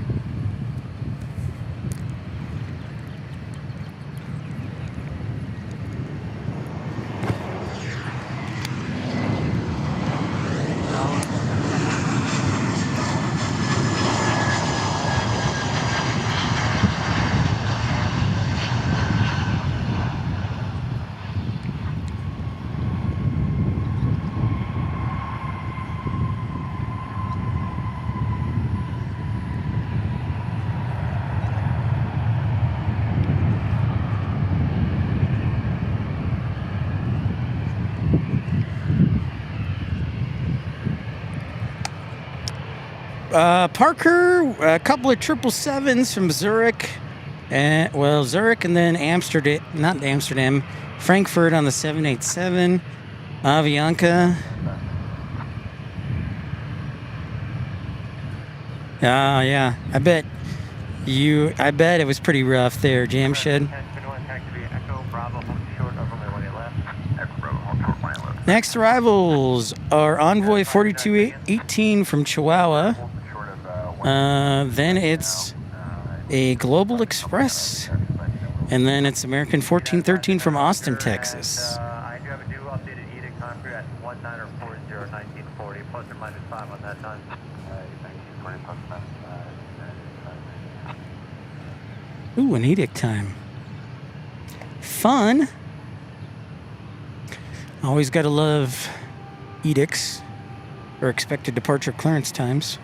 Parker, a couple of 777s from Zurich, Zurich and then Amsterdam, not Amsterdam, Frankfurt on the 787, Avianca. Yeah, I bet it was pretty rough there, Jamshed. Next arrivals are Envoy 4218 from Chihuahua. Then it's a Global Express. And then it's American 1413 from Austin, Texas. I do have a new updated edict concrete at 1940, plus or minus 5 on that time. 1940 plus or minus 5. Ooh, an edict time. Fun. Always gotta love edicts or expected departure clearance times.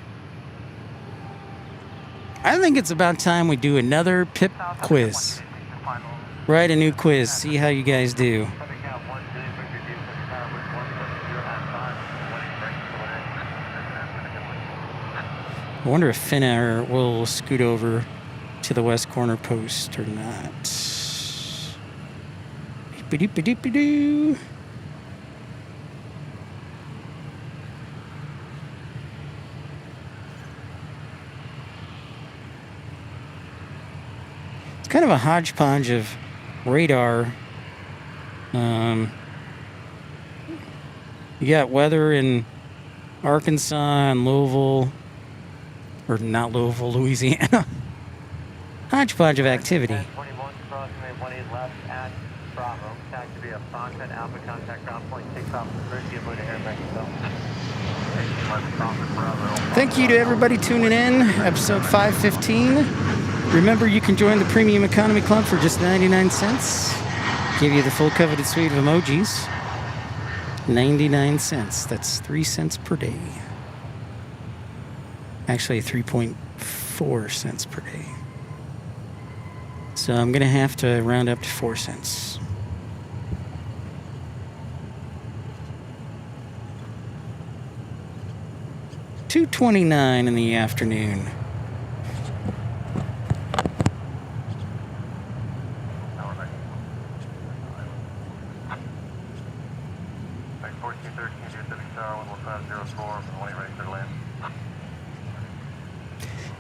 I think it's about time we do another PIP quiz. Write a new quiz, see how you guys do. I wonder if Finnair will scoot over to the west corner post or not. Doopy-doopy-doopy-doo. Kind of a hodgepodge of radar. You got weather in Arkansas and Louisville, or not Louisville, Louisiana. Hodgepodge of activity. 21 crossing the 18 left at Bravo. Taxi via Foxtrot Alpha contact ground point 6 off the first avoid air Mexico. 18 left Foxtrot Bravo. Thank you to everybody tuning in. Episode 515. Remember, you can join the Premium Economy Club for just 99 cents. Give you the full coveted suite of emojis. 99 cents. That's 3 cents per day. Actually, 3.4 cents per day. So I'm going to have to round up to 4 cents. $2.29 in the afternoon.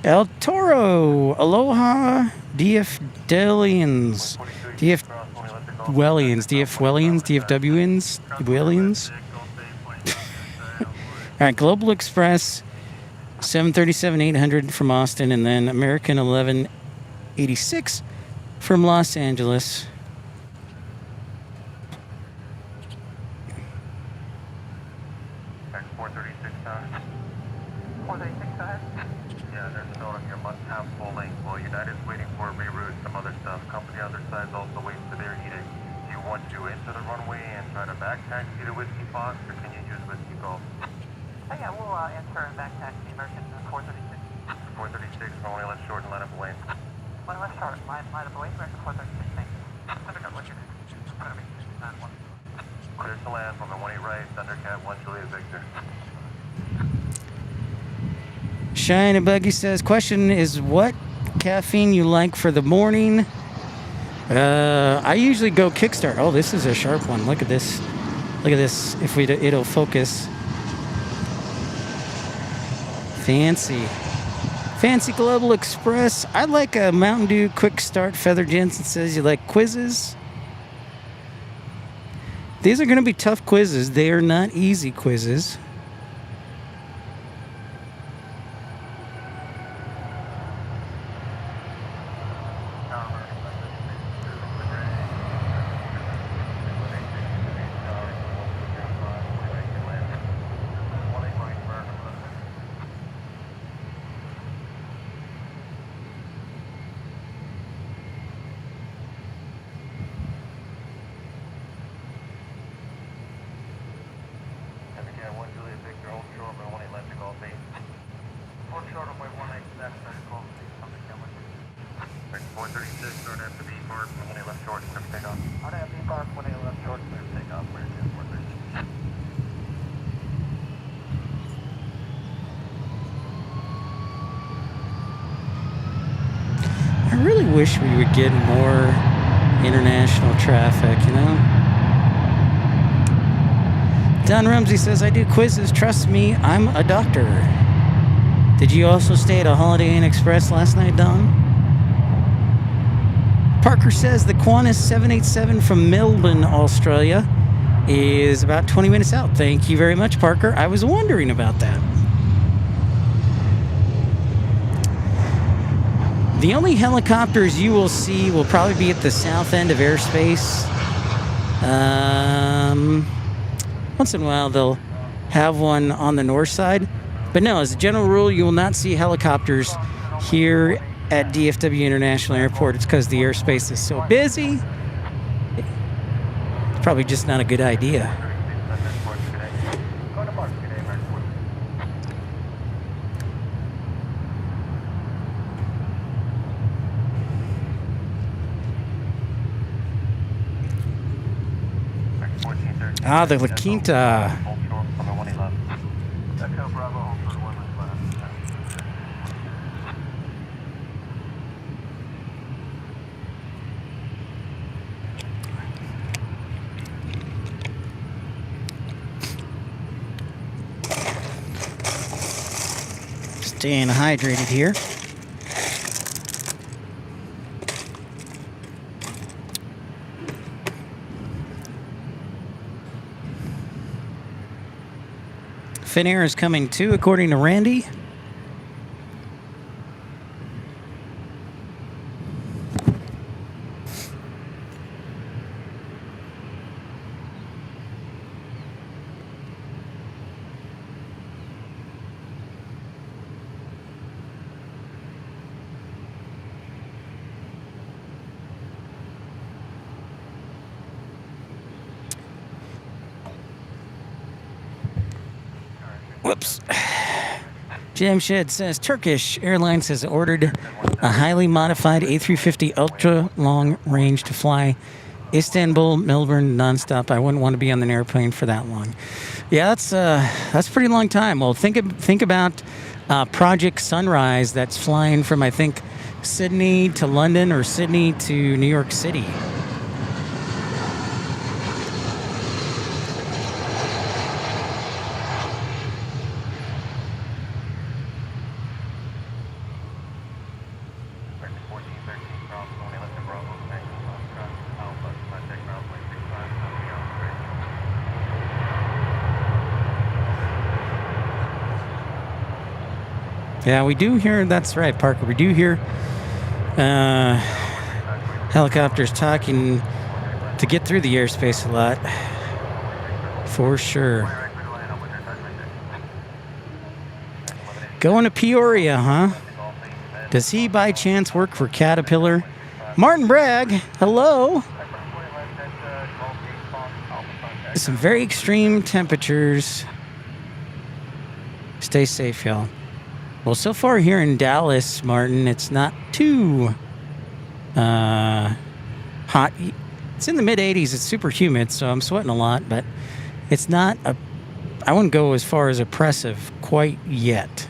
El Toro, aloha, DFWians, DFWians. All right, Global Express, 737-800 from Austin, and then American 1186 from Los Angeles. Clear to land from the 18 right, Thundercat 1 Juliet Victor. Shine and Buggy says, question is what caffeine you like for the morning? I usually go Kickstart. Oh, this is a sharp one. Look at this. Look at this. If we, it'll focus. Fancy. Fancy Global Express. I like a Mountain Dew Quick Start. Feather Jensen says you like quizzes. These are going to be tough quizzes. They are not easy quizzes. I really wish we would get more international traffic, you know? Don Rumsey says, I do quizzes. Trust me, I'm a doctor. Did you also stay at a Holiday Inn Express last night, Don? Parker says the Qantas 787 from Melbourne, Australia is about 20 minutes out. Thank you very much, Parker. I was wondering about that. The only helicopters you will see will probably be at the south end of airspace. Once in a while, they'll have one on the north side. But no, as a general rule, you will not see helicopters here at DFW International Airport. It's because the airspace is so busy. It's probably just not a good idea. Ah, the La Quinta. Staying hydrated here. Finnair is coming too, according to Randy. Whoops. Jamshed says Turkish Airlines has ordered a highly modified A350 ultra long range to fly Istanbul, Melbourne nonstop. I wouldn't want to be on an airplane for that long. Yeah, that's a pretty long time. Well, think about Project Sunrise that's flying from, I think, Sydney to London or Sydney to New York City. Yeah, we do hear, that's right, Parker, we do hear helicopters talking to get through the airspace a lot, for sure. Going to Peoria, huh? Does he by chance work for Caterpillar? Martin Bragg, hello. Some very extreme temperatures. Stay safe, y'all. Well, so far here in Dallas, Martin, it's not too hot hot. It's in the mid 80s. It's super humid, so I'm sweating a lot, but it's not I wouldn't go as far as oppressive quite yet.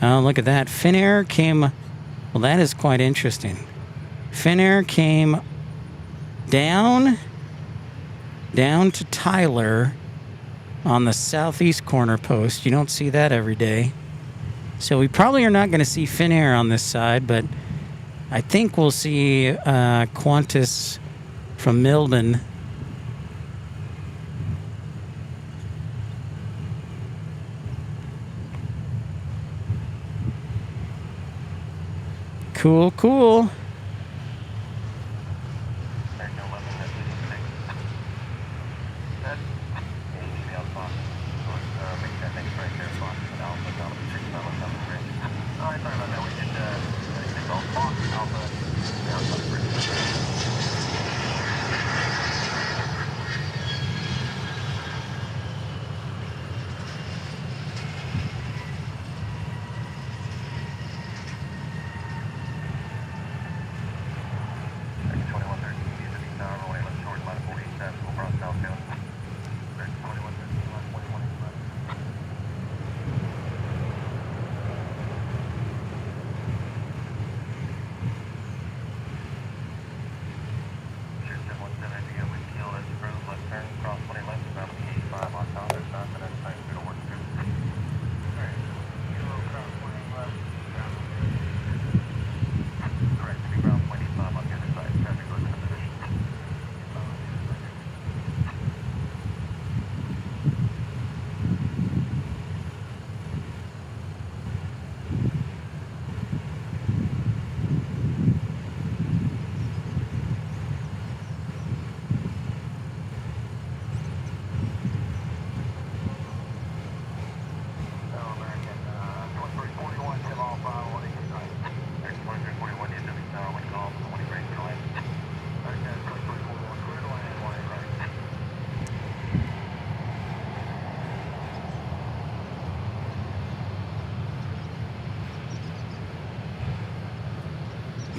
Oh, look at that. Finnair came... Well, that is quite interesting. Finnair came down to Tyler on the southeast corner post. You don't see that every day. So we probably are not going to see Finnair on this side, but I think we'll see Qantas from Melbourne. Cool, cool.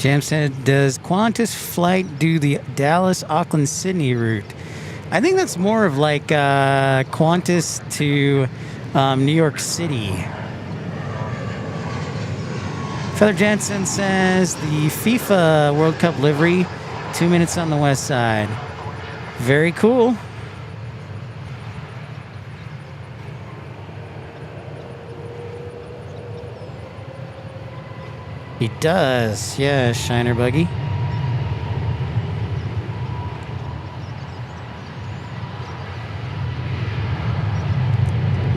Jam said, does Qantas flight do the Dallas, Auckland, Sydney route? I think that's more of like Qantas to New York City. Feather Jansen says, the FIFA World Cup livery, 2 minutes on the west side. Very cool. He does, yeah, Shiner Buggy.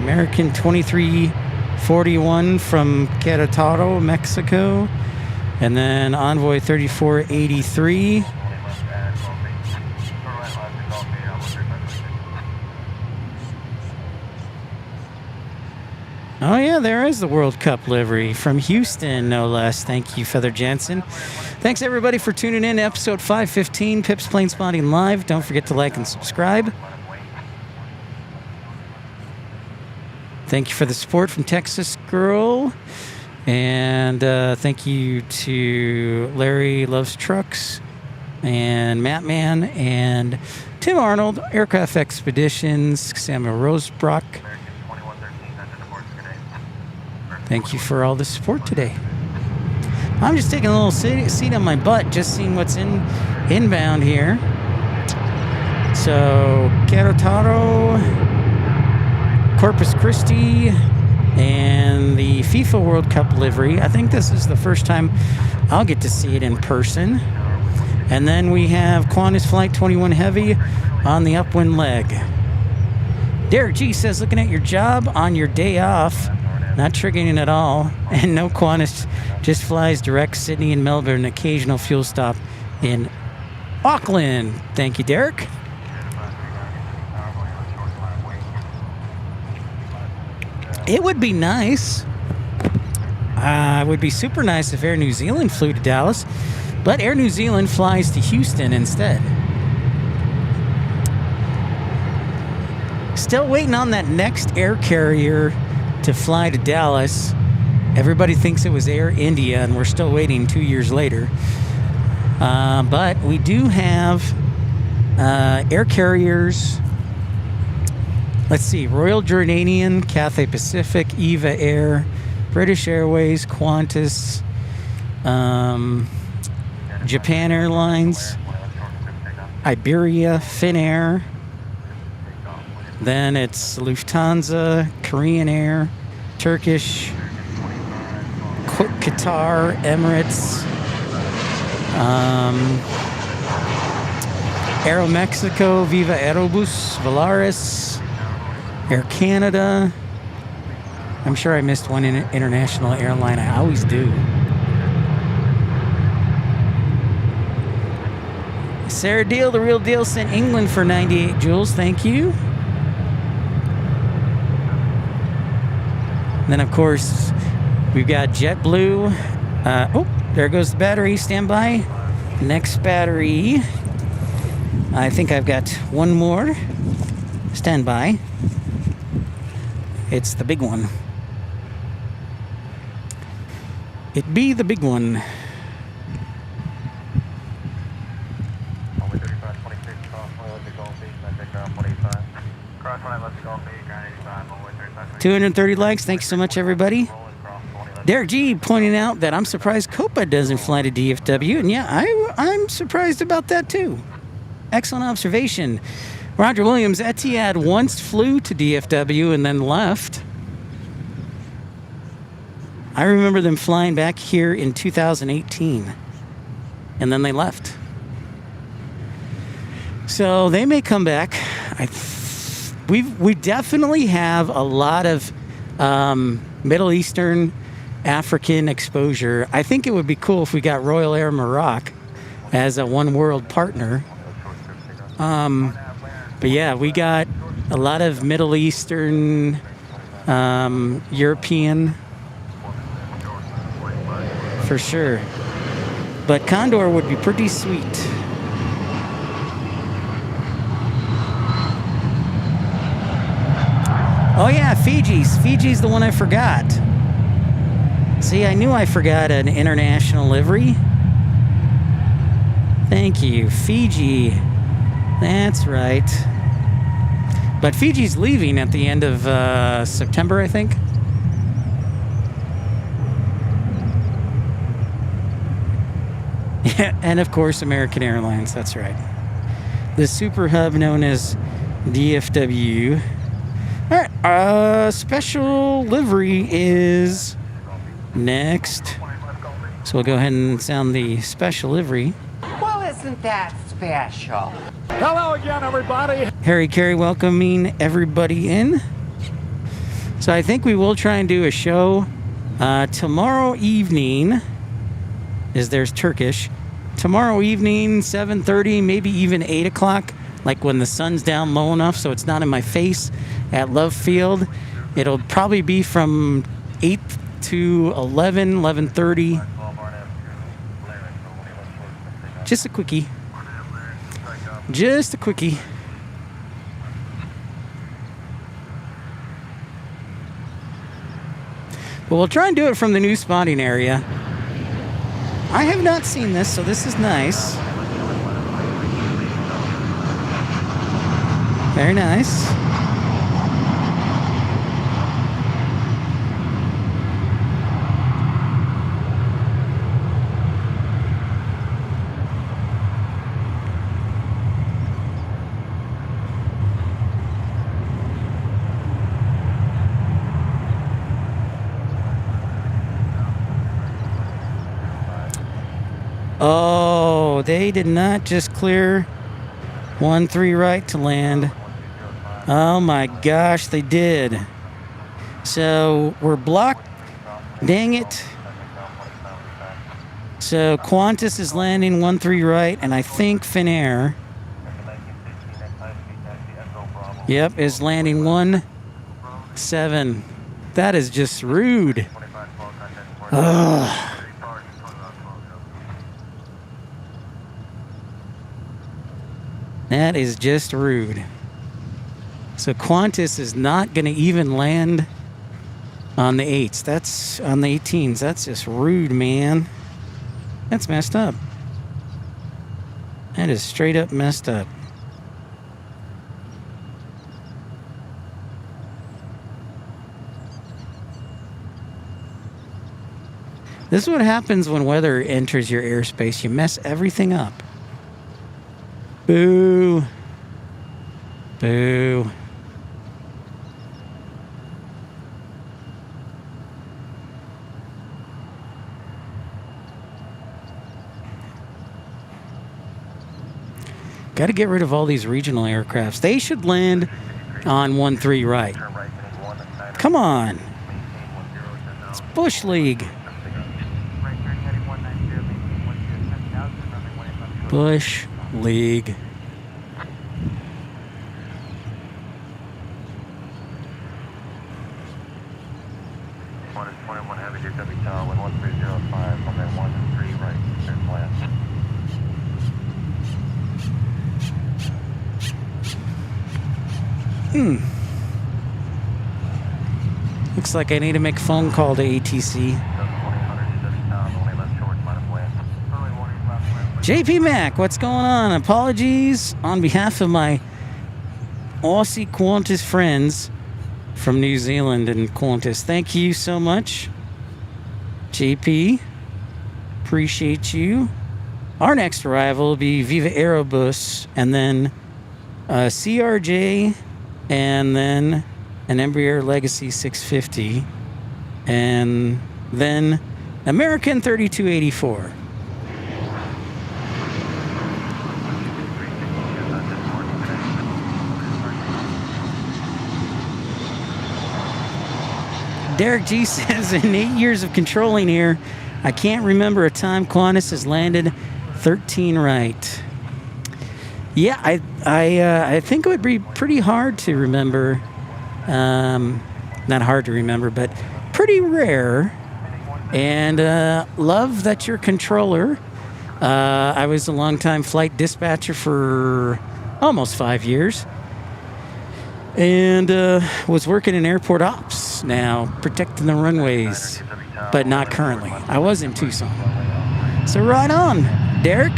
American 2341 from Querétaro, Mexico. And then Envoy 3483. Oh, yeah, there is the World Cup livery from Houston, no less. Thank you, Feather Jansen. Thanks, everybody, for tuning in to episode 515, Pip's Plane Spotting Live. Don't forget to like and subscribe. Thank you for the support from Texas Girl. And thank you to Larry Loves Trucks and Matt Man and Tim Arnold, Aircraft Expeditions, Samuel Rosebrock. Thank you for all the support today. I'm just taking a little seat on my butt, just seeing what's inbound here. So, Querétaro, Corpus Christi, and the FIFA World Cup livery. I think this is the first time I'll get to see it in person. And then we have Qantas Flight 21 Heavy on the upwind leg. Derek G says, looking at your job on your day off, not triggering at all, and no Qantas, just flies direct Sydney and Melbourne, occasional fuel stop in Auckland. Thank you, Derek. It would be nice. It would be super nice if Air New Zealand flew to Dallas, but Air New Zealand flies to Houston instead. Still waiting on that next air carrier to fly to Dallas. Everybody thinks it was Air India, and we're still waiting 2 years later. But we do have air carriers. Let's see, Royal Jordanian, Cathay Pacific, EVA Air, British Airways, Qantas, Japan Airlines, Iberia, Finnair. Then it's Lufthansa, Korean Air, Turkish, Qatar, Emirates, Aeromexico, Viva Aerobus, Volaris, Air Canada. I'm sure I missed one international airline. I always do. Sarah Deal, the real deal, sent England for 98 joules. Thank you. Then, of course, we've got JetBlue. Oh, there goes the battery. Stand by. Next battery. I think I've got one more. Stand by. It's the big one. It be the big one. Only 3526, cross runway, let's go feet, I take ground 45. Cross runway, let's go feet, ground 85, only 3526. 230 likes. Thanks so much, everybody. Derek G pointing out that I'm surprised Copa doesn't fly to DFW. And yeah, I'm surprised about that too. Excellent observation. Roger Williams, Etihad once flew to DFW and then left. I remember them flying back here in 2018. And then they left. So they may come back. We definitely have a lot of Middle Eastern, African exposure. I think it would be cool if we got Royal Air Morocco as a one world partner. But yeah, we got a lot of Middle Eastern, European, for sure. But Condor would be pretty sweet. Oh yeah, Fiji's. Fiji's the one I forgot. See, I knew I forgot an international livery. Thank you, Fiji. That's right. But Fiji's leaving at the end of September, I think. Yeah, and of course, American Airlines. That's right. The super hub known as DFW. All right, special livery is next. So we'll go ahead and sound the special livery. Well, isn't that special? Hello again, everybody. Harry Carey welcoming everybody in. So I think we will try and do a show tomorrow evening. There's Turkish. Tomorrow evening, 7:30, maybe even 8 o'clock, like when the sun's down low enough so it's not in my face at Love Field. It'll probably be from 8 to 11, 11:30. Just a quickie. Just a quickie. But we'll try and do it from the new spotting area. I have not seen this, so this is nice. Very nice. Oh, they did not just clear 13 right to land. Oh my gosh, they did. So we're blocked. Dang it. So Qantas is landing 13 right, and I think Finnair, yep, is landing 17. That is just rude. Ugh. That is just rude. So Qantas is not going to even land on the 8s. That's on the 18s. That's just rude, man. That's messed up. That is straight up messed up. This is what happens when weather enters your airspace. You mess everything up. Boo. Boo. Got to get rid of all these regional aircrafts. They should land on 1-3 right. Come on. It's Bush League. Bush League. Heavy DFW Tower, 1305, runway 13 right, clear flat. Looks like I need to make a phone call to ATC. JP Mac, what's going on? Apologies on behalf of my Aussie Qantas friends from New Zealand and Qantas. Thank you so much, JP. Appreciate you. Our next arrival will be Viva Aerobus, and then CRJ, and then an Embraer Legacy 650, and then American 3284. Derek G says, in 8 years of controlling here, I can't remember a time Qantas has landed 13 right. Yeah, I think it would be pretty hard to remember. Not hard to remember, but pretty rare. And love that you're controller. I was a longtime flight dispatcher for almost 5 years. And was working in airport ops now, protecting the runways, but not currently. I was in Tucson. So right on, Derek.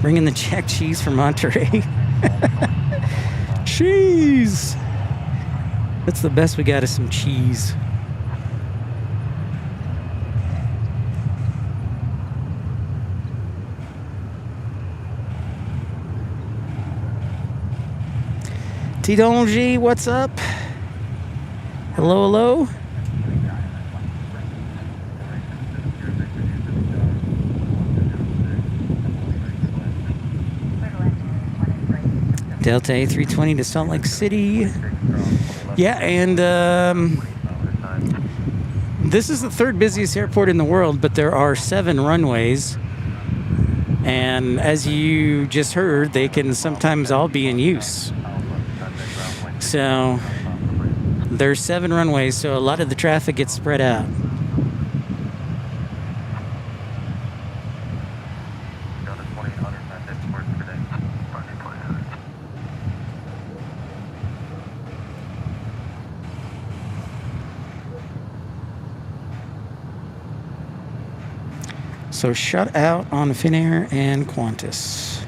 Bringing the jack cheese from Monterey. Cheese! That's the best we got, is some cheese. T-Donji, what's up? Hello, hello. Delta A320 to Salt Lake City. Yeah, and this is the third busiest airport in the world, but there are 7 runways. And as you just heard, they can sometimes all be in use. So there's 7 runways, so a lot of the traffic gets spread out. So shut out on Finnair and Qantas.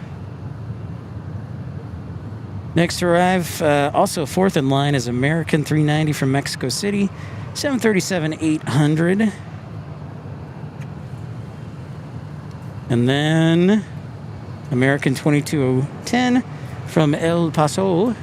Next to arrive, also fourth in line, is American 390 from Mexico City, 737-800. And then American 2210 from El Paso.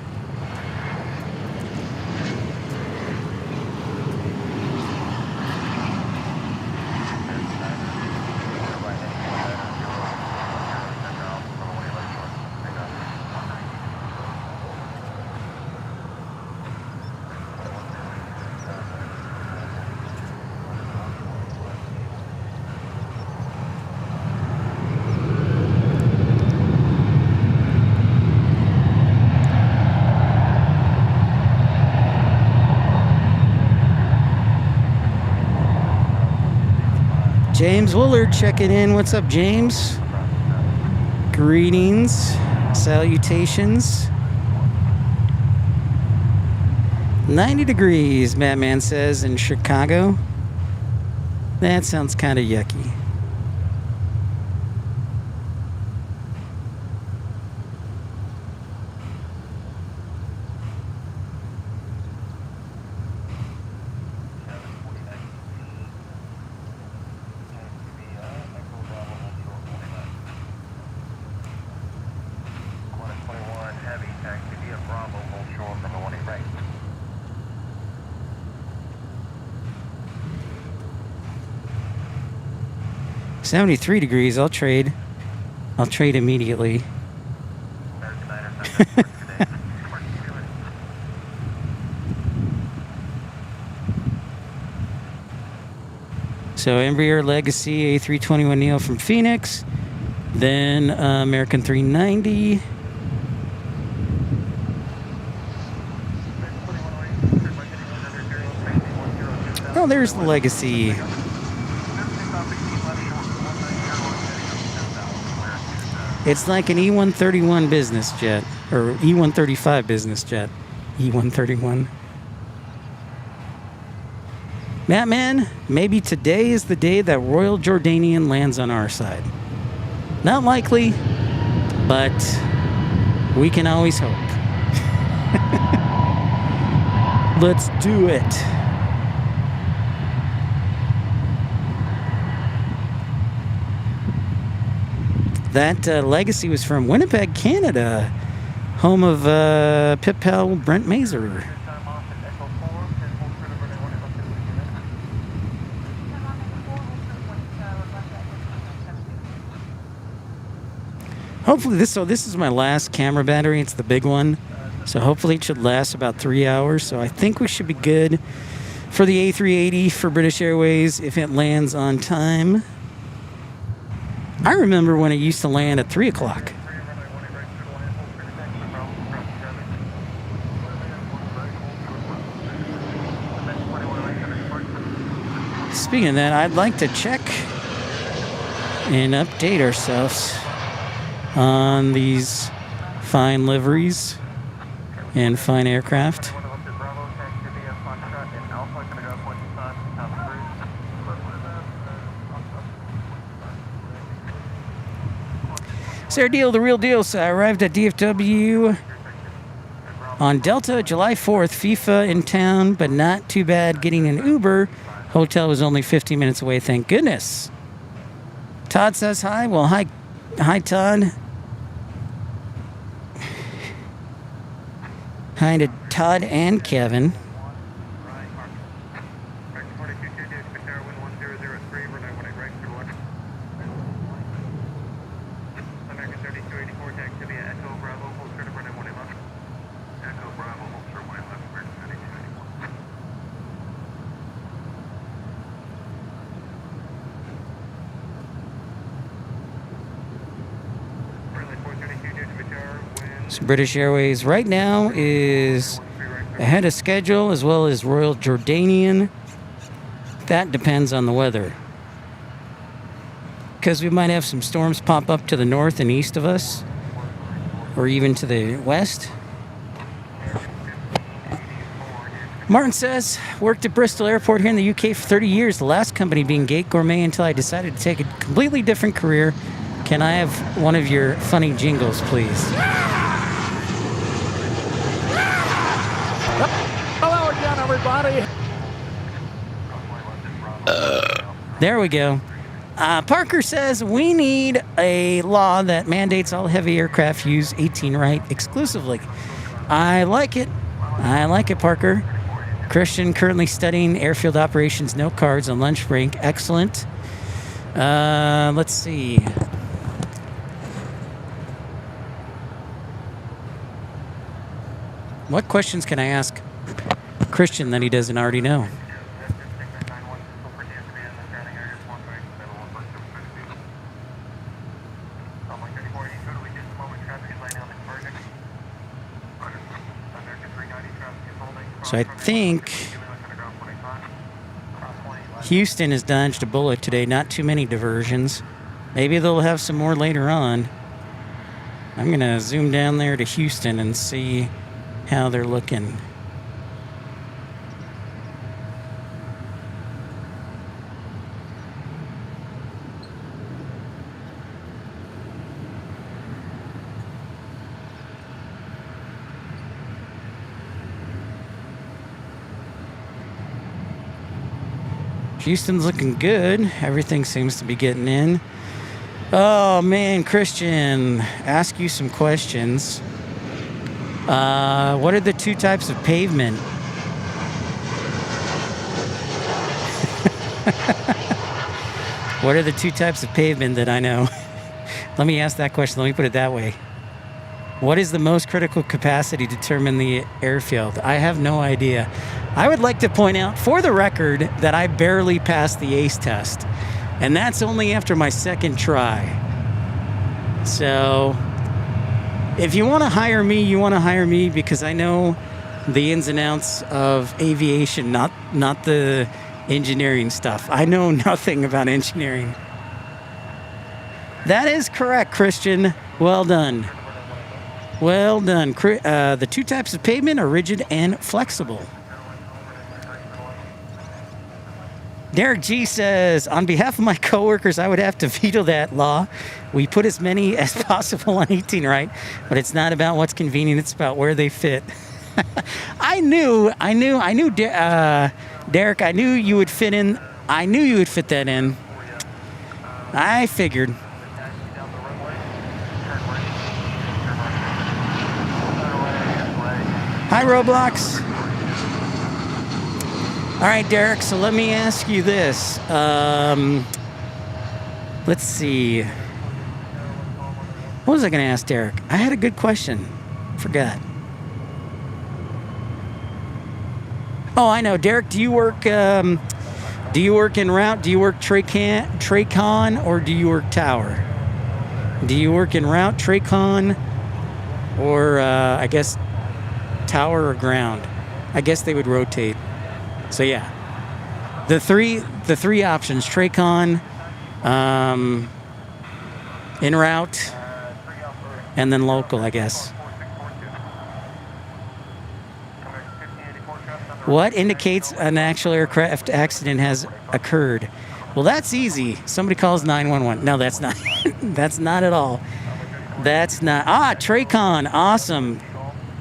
James Woolard checking in. What's up, James? Greetings, salutations. 90 degrees, Batman says, in Chicago. That sounds kind of yucky. Heavy, taxi via Bravo, hold shore from the 18 right. 73 degrees, I'll trade. I'll trade immediately. American Niner, Sunset Sports today. So Embraer Legacy A321neo from Phoenix. Then American 390. Oh, there's the Legacy. It's like an E131 business jet, or E135 business jet. E131. Batman, maybe today is the day that Royal Jordanian lands on our side. Not likely, but we can always hope. Let's do it. That Legacy was from Winnipeg, Canada, home of Pip pal Brent Mazer. Hopefully this is my last camera battery. It's the big one. So hopefully it should last about 3 hours. So I think we should be good for the A380 for British Airways if it lands on time. I remember when it used to land at 3 o'clock. Speaking of that, I'd like to check and update ourselves on these fine liveries and fine aircraft. Sarah Deal, the real deal. So I arrived at DFW on Delta July 4th. FIFA in town, but not too bad getting an Uber. Hotel was only 15 minutes away, thank goodness. Todd says hi. Well, hi Todd. Hi to Todd and Kevin. So British Airways right now is ahead of schedule, as well as Royal Jordanian. That depends on the weather, because we might have some storms pop up to the north and east of us, or even to the west. Martin says, worked at Bristol Airport here in the UK for 30 years, the last company being Gate Gourmet, until I decided to take a completely different career. Can I have one of your funny jingles, please? Hello again, everybody. There we go. Parker says we need a law that mandates all heavy aircraft use 18 right exclusively. I like it. I like it, Parker. Christian, currently studying airfield operations, no cards on lunch break. Excellent. Let's see. What questions can I ask Christian that he doesn't already know? So I think Houston has dodged a bullet today. Not too many diversions. Maybe they'll have some more later on. I'm going to zoom down there to Houston and see how they're looking. Houston's looking good. Everything seems to be getting in. Oh man, Christian, ask you some questions. What are the two types of pavement? What are the two types of pavement that I know? Let me ask that question. Let me put it that way. What is the most critical capacity to determine the airfield? I have no idea. I would like to point out, for the record, that I barely passed the ACE test. And that's only after my second try. So, if you want to hire me, you want to hire me because I know the ins and outs of aviation, not the engineering stuff. I know nothing about engineering. That is correct, Christian. Well done. Well done. The two types of pavement are rigid and flexible. Derek G says, on behalf of my coworkers, I would have to veto that law. We put as many as possible on 18, right? But it's not about what's convenient. It's about where they fit. I knew, Derek, I knew you would fit in. I knew you would fit that in. I figured. Hi, Roblox. All right, Derek, so let me ask you this. Let's see. What was I going to ask Derek? I had a good question. Forgot. Oh, I know. Derek, do you work en route? Do you work Tracon, or do you work tower? Do you work en route, Tracon, or I guess tower or ground? I guess they would rotate. So yeah, the three options: Tracon, en route, and then local, I guess. What indicates an actual aircraft accident has occurred? Well, that's easy. Somebody calls 911. No, that's not. That's not at all. That's not. Tracon, awesome.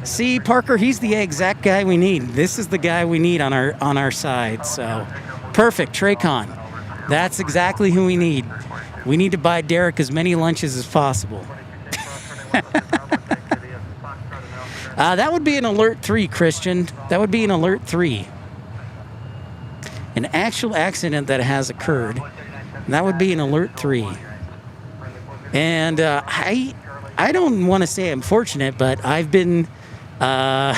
See, Parker, he's the exact guy we need. This is the guy we need on our side. So, perfect, Tracon. That's exactly who we need. We need to buy Derek as many lunches as possible. That would be an alert 3, Christian. That would be an alert 3. An actual accident that has occurred. That would be an alert 3. And I don't want to say I'm fortunate, but I've been, I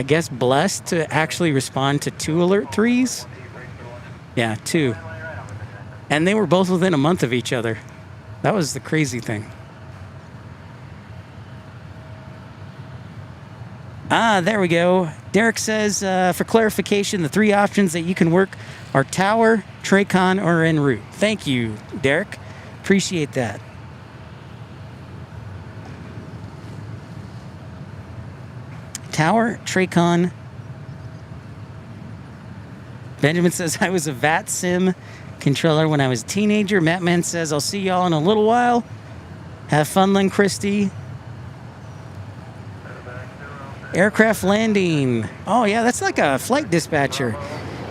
guess, blessed to actually respond to 2 alert 3s. Yeah, 2. And they were both within a month of each other. That was the crazy thing. There we go. Derek says, for clarification, the 3 options that you can work are tower, Tracon, or en route. Thank you, Derek. Appreciate that. Tower, Tracon. Benjamin says, I was a VAT sim controller when I was a teenager. Mattman says, I'll see y'all in a little while. Have fun, Lynn Christie. Aircraft landing. Oh yeah, that's like a flight dispatcher.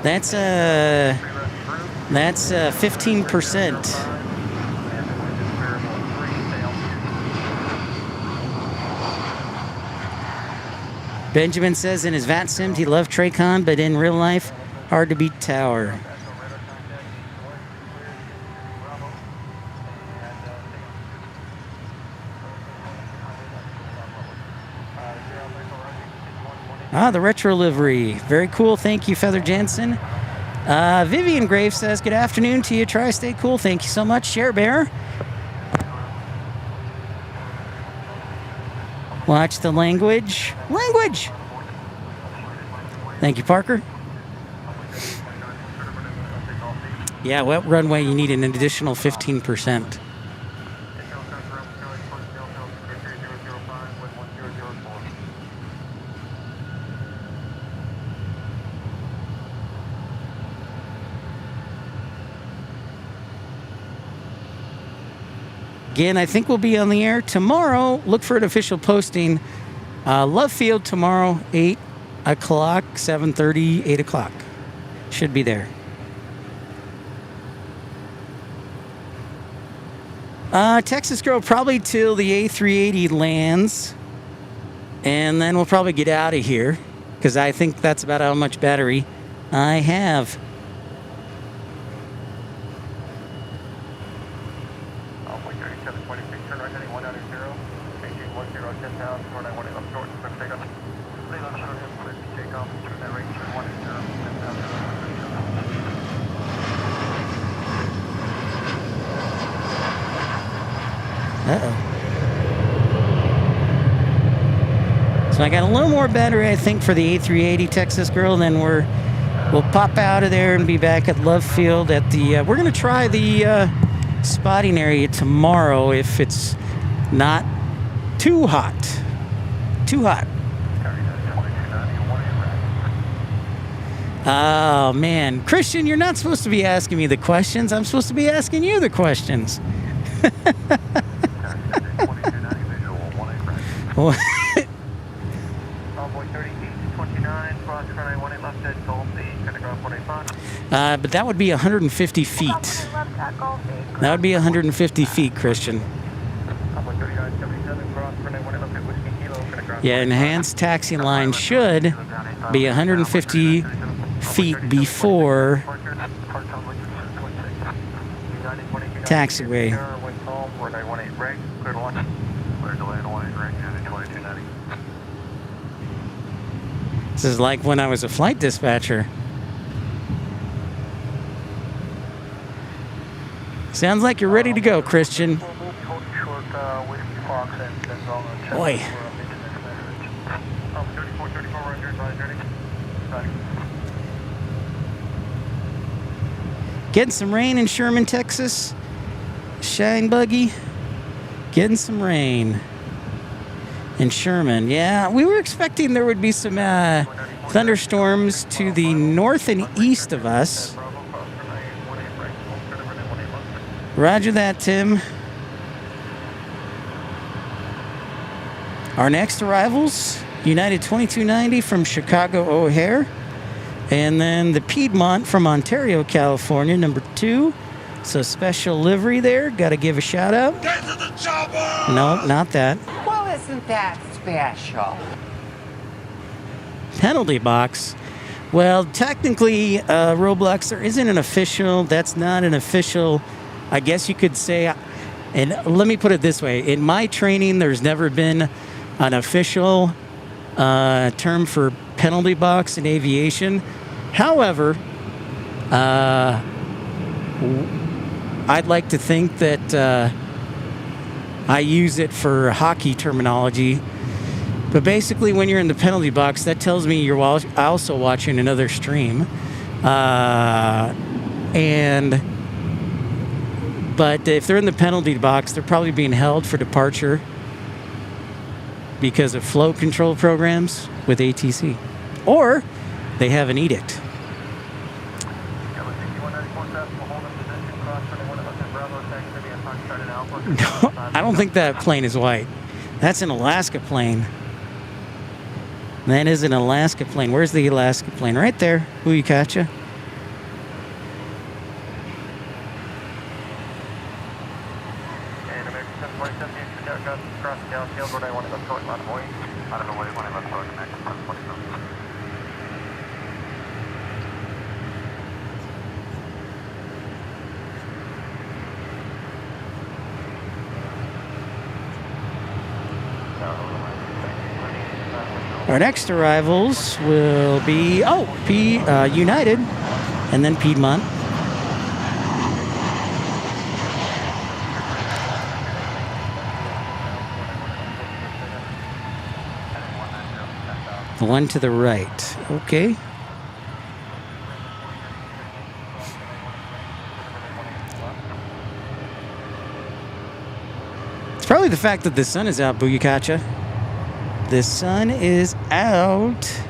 That's 15%. Benjamin says in his VAT sim he loved Tracon, but in real life, hard to beat tower. The retro livery. Very cool. Thank you, Feather Jensen. Vivian Graves says, good afternoon to you. Try to stay cool. Thank you so much, Share Bear. Watch the language. Language! Thank you, Parker. Yeah, wet runway, you need an additional 15%. Again, I think we'll be on the air tomorrow. Look for an official posting. Love Field tomorrow, 8 o'clock, 7:30, 8 o'clock. Should be there. Texas Girl probably till the A380 lands. And then we'll probably get out of here. Because I think that's about how much battery I have. Point 3726, turn right heading 190, changing 10,000, 4918 left short, clear takeoff. Lead left short, clear to takeoff, turn that range, turn 180, 10,000. Uh-oh. So I got a little more battery, I think, for the A380 Texas Girl. Then we'll pop out of there and be back at Love Field at the... we're going to try the spotting area tomorrow if it's not too hot. Too hot. Oh, man. Christian, you're not supposed to be asking me the questions. I'm supposed to be asking you the questions. What? But that would be 150 feet. That would be 150 feet, Christian. Yeah, enhanced taxi line should be 150 feet before taxiway. This is like when I was a flight dispatcher. Sounds like you're ready to go, Christian. Boy. Getting some rain in Sherman, Texas. Shine buggy. Getting some rain in Sherman. Yeah, we were expecting there would be some thunderstorms to the north and east of us. Roger that, Tim. Our next arrivals, United 2290 from Chicago O'Hare. And then the Piedmont from Ontario, California, number 2. So special livery there. Got to give a shout out. Get to the chopper! No, not that. Well, isn't that special? Penalty box. Well, technically, Roblox, there isn't an official. That's not an official. I guess you could say, and let me put it this way. In my training, there's never been an official term for penalty box in aviation. However, I'd like to think that I use it for hockey terminology. But basically, when you're in the penalty box, that tells me you're also watching another stream. But if they're in the penalty box, they're probably being held for departure because of flow control programs with ATC. Or they have an edict. No, I don't think that plane is white. That's an Alaska plane. That is an Alaska plane. Where's the Alaska plane? Right there. Uyakacha. Our next arrivals will be, United, and then Piedmont. The one to the right. Okay. It's probably the fact that the sun is out, Booyakacha. The sun is out.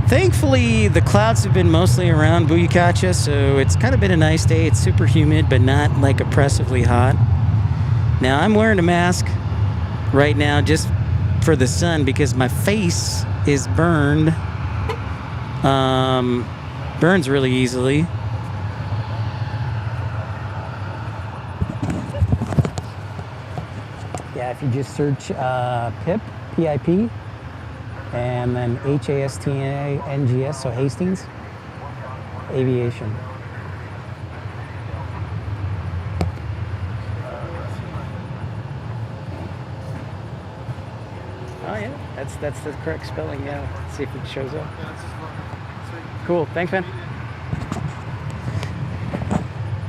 Thankfully, the clouds have been mostly around Buyukacha, so it's kind of been a nice day. It's super humid, but not like oppressively hot. Now, I'm wearing a mask right now just for the sun because my face is burned. Burns really easily. Yeah, if you just search PIP, P-I-P, and then H-A-S-T-A-N-G-S, so Hastings Aviation. Oh yeah, that's the correct spelling. Yeah, let's see if it shows up. Cool, thanks, man.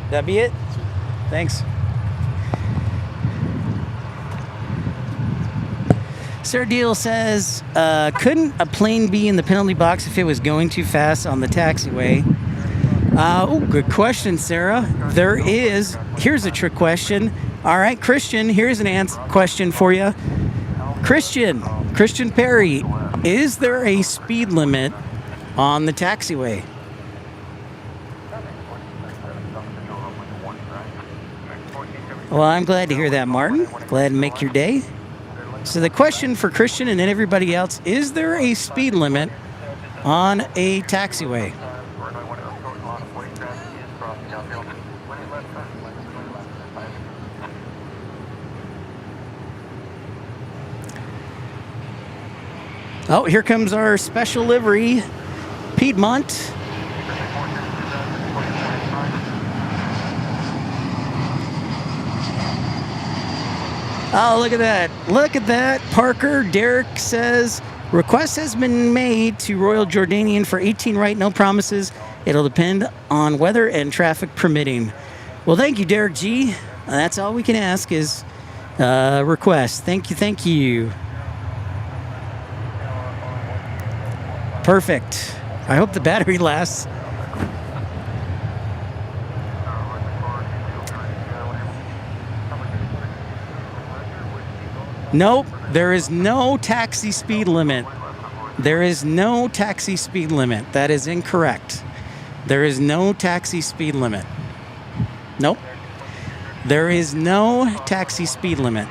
That be it? Thanks. Sir Deal says, couldn't a plane be in the penalty box if it was going too fast on the taxiway? Good question, Sarah. There is. Here's a trick question. All right, Christian, here's an question for you. Christian Perry, is there a speed limit on the taxiway? Well, I'm glad to hear that, Martin. Glad to make your day. So the question for Christian and then everybody else, is there a speed limit on a taxiway? Oh, here comes our special livery, Piedmont. Oh, look at that. Look at that. Parker, Derek says, request has been made to Royal Jordanian for 18 right, no promises. It'll depend on weather and traffic permitting. Well, thank you, Derek G. That's all we can ask is request. Thank you. Perfect. I hope the battery lasts. Nope, there is no taxi speed limit. There is no taxi speed limit. That is incorrect. There is no taxi speed limit. Nope. There is no taxi speed limit.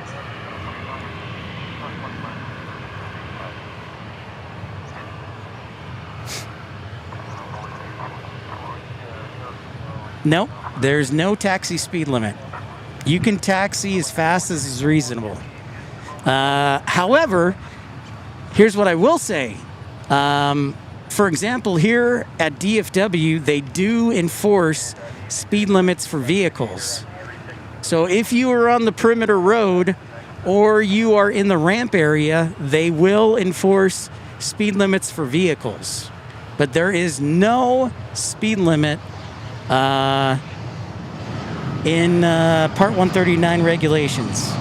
Nope, there's no taxi speed limit. You can taxi as fast as is reasonable. However, here's what I will say. For example, here at DFW, they do enforce speed limits for vehicles. So if you are on the perimeter road or you are in the ramp area, they will enforce speed limits for vehicles. But there is no speed limit in Part 139 regulations.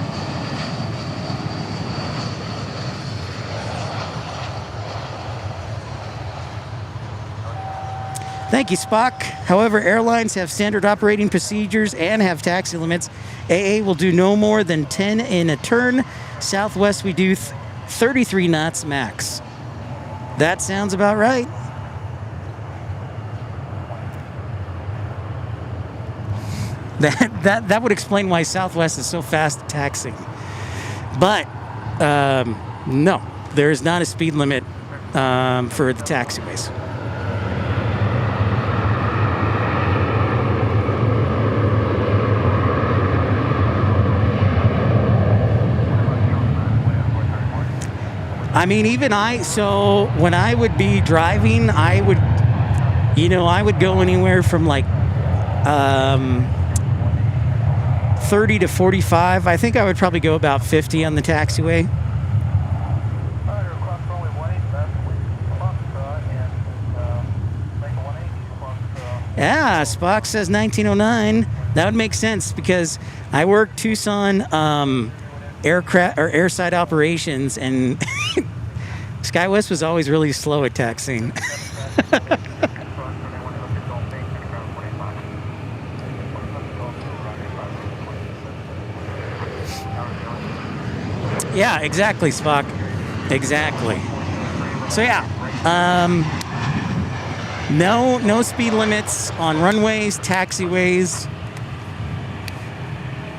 Thank you, Spock. However, airlines have standard operating procedures and have taxi limits. AA will do no more than 10 in a turn. Southwest, we do 33 knots max. That sounds about right. That would explain why Southwest is so fast at taxiing. But no, there is not a speed limit for the taxiways. I mean, so when I would be driving, I would go anywhere from like 30 to 45. I think I would probably go about 50 on the taxiway. Yeah, Spock says 1909. That would make sense because I work Tucson aircraft or airside operations, and SkyWest was always really slow at taxiing. Yeah, exactly, Spock. Exactly. So yeah, No speed limits on runways, taxiways.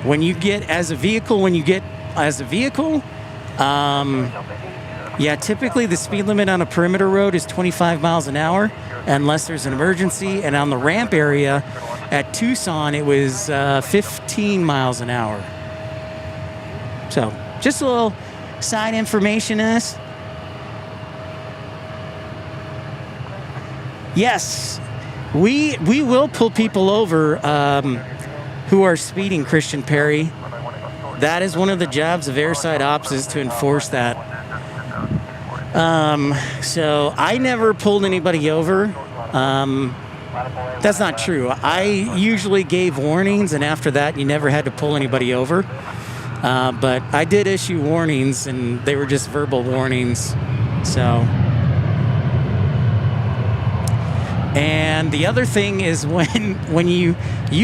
When you get as a vehicle, yeah, typically the speed limit on a perimeter road is 25 miles an hour unless there's an emergency. And on the ramp area at Tucson, it was 15 miles an hour. So just a little side information on us. Yes, we will pull people over who are speeding, Christian Perry. That is one of the jobs of airside ops, is to enforce that. So I never pulled anybody over. That's not true. I usually gave warnings, and after that, you never had to pull anybody over. But I did issue warnings, and they were just verbal warnings. So. And the other thing is when you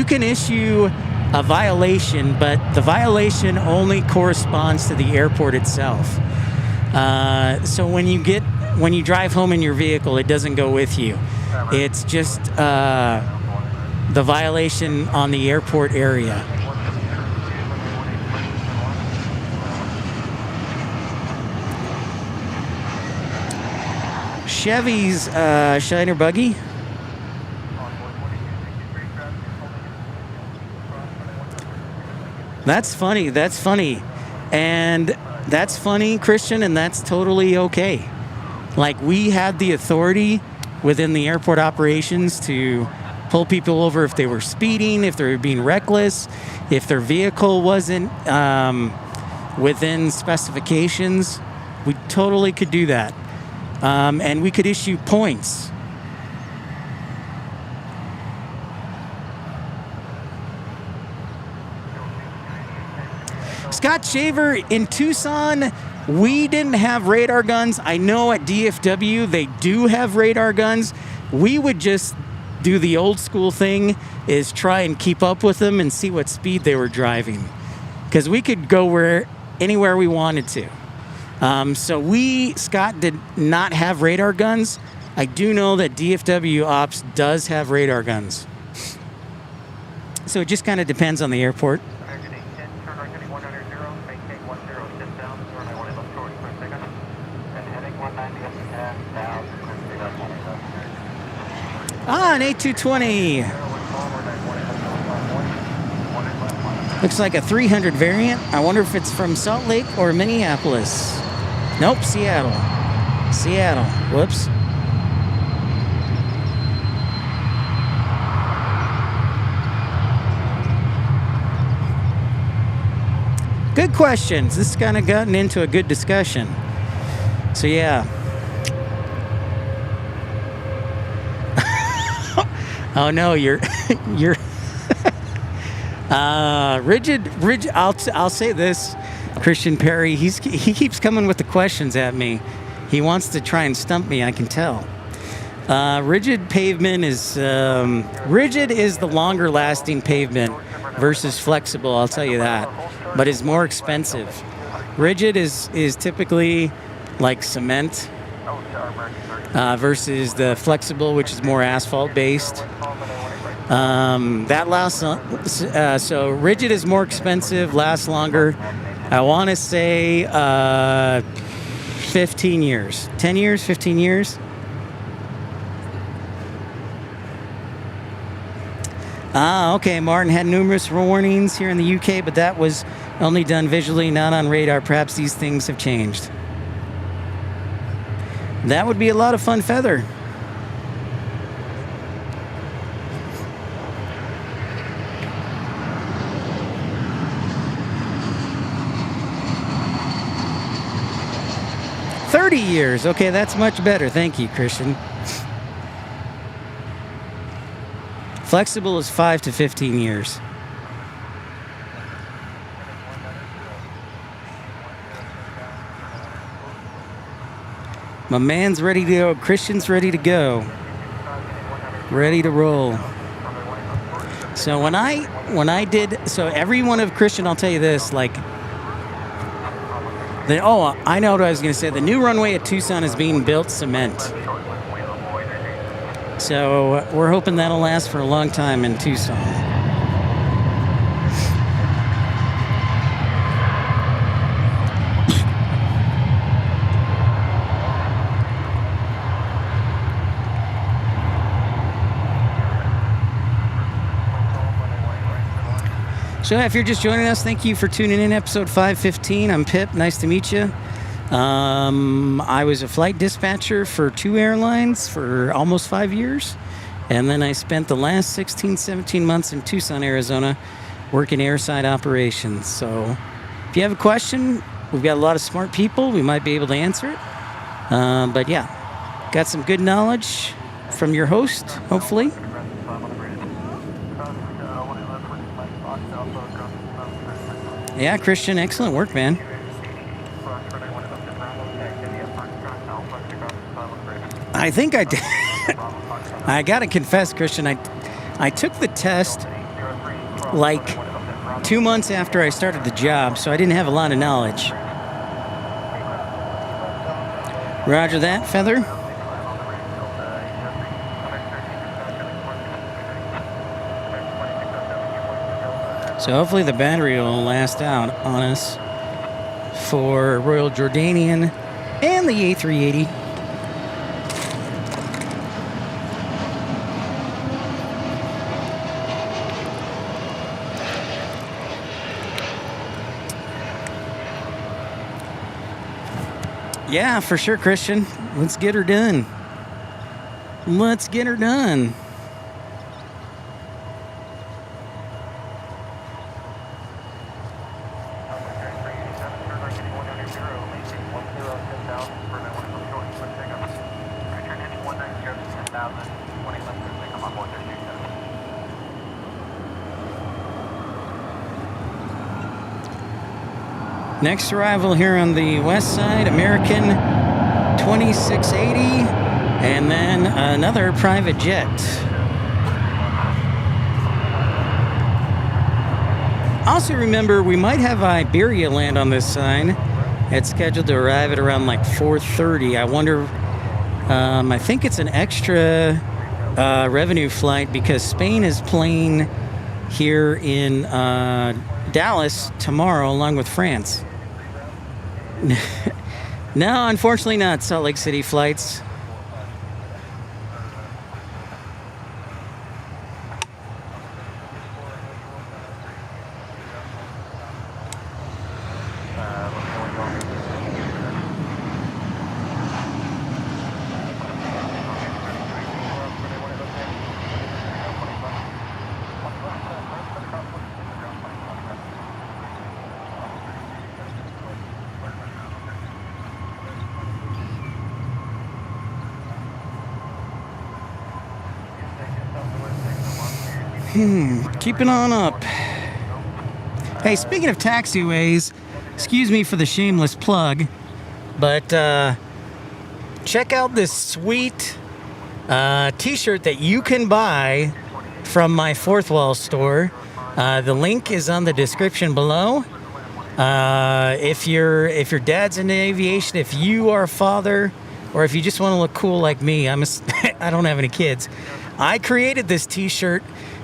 can issue a violation, but the violation only corresponds to the airport itself. So when you drive home in your vehicle, it doesn't go with you. It's just the violation on the airport area. Chevy's Shiner buggy. That's funny. And that's funny, Christian, and that's totally okay. Like, we had the authority within the airport operations to pull people over if they were speeding, if they were being reckless, if their vehicle wasn't within specifications. We totally could do that. And we could issue points. Scott Shaver, in Tucson, we didn't have radar guns. I know at DFW they do have radar guns. We would just do the old school thing, is try and keep up with them and see what speed they were driving. Because we could go anywhere we wanted to. So Scott did not have radar guns. I do know that DFW Ops does have radar guns. So it just kind of depends on the airport. An A220. Looks like a 300 variant. I wonder if it's from Salt Lake or Minneapolis. Nope, Seattle. Whoops. Good questions. This has kind of gotten into a good discussion. So yeah. Oh no, you're rigid. I'll say this, Christian Perry. He keeps coming with the questions at me. He wants to try and stump me. I can tell. Rigid pavement is rigid is the longer lasting pavement versus flexible. I'll tell you that, but it's more expensive. Rigid is typically like cement. Versus the flexible, which is more asphalt based. That lasts. So rigid is more expensive, lasts longer. I want to say 15 years, 10 years, 15 years. Okay. Martin had numerous warnings here in the UK, but that was only done visually, not on radar. Perhaps these things have changed. That would be a lot of fun, Feather. $30 years. Okay, that's much better. Thank you, Christian. Flexible is 5 to 15 years. My man's ready to go. Christian's ready to go. Ready to roll. So when I did, so every one of Christian, I'll tell you this, like, I know what I was going to say. The new runway at Tucson is being built cement. So we're hoping that'll last for a long time in Tucson. So if you're just joining us, thank you for tuning in episode 515. I'm Pip. Nice to meet you. I was a flight dispatcher for 2 airlines for almost 5 years. And then I spent the last 16, 17 months in Tucson, Arizona, working airside operations. So if you have a question, we've got a lot of smart people. We might be able to answer it. But yeah, got some good knowledge from your host, hopefully. Yeah, Christian, excellent work, man. I think I did. I gotta confess, Christian, I took the test like 2 months after I started the job, so I didn't have a lot of knowledge. Roger that, Feather. So hopefully the battery will last out on us for Royal Jordanian and the A380. Yeah, for sure, Christian. Let's get her done. Let's get her done. Next arrival here on the west side, American 2680, and then another private jet. Also remember, we might have Iberia land on this sign. It's scheduled to arrive at around like 4:30. I wonder, I think it's an extra revenue flight because Spain is playing here in Dallas tomorrow along with France. No, unfortunately not. Salt Lake City flights. Keeping on up. Hey, speaking of taxiways, excuse me for the shameless plug, but check out this sweet t-shirt that you can buy from my Fourth Wall store. The link is on the description below. If your dad's into aviation, if you are a father, or if you just want to look cool like me, I don't have any kids. I created this t-shirt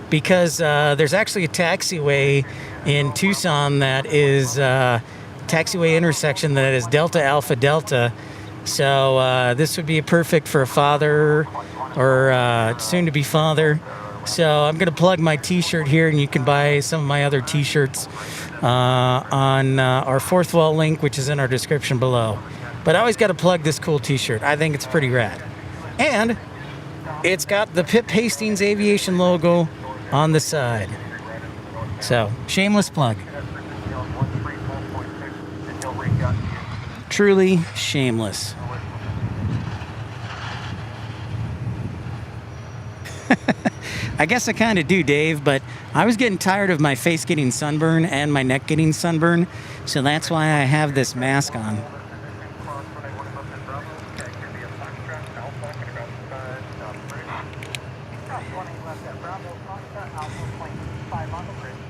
because there's actually a taxiway in Tucson that is taxiway intersection that is Delta Alpha Delta. So this would be perfect for a father or soon-to-be father. So I'm going to plug my t-shirt here, and you can buy some of my other t-shirts on our Fourth Wall link, which is in our description below. But I always got to plug this cool t-shirt. I think it's pretty rad. And it's got the Pip Hastings Aviation logo on the side. So, shameless plug. Truly shameless. I guess I kind of do, Dave, but I was getting tired of my face getting sunburn and my neck getting sunburn, so that's why I have this mask on.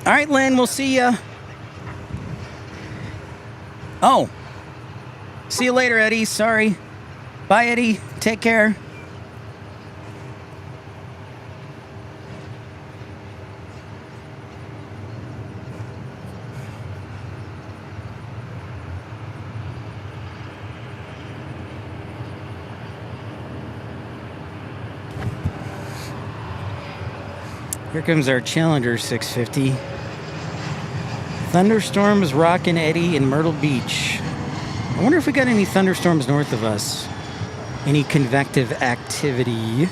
All right, Lynn, we'll see ya. Oh. See you later, Eddie. Sorry. Bye, Eddie. Take care. Here comes our Challenger 650. Thunderstorms rockin' eddy in Myrtle Beach. I wonder if we got any thunderstorms north of us. Any convective activity.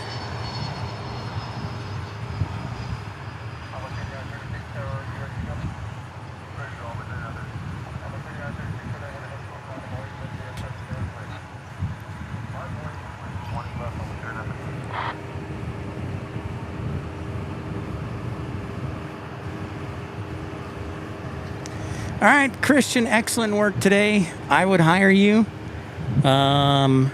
All right, Christian, excellent work today. I would hire you. Have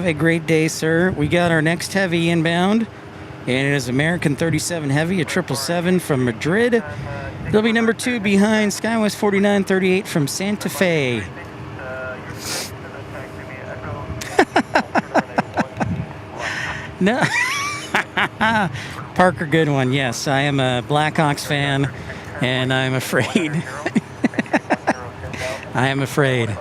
a great day, sir. We got our next heavy inbound, and it is American 37 Heavy, a 777 from Madrid. It'll be number 2 behind SkyWest 4938 from Santa Fe. No. Parker, good one. Yes, I am a Blackhawks fan, and I'm afraid. I am afraid.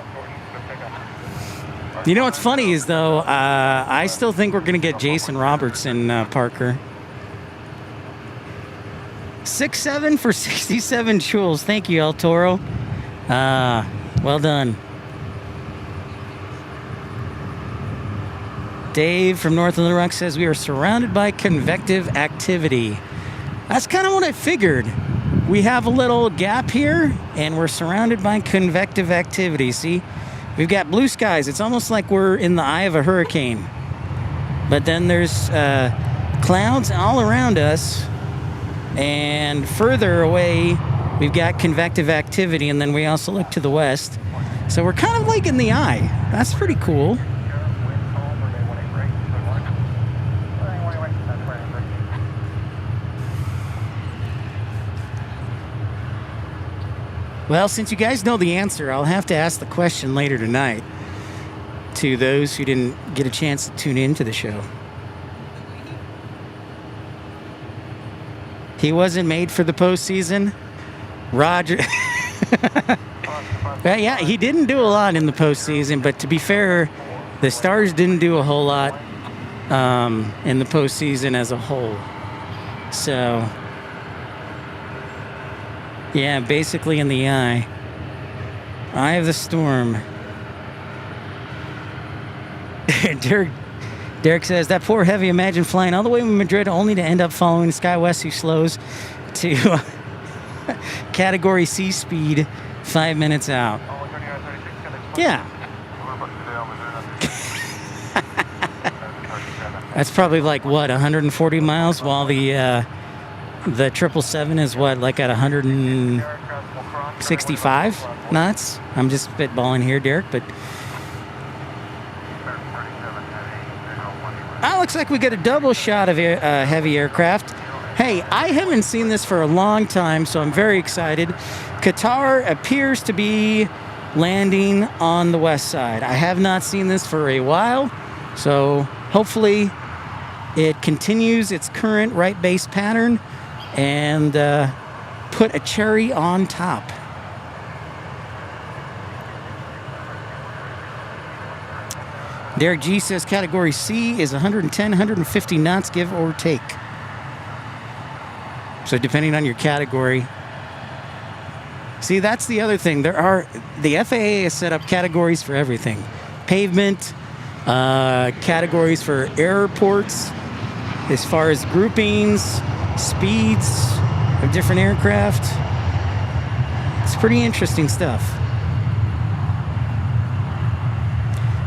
You know what's funny is, though, I still think we're going to get Jason Robertson, Parker. 6'7" for 67 joules. Thank you, El Toro. Well done. Dave from North of the Rock says we are surrounded by convective activity. That's kind of what I figured. We have a little gap here, and we're surrounded by convective activity. See? We've got blue skies. It's almost like we're in the eye of a hurricane. But then there's clouds all around us. And further away, we've got convective activity. And then we also look to the west. So we're kind of like in the eye. That's pretty cool. Well, since you guys know the answer, I'll have to ask the question later tonight to those who didn't get a chance to tune into the show. He wasn't made for the postseason. Roger. Well, yeah, he didn't do a lot in the postseason, but to be fair, the Stars didn't do a whole lot in the postseason as a whole. So... yeah, basically in the eye. Eye of the storm. Derek says, that poor heavy, imagine flying all the way from Madrid only to end up following SkyWest, who slows to Category C speed 5 minutes out. Yeah. That's probably like, what, 140 miles, while the 777 is what, like at 165 knots? I'm just spitballing here, Derek, but... looks like we get a double shot of heavy aircraft. Hey, I haven't seen this for a long time, so I'm very excited. Qatar appears to be landing on the west side. I have not seen this for a while, so hopefully it continues its current right base pattern and put a cherry on top. Derek G says Category C is 110, 150 knots, give or take. So depending on your category. See, that's the other thing. The FAA has set up categories for everything. Pavement, categories for airports, as far as groupings, speeds of different aircraft. It's pretty interesting stuff.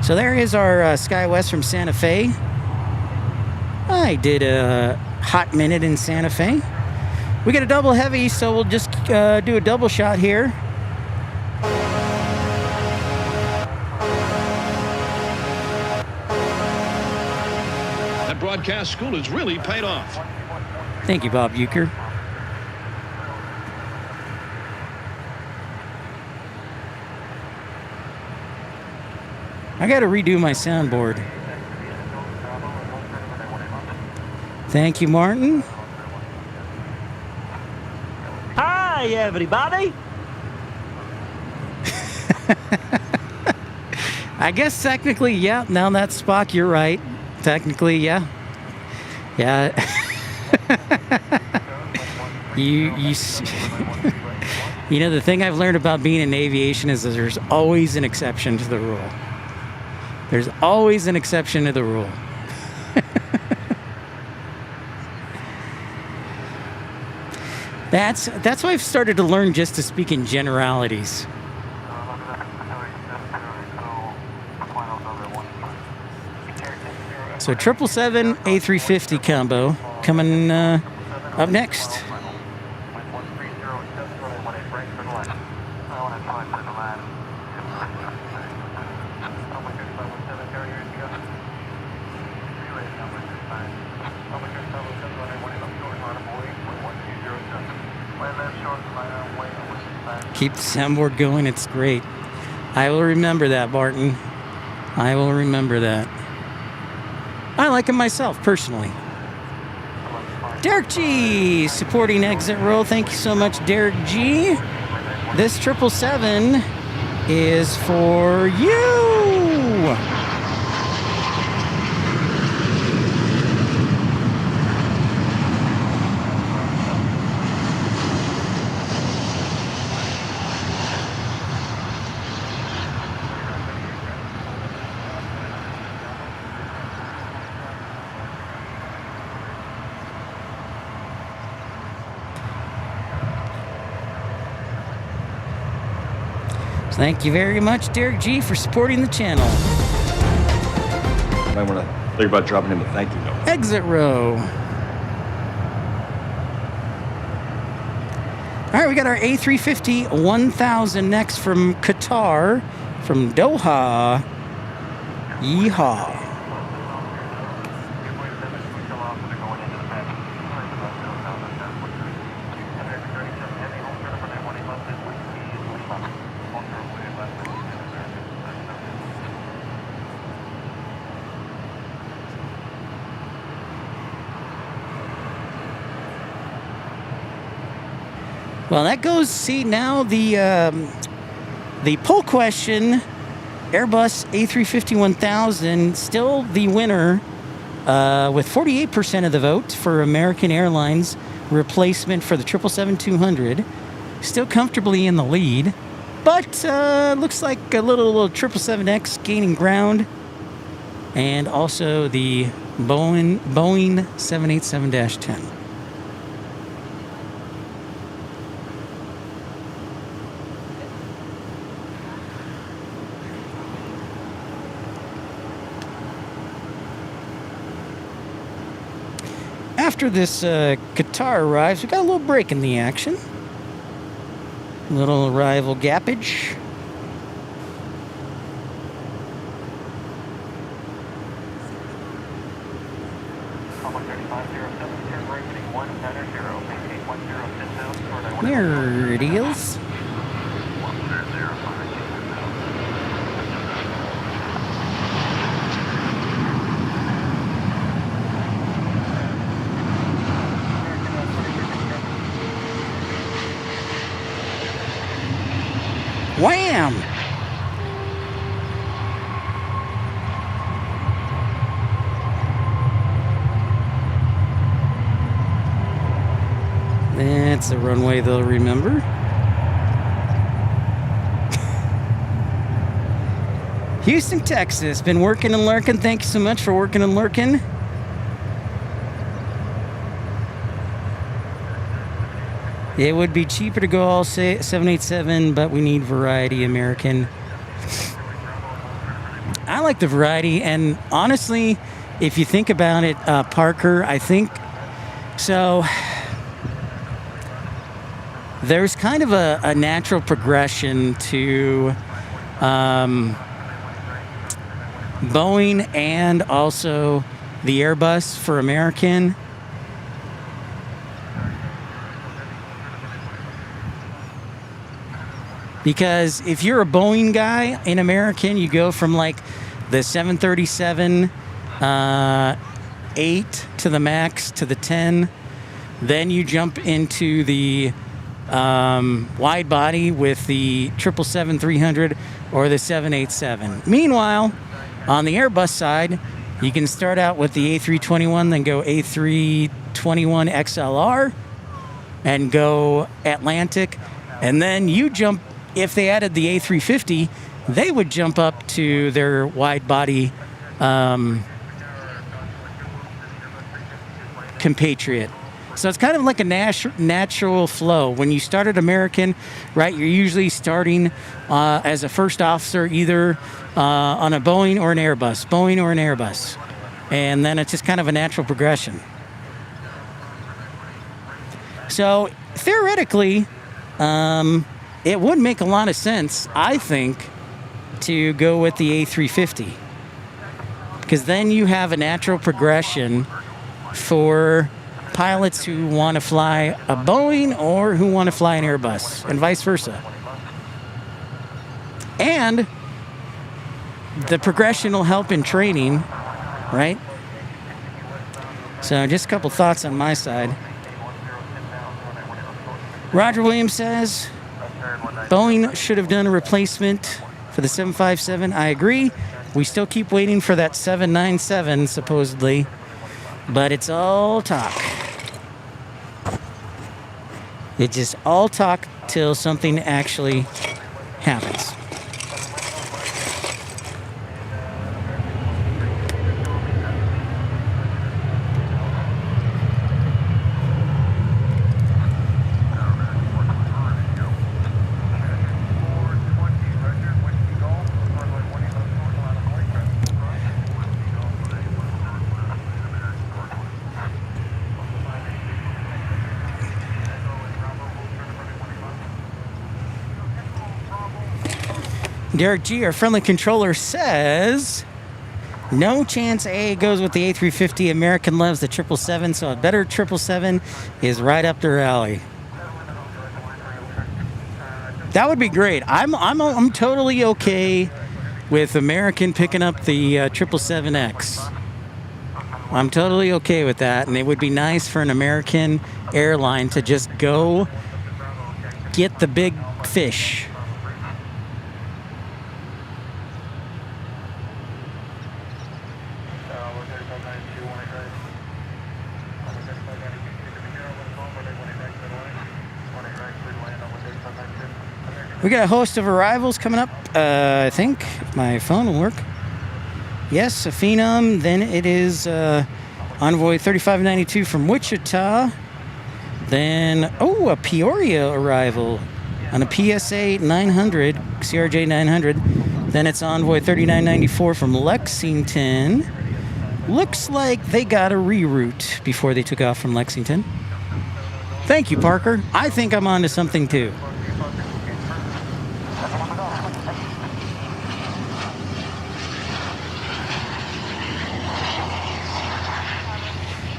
So there is our SkyWest from Santa Fe. I did a hot minute in Santa Fe. We got a double heavy, so we'll just do a double shot here. That broadcast school has really paid off. Thank you, Bob Euchre. I got to redo my soundboard. Thank you, Martin. Hi, everybody. I guess technically, yeah. Now that's Spock, you're right. Technically, yeah. Yeah. You know, the thing I've learned about being in aviation is that there's always an exception to the rule. There's always an exception to the rule. That's why I've started to learn just to speak in generalities. So 777 A350 combo coming up next. Keep the soundboard going, it's great. I will remember that, Barton. I will remember that. I like him myself, personally. Derek G, supporting Exit Roll. Thank you so much, Derek G. This 777 is for you. Thank you very much, Derek G, for supporting the channel. I want to think about dropping him a thank you note. Exit row. All right, we got our A350 1000 next from Qatar, from Doha. Yeehaw. Well, that goes, see, now the poll question, Airbus A350 1000, still the winner with 48% of the vote for American Airlines replacement for the 777-200. Still comfortably in the lead, but looks like a little 777X gaining ground. And also the Boeing 787-10. After this Qatar arrives, we got a little break in the action. Little arrival gappage. There it is. Wham! That's a runway they'll remember. Houston, Texas. Been working and lurking. Thank you so much for working and lurking. It would be cheaper to go all 787, but we need variety, American. I like the variety, and honestly, if you think about it, Parker, I think so. There's kind of a natural progression to Boeing and also the Airbus for American. Because if you're a Boeing guy in American, you go from like the 737 8 to the MAX to the 10. Then you jump into the wide body with the 777-300 or the 787. Meanwhile, on the Airbus side, you can start out with the A321, then go A320, 21 XLR and go Atlantic. And then you jump, if they added the A350, they would jump up to their wide body compatriot. So it's kind of like a natural flow. When you start at American, right, you're usually starting as a first officer either on a Boeing or an Airbus. And then it's just kind of a natural progression. So theoretically, it would make a lot of sense, I think, to go with the A350. Because then you have a natural progression for pilots who want to fly a Boeing or who want to fly an Airbus, and vice versa. And the progression will help in training, right? So just a couple thoughts on my side. Roger Williams says, Boeing should have done a replacement for the 757. I agree. We still keep waiting for that 797, supposedly. But it's all talk. It's just all talk till something actually happens. Derek G, our friendly controller, says, no chance A goes with the A350. American loves the 777, so a better 777 is right up their alley. That would be great. I'm totally okay with American picking up the 777X. I'm totally okay with that, and it would be nice for an American airline to just go get the big fish. We got a host of arrivals coming up, I think. If my phone will work. Yes, a Phenom. Then it is Envoy 3592 from Wichita. Then, a Peoria arrival on a PSA 900, CRJ 900. Then it's Envoy 3994 from Lexington. Looks like they got a reroute before they took off from Lexington. Thank you, Parker. I think I'm onto something, too.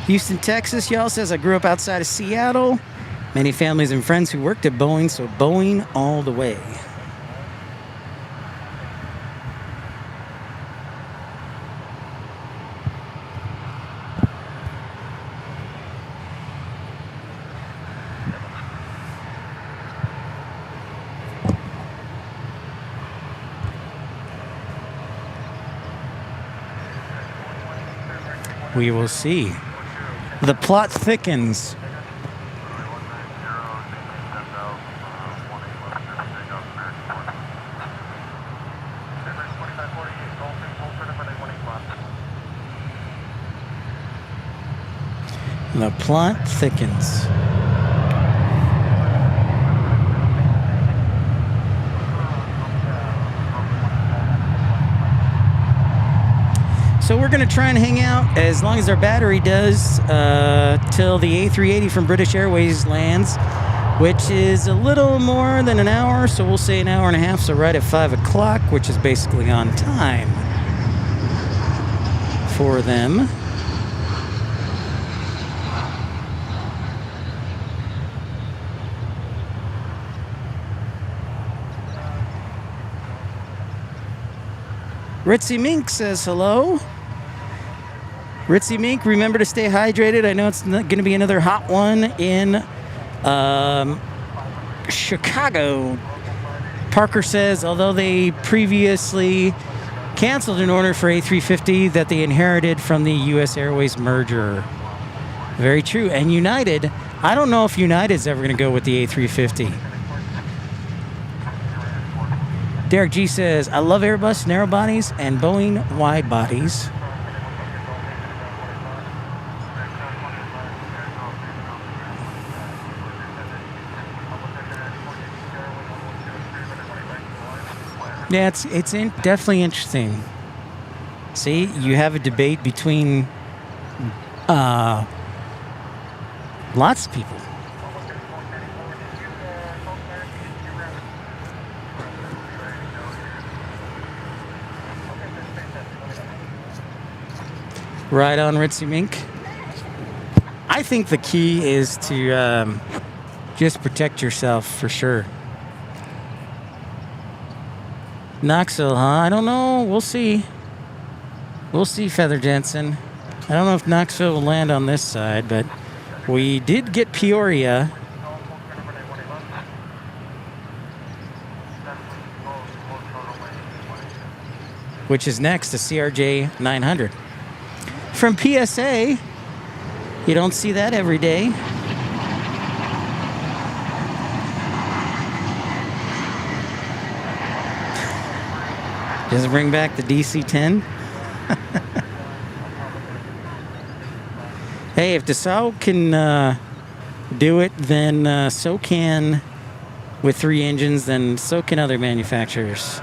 Houston, Texas, y'all, says, I grew up outside of Seattle. Many families and friends who worked at Boeing, so Boeing all the way. We will see. The plot thickens. The plot thickens. So we're going to try and hang out as long as our battery does till the A380 from British Airways lands, which is a little more than an hour, so we'll say an hour and a half, so right at 5 o'clock, which is basically on time for them. Ritzy Mink says hello. Ritzy Mink, remember to stay hydrated. I know it's going to be another hot one in Chicago. Parker says, although they previously canceled an order for A350 that they inherited from the U.S. Airways merger. Very true. And United, I don't know if United's ever going to go with the A350. Derek G says, I love Airbus narrow bodies and Boeing wide bodies. Yeah, it's definitely interesting. See, you have a debate between lots of people. Right on, Ritzy Mink. I think the key is to just protect yourself for sure. Knoxville, huh? I don't know. We'll see. We'll see, Feather Jensen. I don't know if Knoxville will land on this side, but we did get Peoria. Which is next to CRJ 900. From PSA, you don't see that every day. Does it bring back the DC-10? Hey, if Dassault can do it, then so can, with 3 engines, then so can other manufacturers.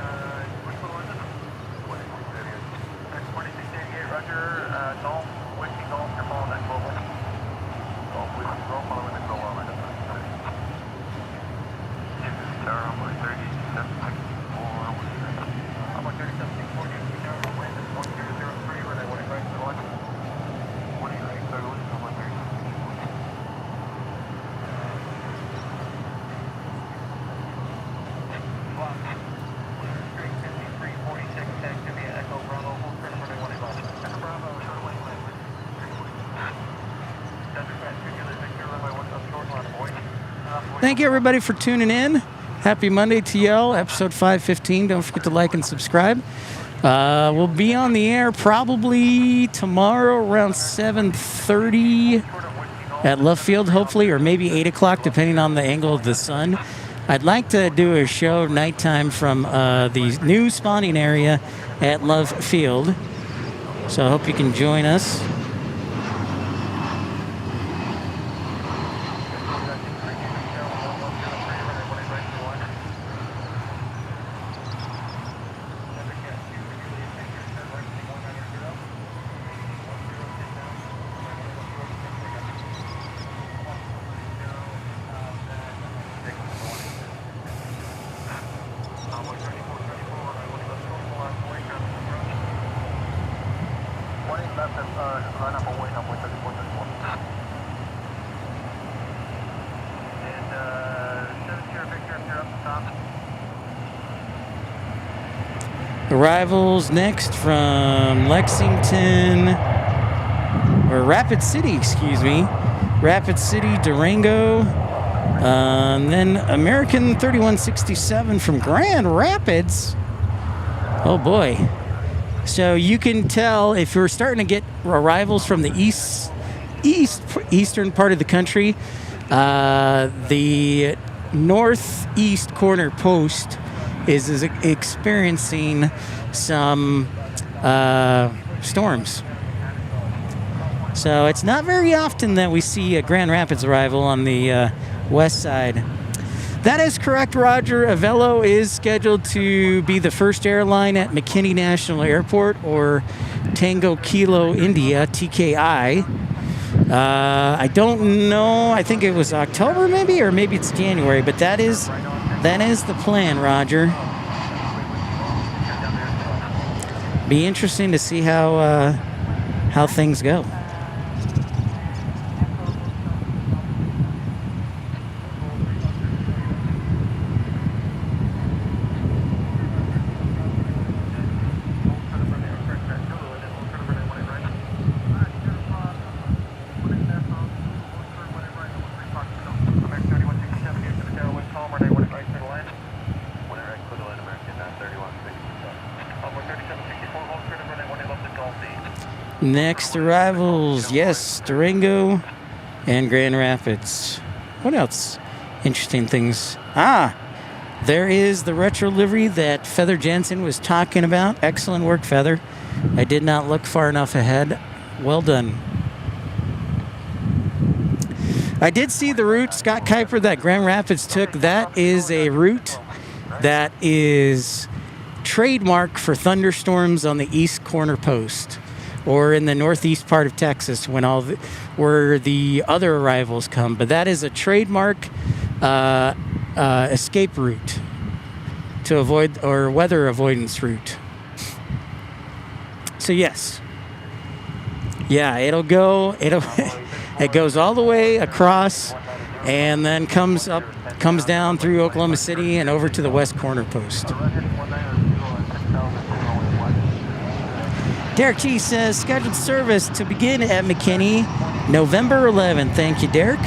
Thank you, everybody, for tuning in. Happy Monday to y'all. Episode 515. Don't forget to like and subscribe. We'll be on the air probably tomorrow around 7:30 at Love Field, hopefully, or maybe 8 o'clock, depending on the angle of the sun. I'd like to do a show nighttime from the new spawning area at Love Field. So I hope you can join us. Arrivals next from Lexington, or Rapid City, excuse me. Rapid City, Durango. And then American 3167 from Grand Rapids. Oh boy. So you can tell if you're starting to get arrivals from the eastern part of the country, the northeast corner post is experiencing some storms. So it's not very often that we see a Grand Rapids arrival on the west side. That is correct, Roger. Avelo is scheduled to be the first airline at McKinney National Airport, or Tango Kilo India, TKI. I don't know. I think it was October maybe, or maybe it's January, but that is the plan, Roger. Be interesting to see how things go. Next arrivals, yes, Durango, and Grand Rapids. What else? Interesting things. There is the retro livery that Feather Jensen was talking about. Excellent work, Feather. I did not look far enough ahead. Well done. I did see the route, Scott Kuiper, that Grand Rapids took. That is a route that is trademark for thunderstorms on the east corner post, or in the northeast part of Texas where the other arrivals come. But that is a trademark escape route to avoid, or weather avoidance route. So yes, yeah, it goes all the way across and then comes down through Oklahoma City and over to the west corner post. Derek G says scheduled service to begin at McKinney November 11th. Thank you, Derek.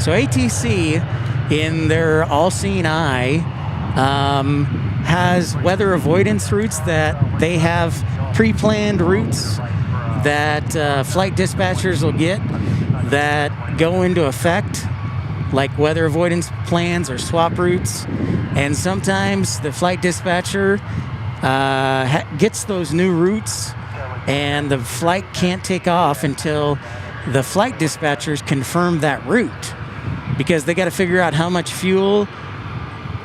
So ATC, in their all-seeing eye, has weather avoidance routes that they have pre-planned routes that flight dispatchers will get that go into effect, like weather avoidance plans or swap routes. And sometimes the flight dispatcher gets those new routes and the flight can't take off until the flight dispatchers confirm that route, because they got to figure out how much fuel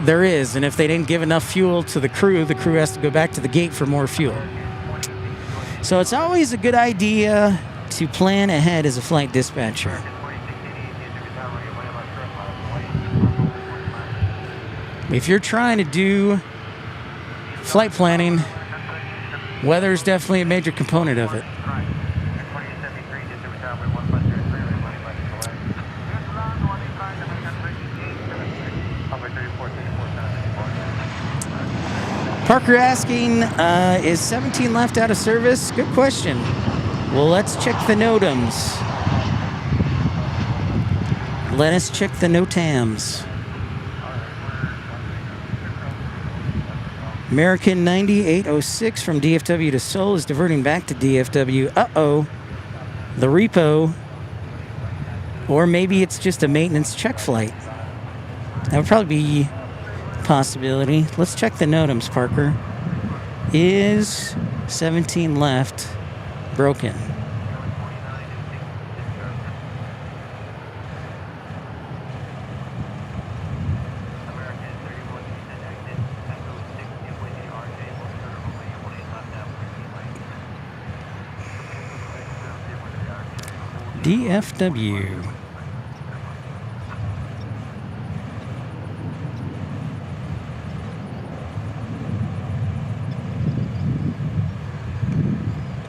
there is. And if they didn't give enough fuel to the crew has to go back to the gate for more fuel. So it's always a good idea to plan ahead as a flight dispatcher. If you're trying to do flight planning, weather is definitely a major component of it. Parker asking, is 17 left out of service? Good question. Well, let's check the NOTAMs. Let us check the NOTAMs. American 9806 from DFW to Seoul is diverting back to DFW. Uh-oh. The repo. Or maybe it's just a maintenance check flight. That would probably be possibility. Let's check the NOTAMs, Parker. Is 17 left broken? DFW.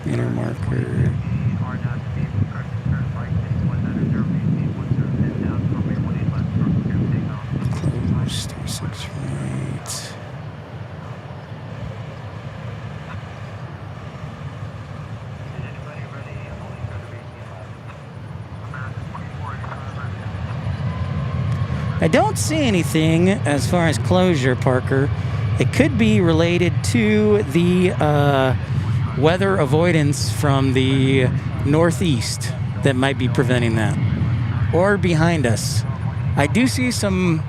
Inner marker. Closed. 6 right. I don't see anything as far as closure, Parker. It could be related to the weather avoidance from the northeast that might be preventing that, or behind us. I do see some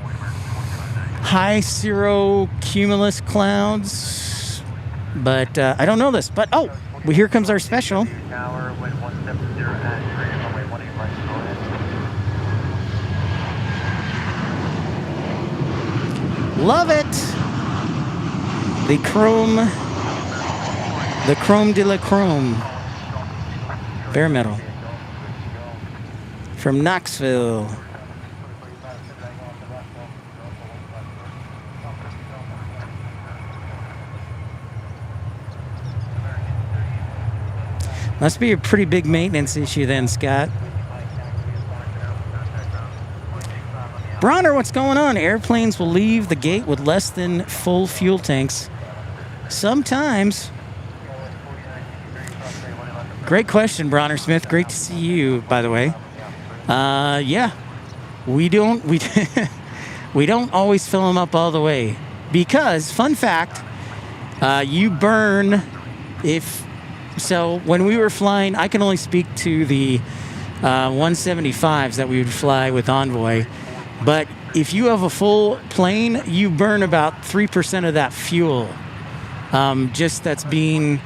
high cirrocumulus clouds, but I don't know this. But well, here comes our special. Love it. The Chrome de la Chrome. Bare metal. From Knoxville. Must be a pretty big maintenance issue then, Scott. Bronner, what's going on? Airplanes will leave the gate with less than full fuel tanks. Sometimes. Great question, Bronner Smith. Great to see you, by the way. Yeah. we don't we don't always fill them up all the way because, fun fact, you burn so when we were flying, I can only speak to the 175s that we would fly with Envoy, but if you have a full plane, you burn about 3% of that fuel, just that's being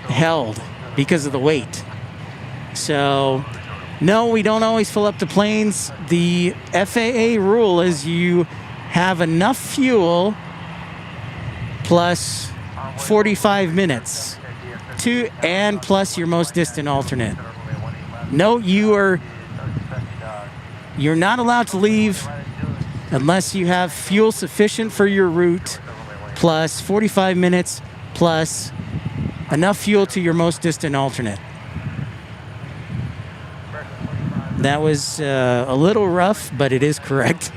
held because of the weight. So, no, we don't always fill up the planes. The FAA rule is you have enough fuel plus 45 minutes and plus your most distant alternate. No, you're not allowed to leave unless you have fuel sufficient for your route plus 45 minutes plus enough fuel to your most distant alternate. That was a little rough, but it is correct.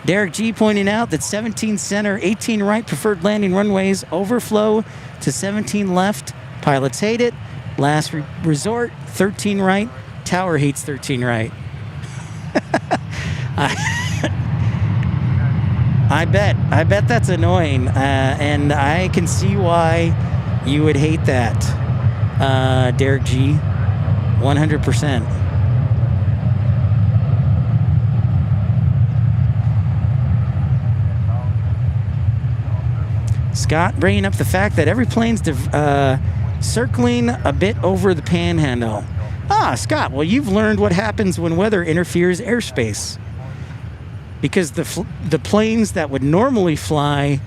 Derek G pointing out that 17 center, 18 right preferred landing runways, overflow to 17 left. Pilots hate it. Last resort, 13 right. Tower hates 13 right. I bet that's annoying, and I can see why you would hate that, Derek G. 100%. Scott bringing up the fact that every plane's circling a bit over the panhandle. Scott, well, you've learned what happens when weather interferes airspace. Because the planes that would normally fly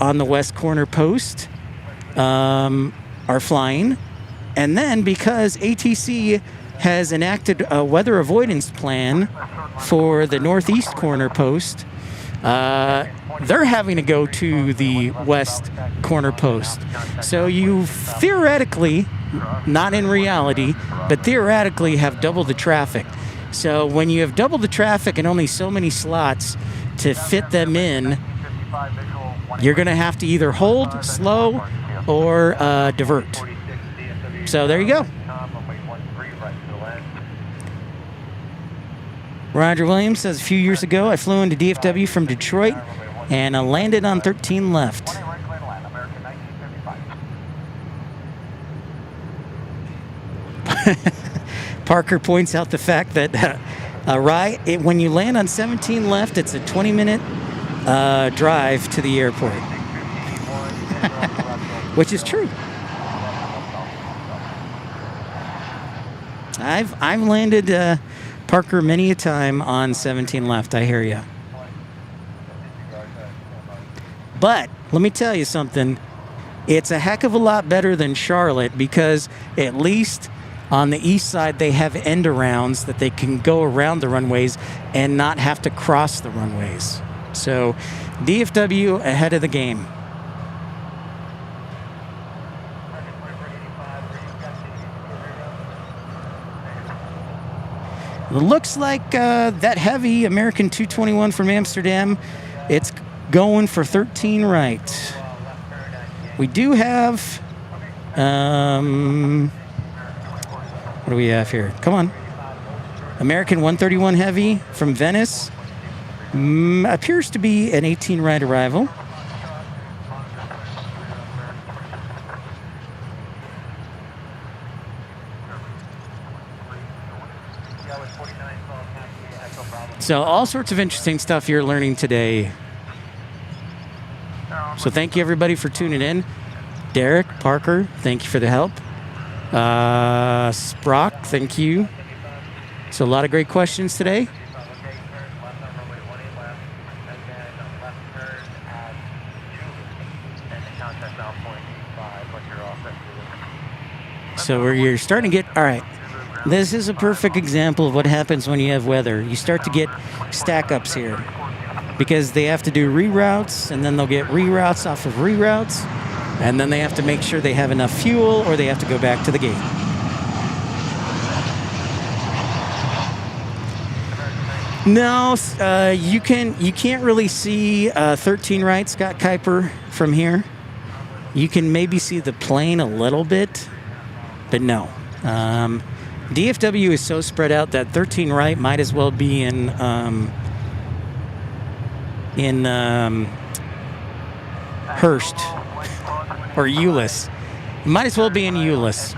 on the west corner post are flying. And then because ATC has enacted a weather avoidance plan for the northeast corner post, they're having to go to the west corner post. So you theoretically, not in reality, but theoretically have double the traffic. So when you have double the traffic and only so many slots to fit them in, you're going to have to either hold, slow, or divert. So there you go. Roger Williams says, a few years ago, I flew into DFW from Detroit and I landed on 13 left. Parker points out the fact that when you land on 17 left, it's a 20-minute drive to the airport, which is true. I've landed Parker many a time on 17 left. I hear you. But let me tell you something. It's a heck of a lot better than Charlotte because at least on the east side they have end-arounds that they can go around the runways and not have to cross the runways. So DFW ahead of the game. It looks like that heavy American 221 from Amsterdam, it's going for 13 right. We do have, what do we have here? Come on. American 131 heavy from Venice. Appears to be an 18 right arrival. So all sorts of interesting stuff you're learning today. So thank you everybody for tuning in. Derek, Parker, thank you for the help. Sprock, thank you. So a lot of great questions today. So you're starting to get, all right. This is a perfect example of what happens when you have weather. You start to get stack-ups here because they have to do reroutes, and then they'll get reroutes off of reroutes, and then they have to make sure they have enough fuel, or they have to go back to the gate. No, you can't really see 13 right, Scott Kuiper, from here. You can maybe see the plane a little bit. But no. DFW is so spread out that 13 right might as well be in Hearst or Euless. It might as well be in Euless.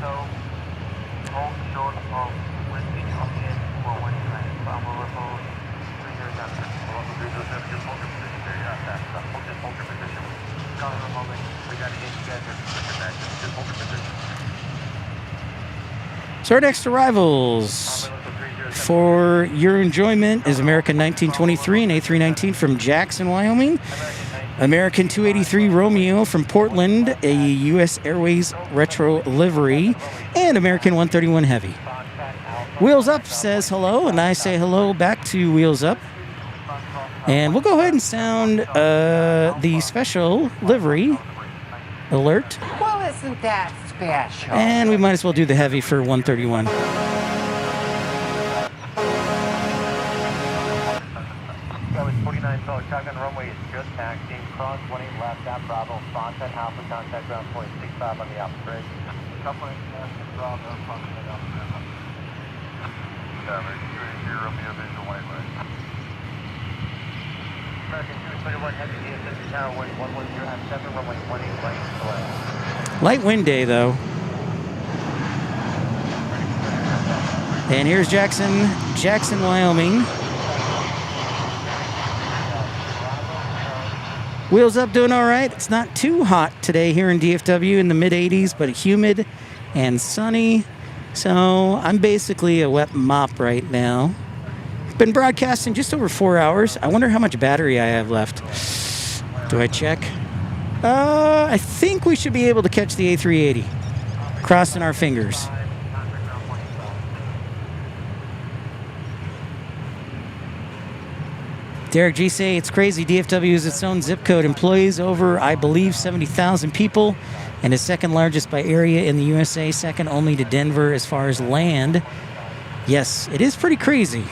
So our next arrivals for your enjoyment is American 1923 and A319 from Jackson, Wyoming. American 283 Romeo from Portland, a U.S. Airways retro livery, and American 131 Heavy. Wheels Up says hello, and I say hello back to Wheels Up. And we'll go ahead and sound the special livery alert. Well, isn't that special? And we might as well do the Heavy for 131. Shotgun runway is just taxiing. Cross 18 left at Bravo. Fontaine Alpha contact ground point 65 on the opposite bridge. Coupling Bravo, Fontaine Alpha. Damage 280 Romeo visual white line. American 231 Heavy DFW Tower wind 110 at 7 runway 18 light select. Light wind day though. And here's Jackson, Wyoming. Wheels Up doing all right. It's not too hot today here in DFW in the mid 80s, but humid and sunny. So I'm basically a wet mop right now. Been broadcasting just over 4 hours. I wonder how much battery I have left. Do I check? I think we should be able to catch the A380. Crossing our fingers. Derek G say it's crazy. DFW is its own zip code, employs over, I believe, 70,000 people, and is second largest by area in the USA, second only to Denver as far as land. Yes, it is pretty crazy.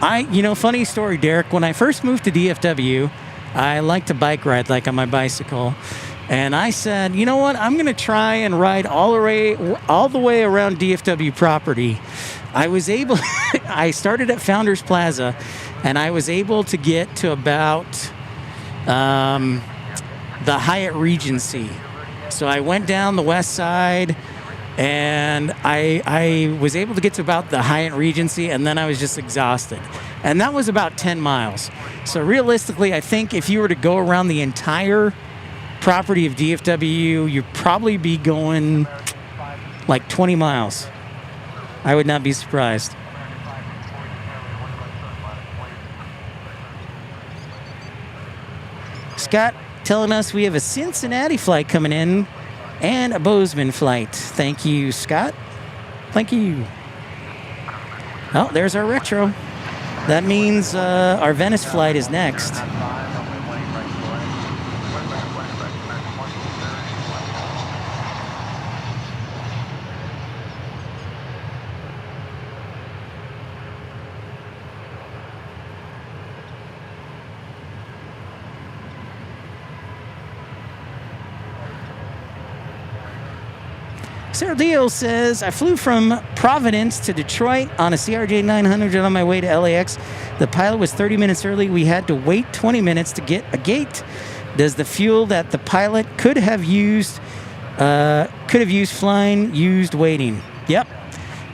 Funny story, Derek. When I first moved to DFW, I like to bike ride, like on my bicycle. And I said, you know what? I'm going to try and ride all the way around DFW property. I started at Founders Plaza, and I was able to get to about the Hyatt Regency. So I went down the west side, and I was able to get to about the Hyatt Regency, and then I was just exhausted. And that was about 10 miles. So realistically, I think if you were to go around the entire property of DFW, you'd probably be going like 20 miles. I would not be surprised. Scott telling us we have a Cincinnati flight coming in and a Bozeman flight. Thank you, Scott. Thank you. Oh, there's our retro. That means our Venice flight is next. Sarah Dio says, I flew from Providence to Detroit on a CRJ 900 on my way to LAX. The pilot was 30 minutes early. We had to wait 20 minutes to get a gate. Does the fuel that the pilot could have used flying used waiting? Yep,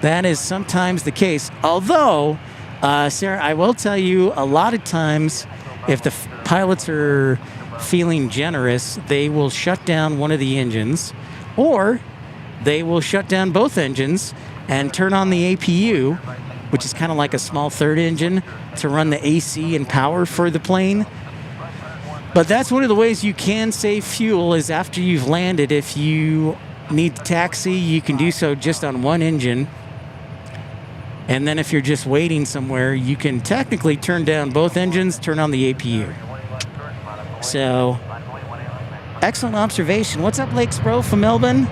that is sometimes the case. Although, Sarah, I will tell you, a lot of times, if the pilots are feeling generous, they will shut down one of the engines, or they will shut down both engines and turn on the APU, which is kind of like a small third engine, to run the AC and power for the plane. But that's one of the ways you can save fuel is after you've landed. If you need to taxi, you can do so just on one engine. And then if you're just waiting somewhere, you can technically turn down both engines, turn on the APU. So, excellent observation. What's up, Lake Spro from Melbourne?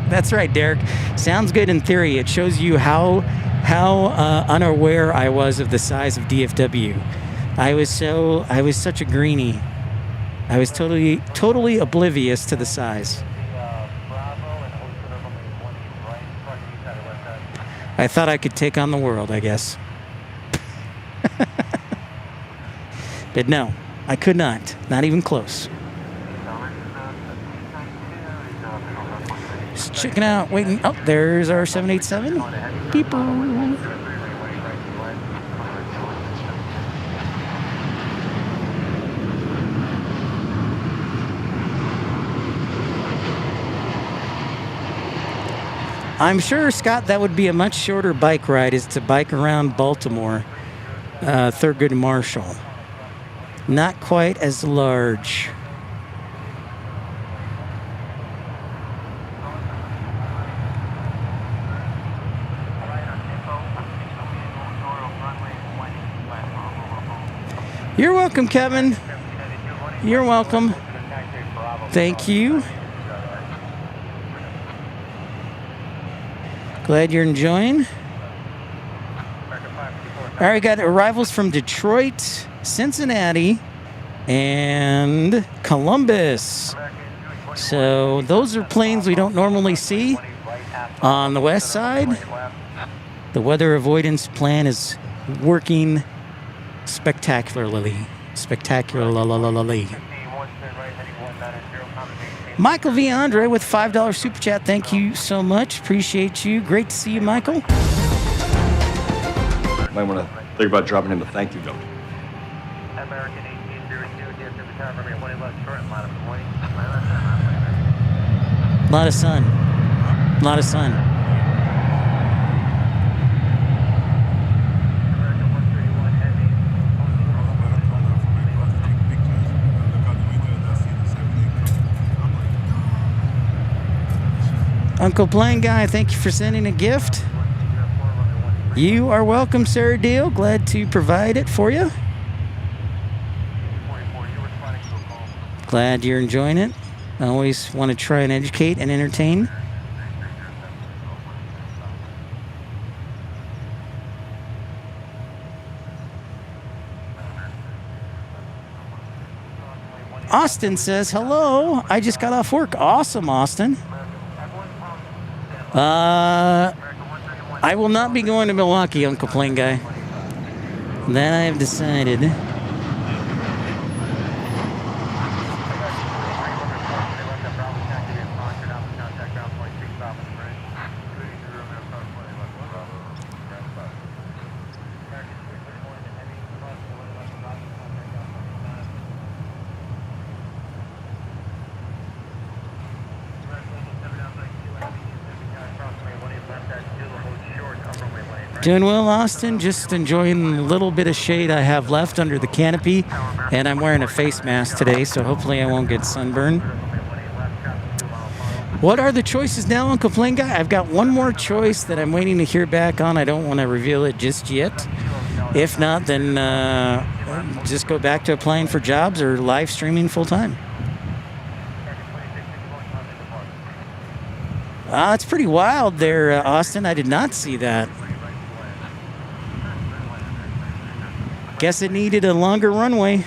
That's right, Derek. Sounds good in theory. It shows you how unaware I was of the size of DFW. I was such a greenie. I was totally oblivious to the size. I thought I could take on the world, I guess. But no, I could not. Not even close. Just checking out, waiting. Oh, there's our 787. Beeper. I'm sure, Scott, that would be a much shorter bike ride is to bike around Baltimore, Thurgood Marshall. Not quite as large. You're welcome, Kevin. You're welcome. Thank you. Glad you're enjoying. All right, got arrivals from Detroit, Cincinnati, and Columbus. So those are planes we don't normally see on the west side. The weather avoidance plan is working spectacularly. Michael V. Andre with $5 super chat. Thank you so much. Appreciate you. Great to see you, Michael. Might want to think about dropping him a thank you note. American 1802, DFW tower, runway 20 left, short, line of 20. A lot of sun. A lot of sun. Uncle Plane Guy, thank you for sending a gift. You are welcome, Sarah Deal. Glad to provide it for you. Glad you're enjoying it. I always want to try and educate and entertain. Austin says, hello, I just got off work. Awesome, Austin. I will not be going to Milwaukee, Uncle Plane Guy. That I have decided. Doing well, Austin. Just enjoying a little bit of shade I have left under the canopy. And I'm wearing a face mask today, so hopefully I won't get sunburned. What are the choices now, Uncle Plane Guy? I've got one more choice that I'm waiting to hear back on. I don't want to reveal it just yet. If not, then just go back to applying for jobs or live streaming full time. It's pretty wild there, Austin. I did not see that. Guess it needed a longer runway.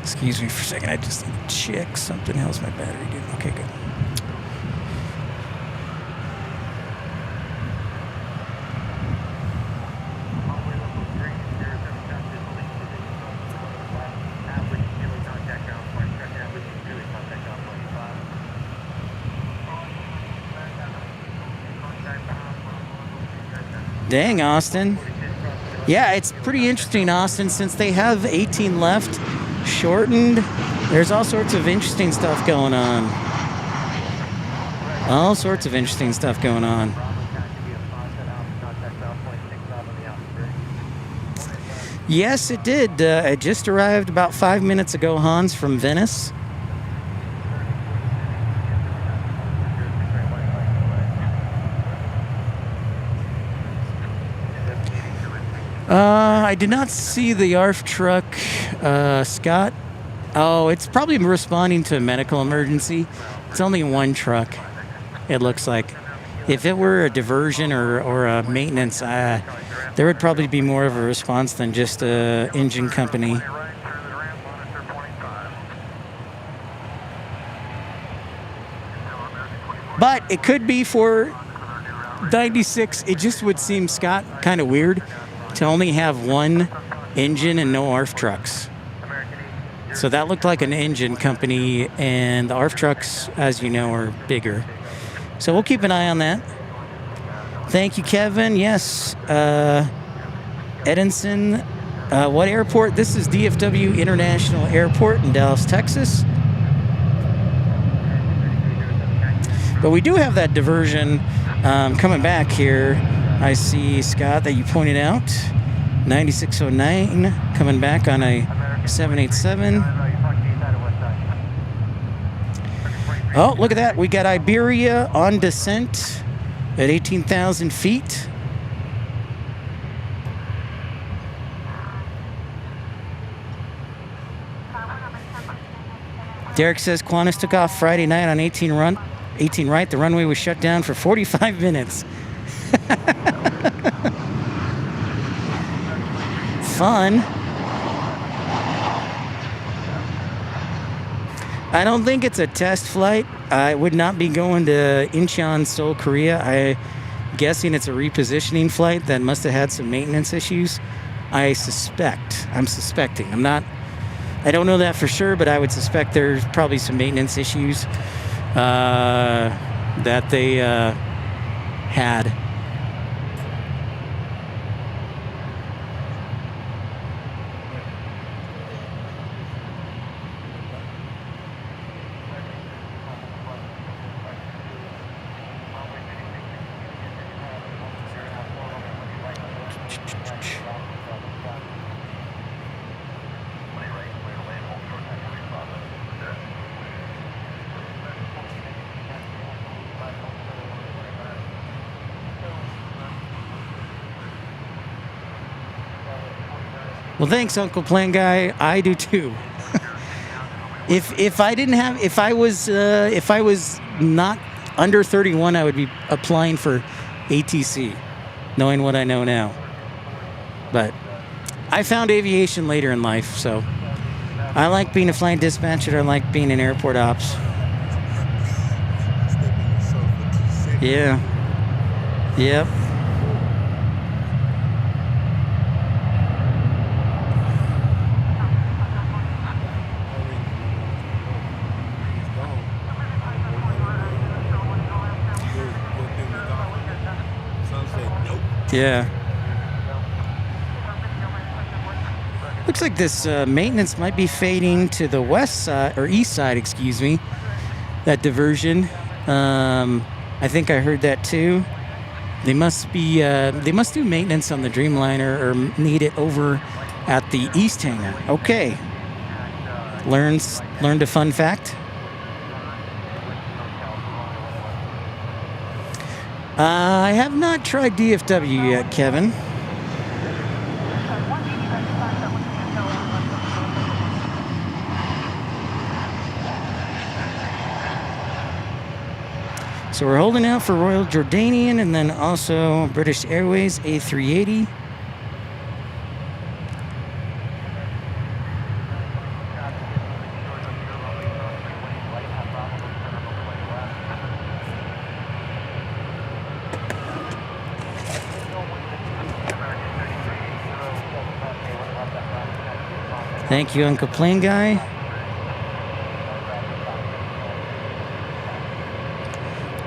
Excuse me for a second. I just need to check something. How's my battery doing? Okay, good. Dang, Austin. Yeah, it's pretty interesting, Austin, since they have 18 left, shortened. There's all sorts of interesting stuff going on. All sorts of interesting stuff going on. Yes, it did. It just arrived about 5 minutes ago, Hans, from Venice. I did not see the ARF truck, Scott. Oh, it's probably responding to a medical emergency. It's only one truck, it looks like. If it were a diversion or a maintenance, there would probably be more of a response than just a engine company. But it could be for 96. It just would seem, Scott, kind of weird to only have one engine and no ARF trucks. So that looked like an engine company, and the ARF trucks, as you know, are bigger. So we'll keep an eye on that. Thank you, Kevin. Yes, Edinson. What airport? This is DFW International Airport in Dallas, Texas. But we do have that diversion coming back here. I see, Scott, that you pointed out. 9609 coming back on a 787. Oh, look at that. We got Iberia on descent at 18,000 feet. Derek says Qantas took off Friday night on 18 right. The runway was shut down for 45 minutes. Fun. I don't think it's a test flight. I would not be going to Incheon, Seoul, Korea. I'm guessing it's a repositioning flight that must have had some maintenance issues. I'm suspecting. I don't know that for sure, but I would suspect there's probably some maintenance issues that they had. Well, thanks, Uncle Plan Guy. I do too. If I was not under 31, I would be applying for ATC, knowing what I know now. But I found aviation later in life, so I like being a flight dispatcher. I like being in airport ops. Yeah. Yep. Yeah. Looks like this maintenance might be fading to the west side, or east side, excuse me. That diversion. I think I heard that too. They must do maintenance on the Dreamliner or need it over at the east hangar. Okay. Learned a fun fact. I have not tried DFW yet, Kevin. So we're holding out for Royal Jordanian and then also British Airways A380. Thank you, Uncle Plane Guy.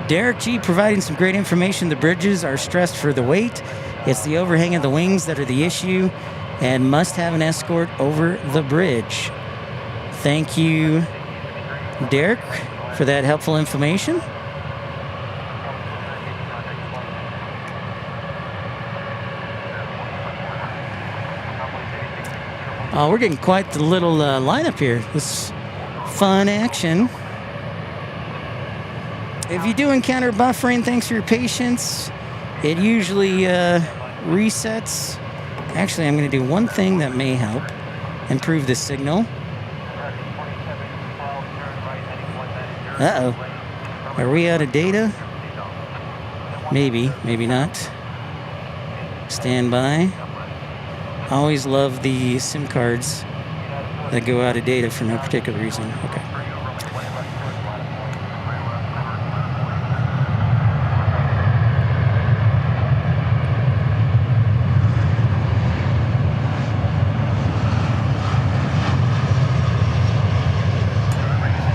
Derek G providing some great information. The bridges are stressed for the weight. It's the overhang of the wings that are the issue and must have an escort over the bridge. Thank you, Derek, for that helpful information. Oh, we're getting quite the little lineup here. This fun action. If you do encounter buffering, thanks for your patience. It usually resets. Actually, I'm going to do one thing that may help improve the signal. Uh-oh. Are we out of data? Maybe, maybe not. Stand by. Always love the SIM cards that go out of data for no particular reason. Okay.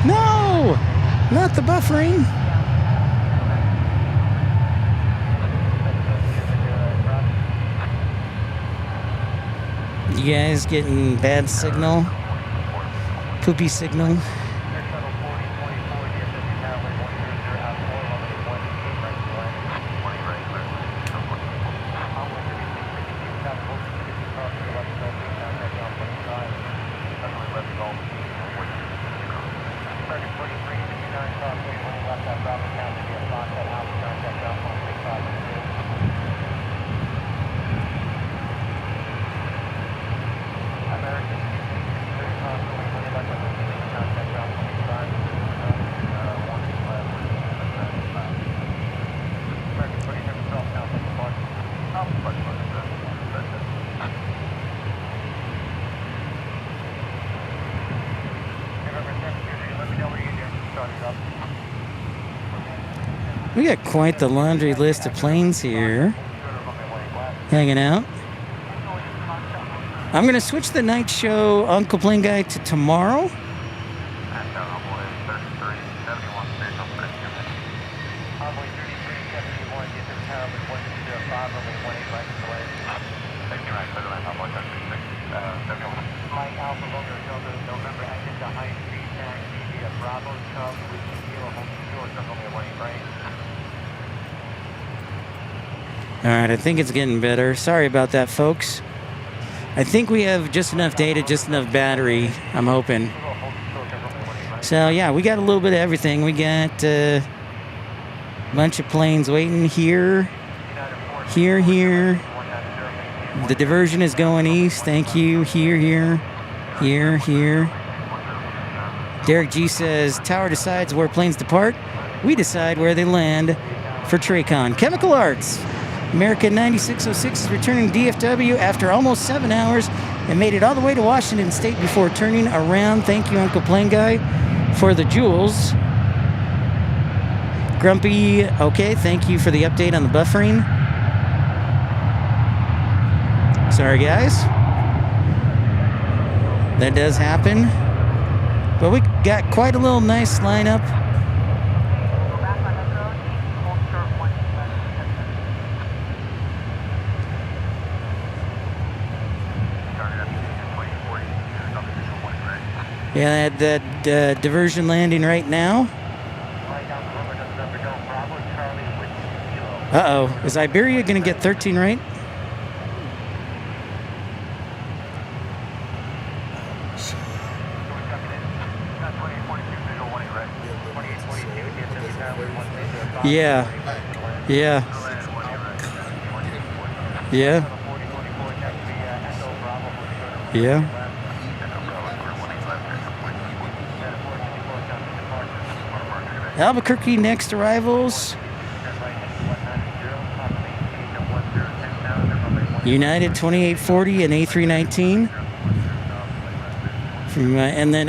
No! Not the buffering. You guys getting bad signal? Poopy signal? We got quite the laundry list of planes here hanging out. I'm going to switch the night show Uncle Plane Guy to tomorrow. All right, I think it's getting better. Sorry about that, folks. I think we have just enough data, just enough battery, I'm hoping. So, yeah, we got a little bit of everything. We got a bunch of planes waiting here, here. The diversion is going east. Thank you. Here. Derek G says, Tower decides where planes depart. We decide where they land for Tracon. Chemical Arts. American 9606 is returning DFW after almost 7 hours and made it all the way to Washington State before turning around. Thank you, Uncle Plane Guy, for the jewels. Grumpy, okay, thank you for the update on the buffering. Sorry, guys. That does happen. But we got quite a little nice lineup. Yeah, I had that diversion landing right now. Uh-oh. Is Iberia going to get 13 right? Yeah. Albuquerque next arrivals. United 2840 and A319. And then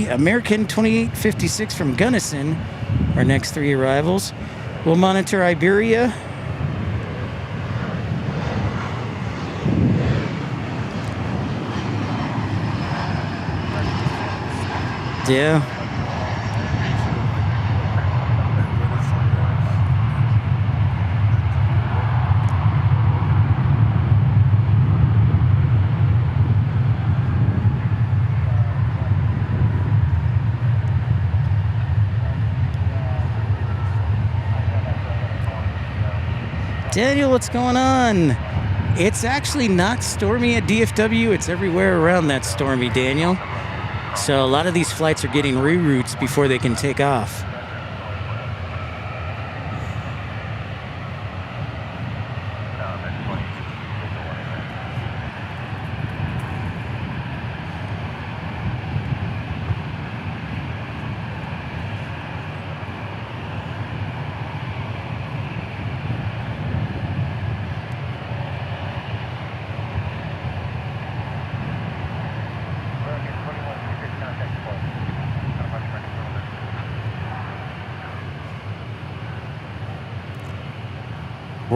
American 2856 from Gunnison, our next 3 arrivals. We'll monitor Iberia. Yeah. Daniel, what's going on? It's actually not stormy at DFW. It's everywhere around that stormy, Daniel. So a lot of these flights are getting reroutes before they can take off.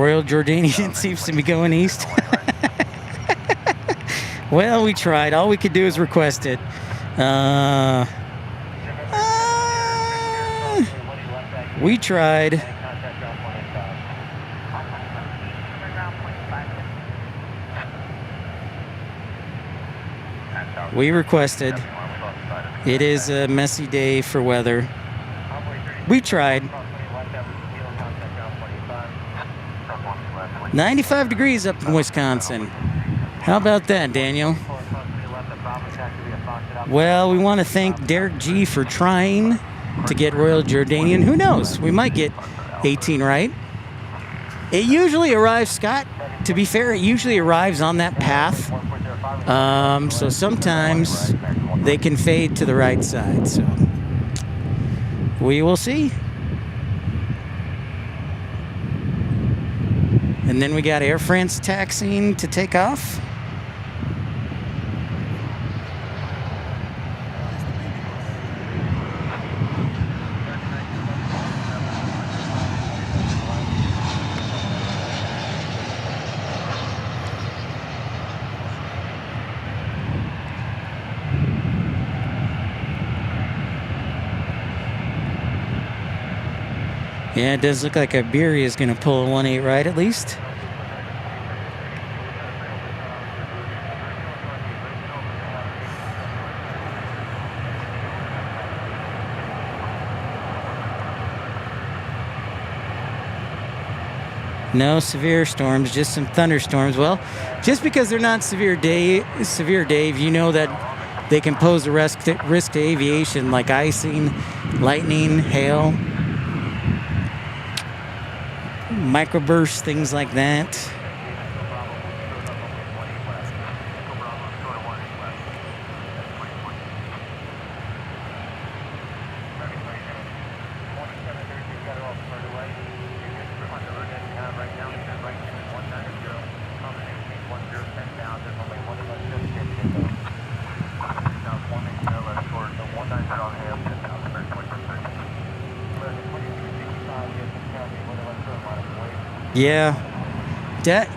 Royal Jordanian seems to be going east. Well, we tried. All we could do is request it. We tried. We requested. It is a messy day for weather. We tried. 95 degrees up in Wisconsin. How about that, Daniel? Well, we want to thank Derek G for trying to get Royal Jordanian. Who knows? We might get 18 right. It usually arrives, Scott. To be fair, it usually arrives on that path. So sometimes they can fade to the right side. So we will see. And then we got Air France taxiing to take off. Yeah, it does look like Iberia is going to pull a 1-8 right at least. No severe storms, just some thunderstorms. Well, just because they're not severe, Dave, you know that they can pose a risk to aviation, like icing, lightning, hail, microbursts, things like that. Yeah.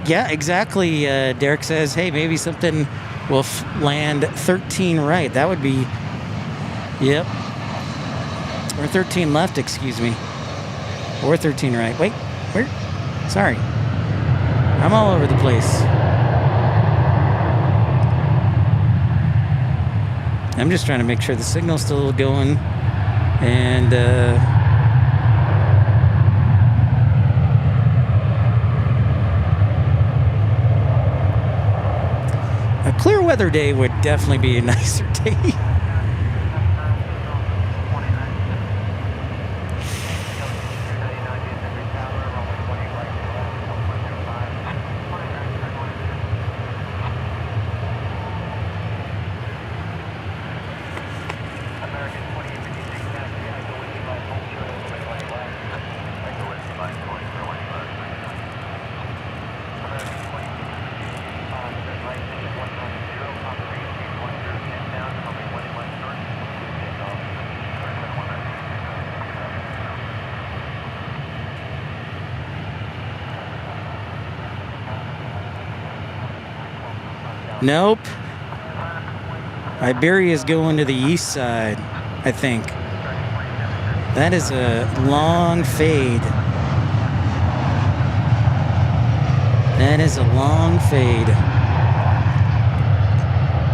Yeah, exactly. Derek says, hey, maybe something will land 13 right. That would be, yep. Or 13 left, excuse me. Or 13 right. Wait, where? Sorry. I'm all over the place. I'm just trying to make sure the signal's still going. And, a clear weather day would definitely be a nicer day. Nope. Iberia is going to the east side, I think. That is a long fade. That is a long fade.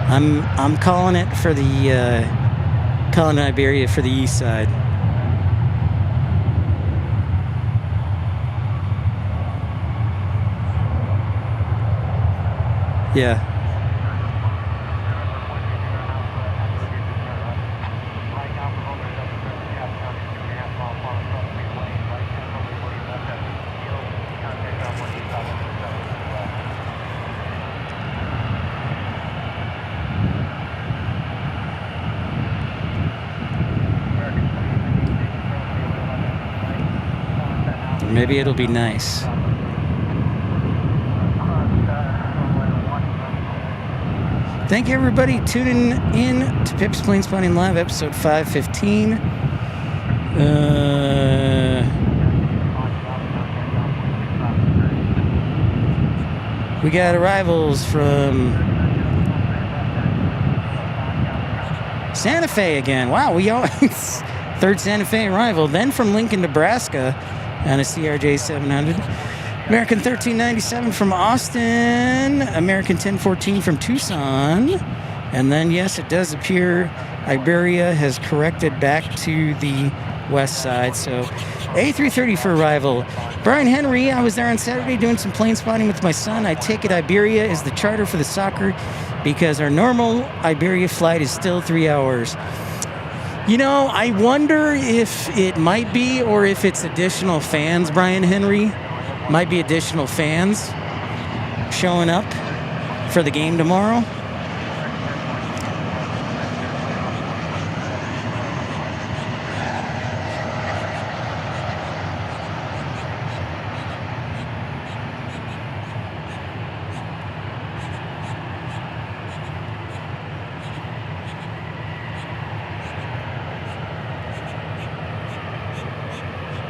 I'm calling it for the calling Iberia for the east side. Yeah. Maybe it'll be nice. Thank you, everybody, tuning in to Pip's Plane Spotting Live, episode 515. We got arrivals from Santa Fe again. Wow, we always third Santa Fe arrival. Then from Lincoln, Nebraska, on a CRJ 700. American 1397 from Austin. American 1014 from Tucson. And then, yes, it does appear Iberia has corrected back to the west side. So A330 for arrival. Brian Henry, I was there on Saturday doing some plane spotting with my son. I take it Iberia is the charter for the soccer because our normal Iberia flight is still 3 hours. You know, I wonder if it might be or if it's additional fans, Brian Henry. Might be additional fans showing up for the game tomorrow.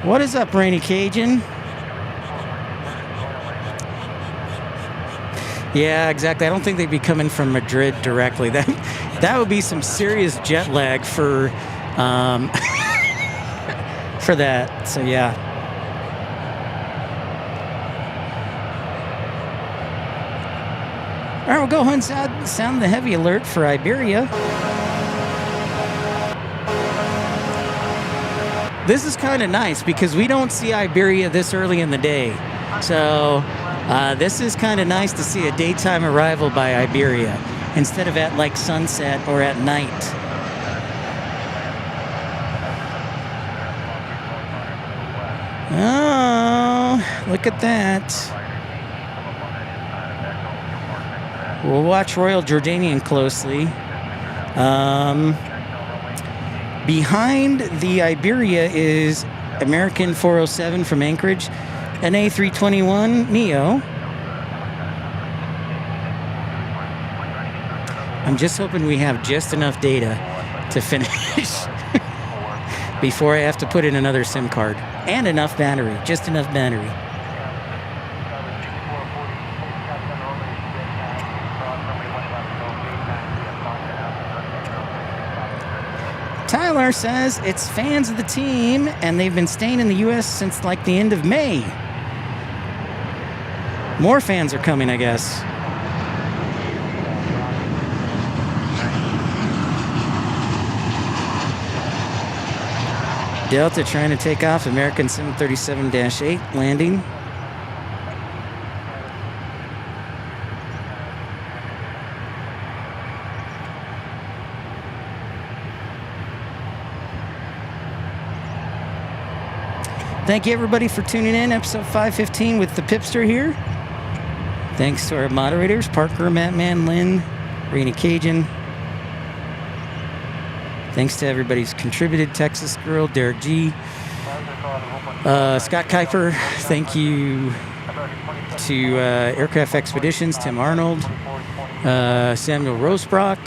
What is up, Rainy Cajun? Yeah, exactly. I don't think they'd be coming from Madrid directly. That would be some serious jet lag for for that. So yeah. All right, we'll go ahead and sound the heavy alert for Iberia. This is kind of nice because we don't see Iberia this early in the day. So this is kind of nice to see a daytime arrival by Iberia instead of at like sunset or at night. Oh, look at that. We'll watch Royal Jordanian closely. Behind the Iberia is American 407 from Anchorage, an A321 Neo. I'm just hoping we have just enough data to finish before I have to put in another SIM card. And enough battery, just enough battery. Tyler says it's fans of the team, and they've been staying in the U.S. since like the end of May. More fans are coming, I guess. Delta trying to take off, American 737-8 landing. Thank you, everybody, for tuning in. Episode 515 with the Pipster here. Thanks to our moderators, Parker, Mattman, Lynn, Rainy Cajun. Thanks to everybody who's contributed. Texas Girl, Derek G. Scott Kuiper. Thank you to Aircraft Expeditions, Tim Arnold. Samuel Rosebrock.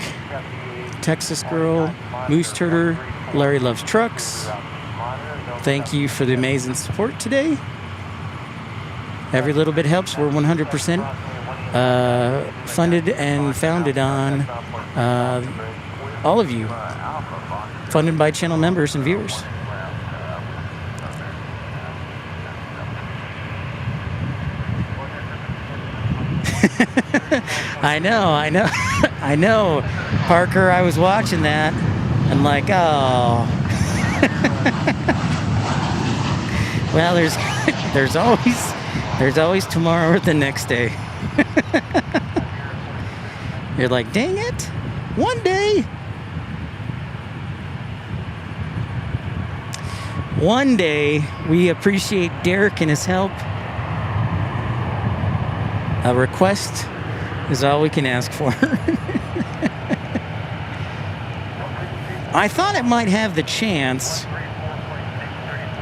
Texas Girl. Moose Turter. Larry Loves Trucks. Thank you for the amazing support today. Every little bit helps. We're 100% funded and founded on all of you. Funded by channel members and viewers. I know. Parker, I was watching that. I'm like, oh. Well, there's always tomorrow or the next day. You're like, dang it, one day. One day, we appreciate Derek and his help. A request is all we can ask for. I thought it might have the chance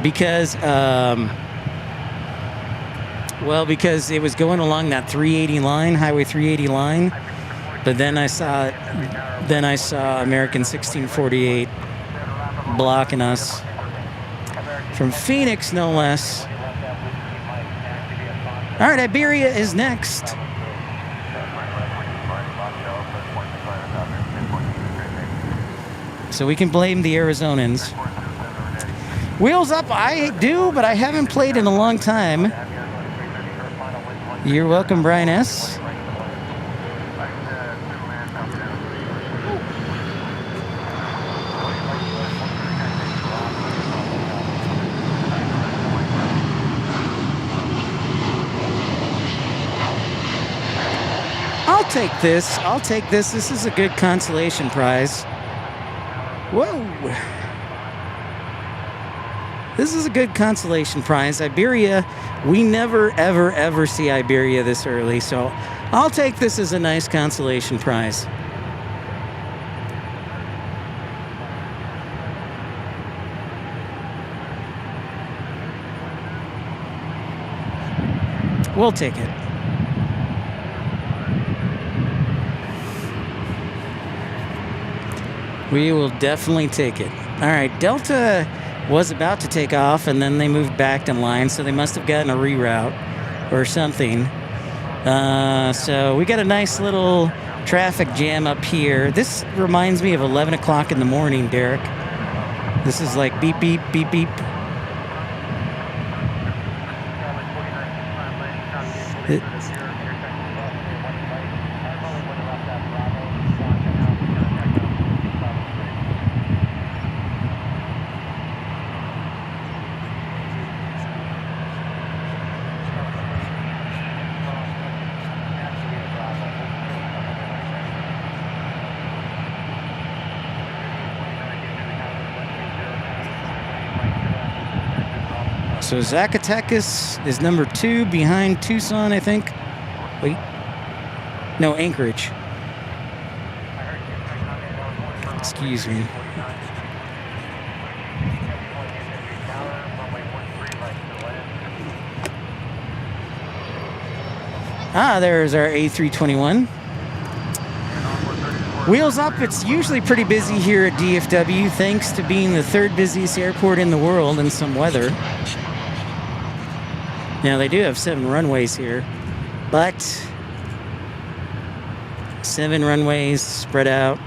because it was going along that 380 line, Highway 380 line. But then I saw American 1648 blocking us from Phoenix, no less. All right, Iberia is next. So we can blame the Arizonans. Wheels Up, I do, but I haven't played in a long time. You're welcome, Brian S. I'll take this. I'll take this. This is a good consolation prize. Whoa. This is a good consolation prize. Iberia, we never, ever, ever see Iberia this early, so I'll take this as a nice consolation prize. We'll take it. We will definitely take it. All right, Delta was about to take off, and then they moved back in line, so they must have gotten a reroute or something. So we got a nice little traffic jam up here. This reminds me of 11 o'clock in the morning, Derek. This is like beep, beep, beep, beep. So Zacatecas is number 2 behind Tucson, I think. Wait. No, Anchorage. Excuse me. Ah, there's our A321. Wheels Up, it's usually pretty busy here at DFW, thanks to being the 3rd busiest airport in the world in some weather. Now, they do have 7 runways here, but 7 runways spread out.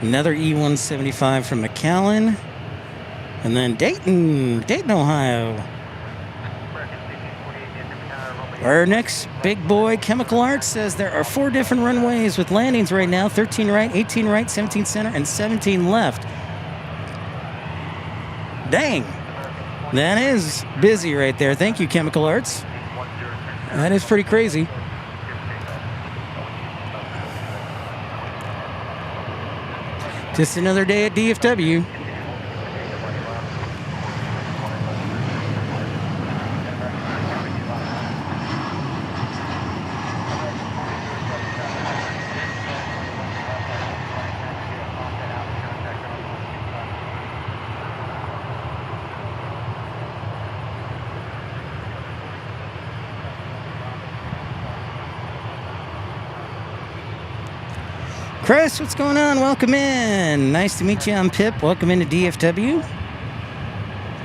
Another E175 from McAllen. And then Dayton, Ohio. Our next big boy, Chemical Arts, says there are 4 different runways with landings right now. 13 right, 18 right, 17 center, and 17 left. Dang. That is busy right there. Thank you, Chemical Arts. That is pretty crazy. Just another day at DFW. Chris, what's going on? Welcome in. Nice to meet you. I'm Pip. Welcome into DFW.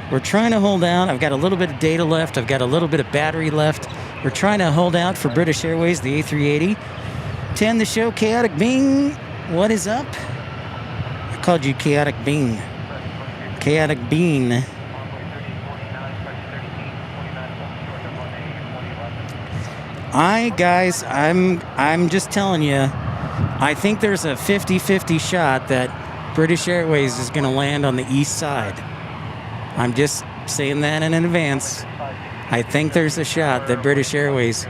We're trying to hold out. I've got a little bit of data left. I've got a little bit of battery left. We're trying to hold out for British Airways, the A380. 10 the show, Chaotic Bing. What is up? I called you Chaotic Bean. Chaotic Bean. Guys, I'm just telling you, I think there's a 50-50 shot that British Airways is going to land on the east side. I'm just saying that in advance. I think there's a shot that British Airways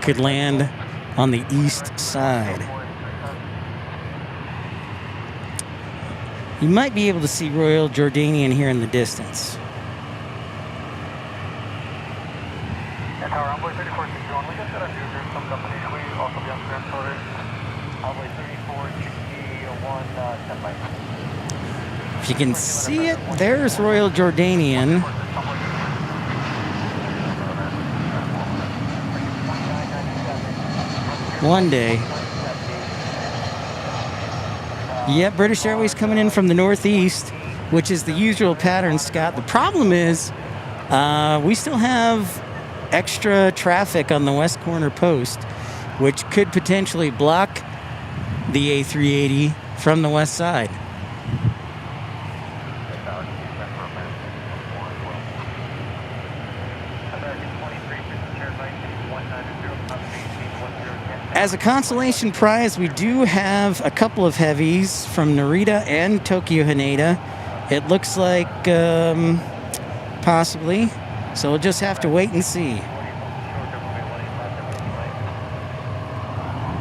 could land on the east side. You might be able to see Royal Jordanian here in the distance. Tower Envoy 3461, we just got a new group from company. We also be on Grand Storage. Envoy 3461, standby. If you can see it, there's Royal Jordanian. One day. Yep, British Airways coming in from the northeast, which is the usual pattern, Scott. The problem is we still have extra traffic on the west corner post, which could potentially block the A380 from the west side. As a consolation prize, we do have a couple of heavies from Narita and Tokyo Haneda. It looks like possibly, so we'll just have to wait and see.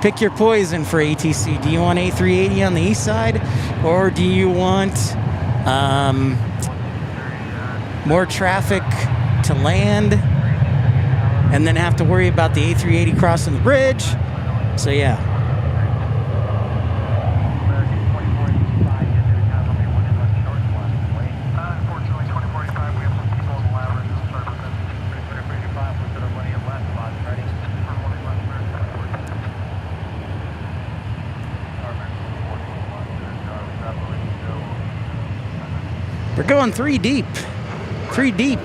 Pick your poison for ATC. Do you want A380 on the east side, or do you want more traffic to land and then have to worry about the A380 crossing the bridge? So yeah. Unfortunately, 2045, we have some people in the lab right now. Sorry about that. 2045, we're sort of running in last spots, ready for one of We're going 3 deep. 3 deep.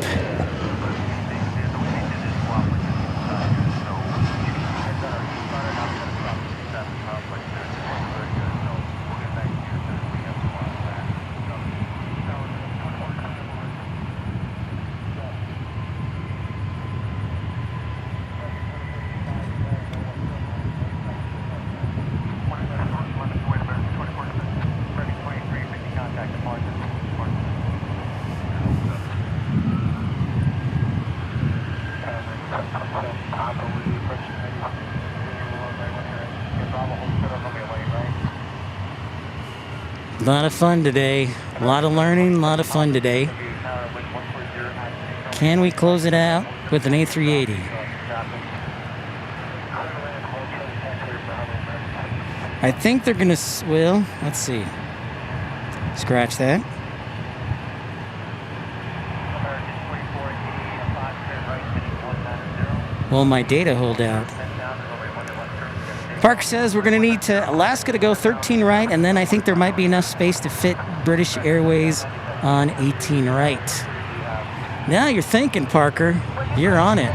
A lot of fun today. A lot of learning, a lot of fun today. Can we close it out with an A380? I think they're going to, well, let's see. Scratch that. Will my data hold out? Parker says we're going to need Alaska to go 13 right, and then I think there might be enough space to fit British Airways on 18 right. Now you're thinking, Parker. You're on it.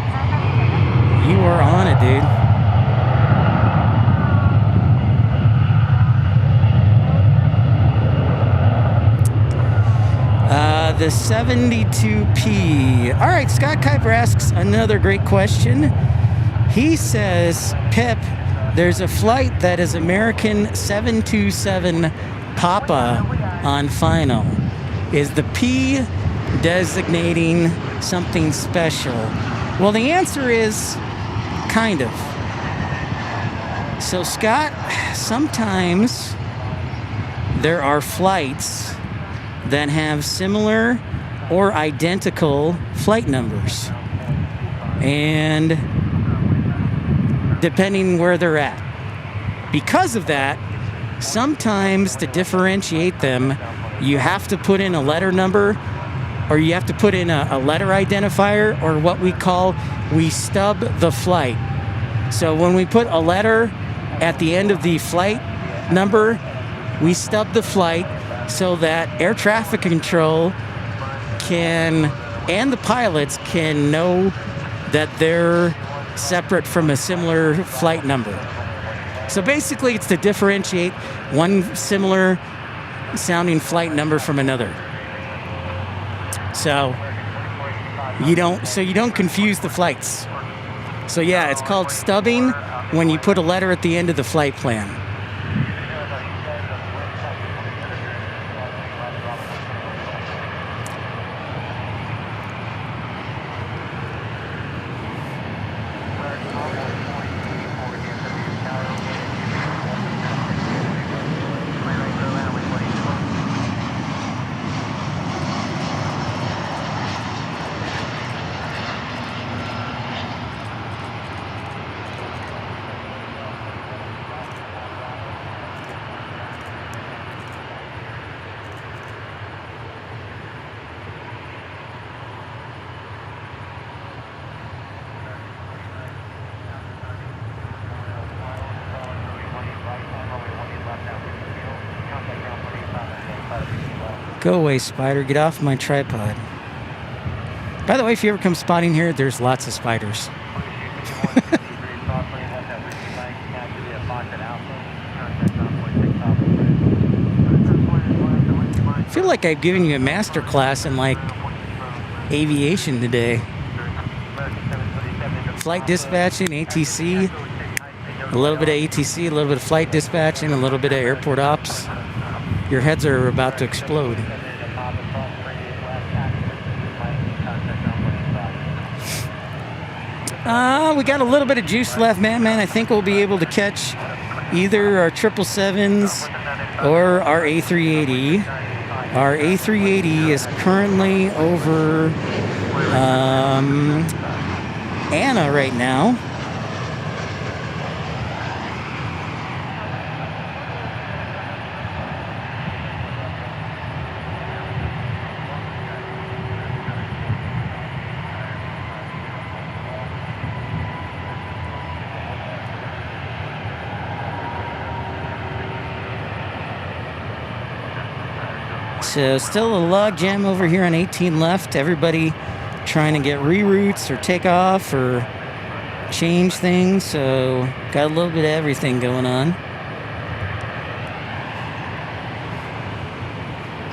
You are on it, dude. The 72P. All right, Scott Kuiper asks another great question. He says, Pip, there's a flight that is American 727 Papa on final. Is the P designating something special? Well, the answer is kind of. So, Scott, sometimes there are flights that have similar or identical flight numbers. And depending where they're at. Because of that, sometimes to differentiate them, you have to put in a letter number, or you have to put in a letter identifier, or what we stub the flight. So when we put a letter at the end of the flight number, we stub the flight so that air traffic control and the pilots can know that they're separate from a similar flight number. So basically it's to differentiate one similar sounding flight number from another. So you don't confuse the flights. So yeah, it's called stubbing when you put a letter at the end of the flight plan. Go away, spider. Get off my tripod. By the way, if you ever come spotting here, there's lots of spiders. I feel like I've given you a master class in like aviation today. Flight dispatching, ATC, a little bit of ATC, a little bit of flight dispatching, a little bit of airport ops. Your heads are about to explode. We got a little bit of juice left, man. I think we'll be able to catch either our 777s or our A380. Our A380 is currently over Anna right now. So still a log jam over here on 18 left. Everybody trying to get reroutes or take off or change things. So got a little bit of everything going on.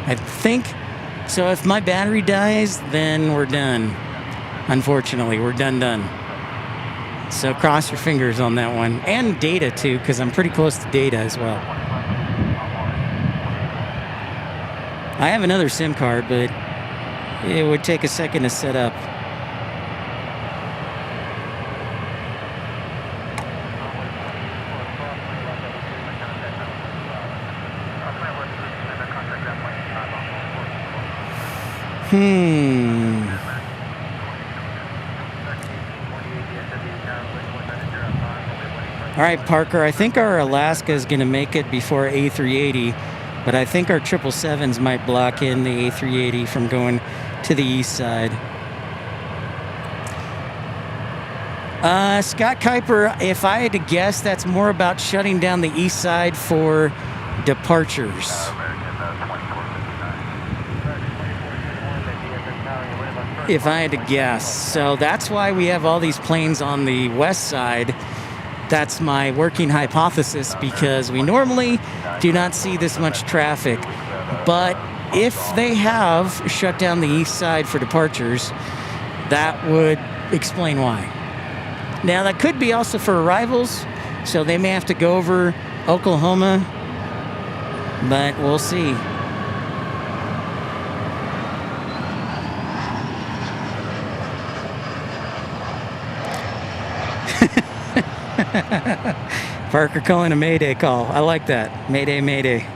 I think, so if my battery dies, then we're done. Unfortunately, we're done. So cross your fingers on that one. And data too, because I'm pretty close to data as well. I have another SIM card, but it would take a second to set up. All right, Parker, I think our Alaska is going to make it before A380. But I think our 777s might block in the A380 from going to the east side. Scott Kuiper, if I had to guess, that's more about shutting down the east side for departures. If I had to guess. So that's why we have all these planes on the west side. That's my working hypothesis, because we normally do not see this much traffic. But if they have shut down the east side for departures, that would explain why. Now, that could be also for arrivals, so they may have to go over Oklahoma, but we'll see. Parker calling a Mayday call. I like that. Mayday, Mayday.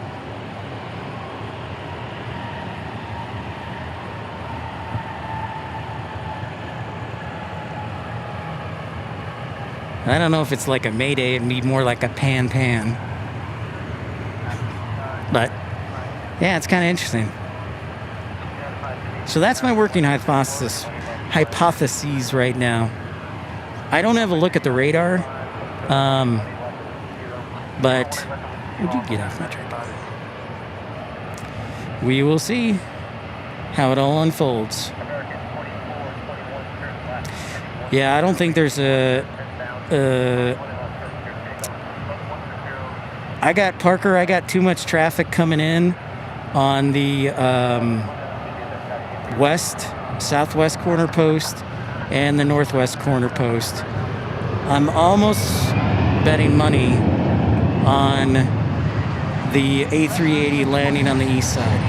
I don't know if it's like a Mayday. It'd be more like a pan. But, yeah, it's kind of interesting. So that's my working hypotheses right now. I don't have a look at the radar. But would you get off my tripod? We will see how it all unfolds. Yeah, I don't think there's I got too much traffic coming in on the southwest corner post and the northwest corner post. I'm almost betting money on the A380 landing on the east side.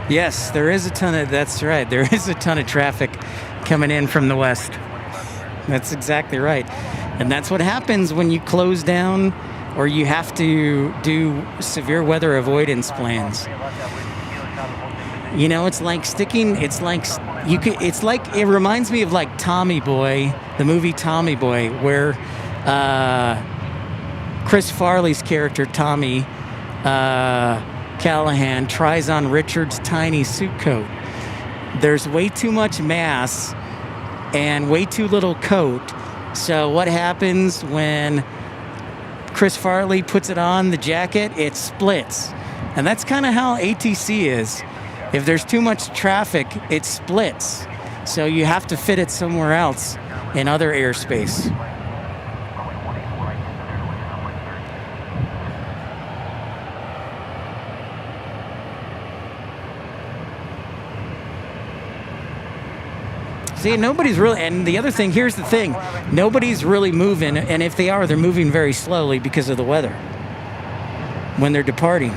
Yes, there is a ton of, that's right, there is a ton of traffic coming in from the west. That's exactly right. And that's what happens when you close down or you have to do severe weather avoidance plans. You know, it's like it reminds me of like Tommy Boy, the movie Tommy Boy, where Chris Farley's character, Tommy Callahan, tries on Richard's tiny suit coat. There's way too much mass and way too little coat. So what happens when Chris Farley puts it on the jacket? It splits. And that's kind of how ATC is. If there's too much traffic, it splits. So you have to fit it somewhere else in other airspace. See, nobody's really, and the other thing, here's the thing, nobody's really moving, and if they are, they're moving very slowly because of the weather when they're departing.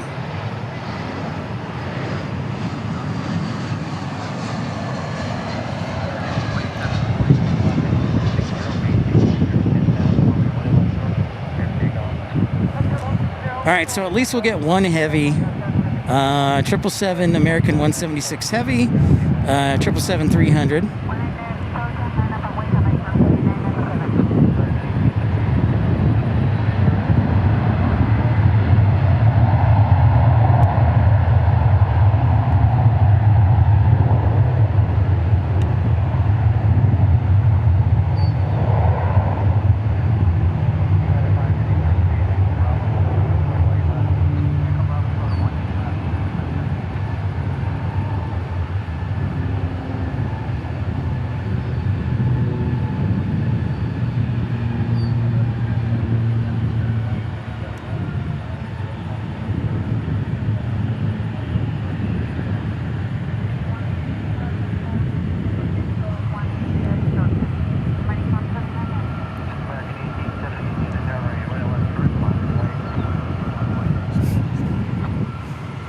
All right, so at least we'll get one heavy, 777 American 176 heavy, 777-300.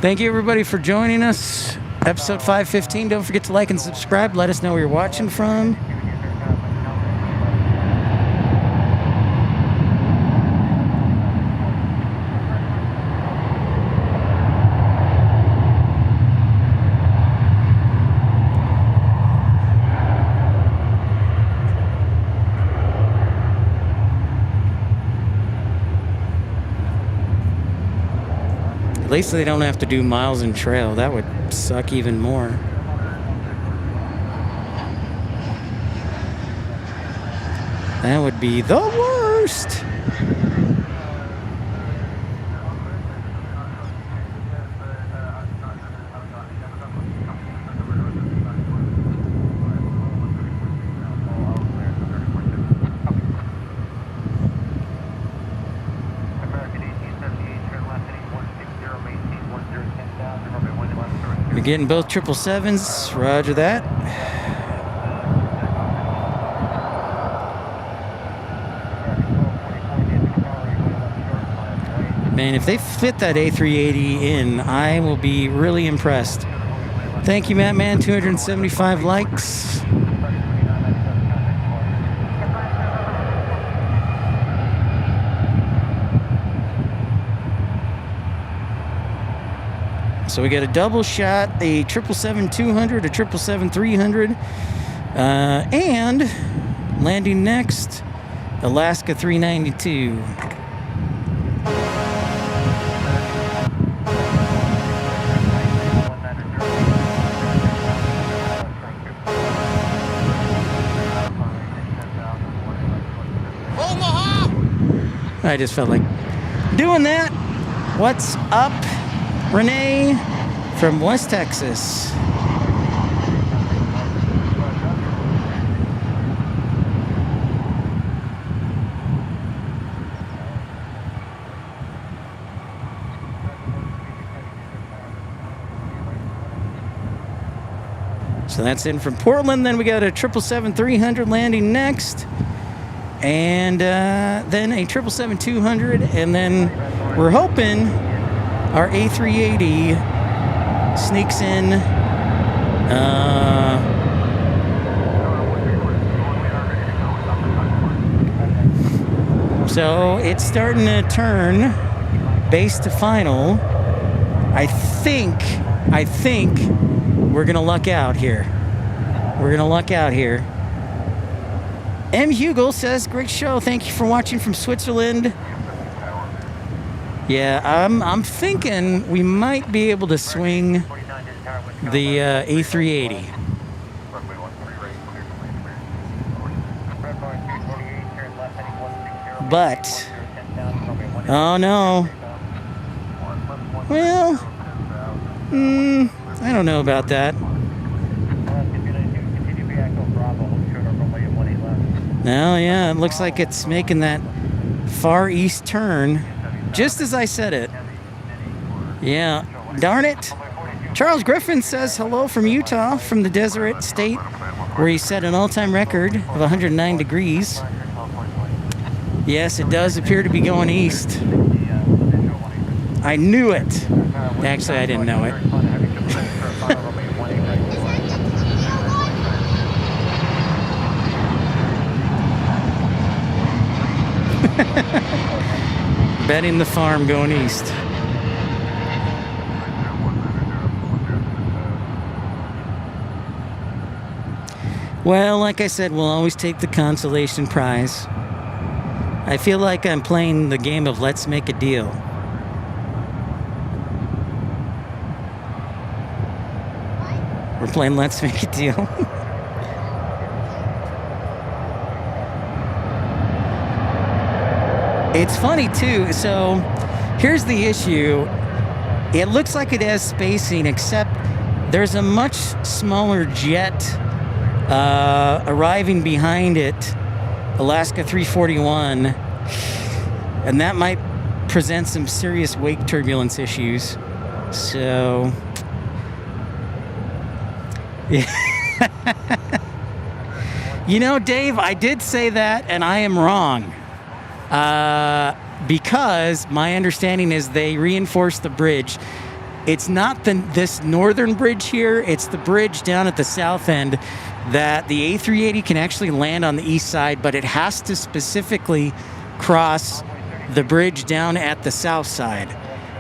Thank you, everybody, for joining us. Episode 515. Don't forget to like and subscribe. Let us know where you're watching from. At least they don't have to do miles in trail. That would suck even more. That would be the worst. We're getting both 777s. Roger that. Man, if they fit that A380 in, I will be really impressed. Thank you, Matt Man. 275 likes. So we got a double shot, a 777-200, a 777-300, and landing next, Alaska 392. I just felt like doing that. What's up, Renee from West Texas? So that's in from Portland. Then we got a 777-300 landing next. And then a 777-200, and then we're hoping our A380 sneaks in. So it's starting to turn base to final. I think we're gonna luck out here. We're gonna luck out here. M. Hugel says, great show. Thank you for watching from Switzerland. Yeah, I'm thinking we might be able to swing the A380. But, oh no. Well, I don't know about that. No, yeah, it looks like it's making that far east turn, just as I said it. Yeah, darn it. Charles Griffin says hello from Utah, from the Deseret State, where he set an all-time record of 109 degrees. Yes, it does appear to be going east. I knew it. Actually, I didn't know it. Betting the farm going east. Well, like I said, we'll always take the consolation prize. I feel like I'm playing the game of Let's Make a Deal. We're playing Let's Make a Deal. It's funny too, so here's the issue. It looks like it has spacing, except there's a much smaller jet arriving behind it, Alaska 341, and that might present some serious wake turbulence issues. So, yeah. You know, Dave, I did say that, and I am wrong. Because my understanding is they reinforced the bridge. It's not this northern bridge here, it's the bridge down at the south end that the A380 can actually land on the east side, but it has to specifically cross the bridge down at the south side.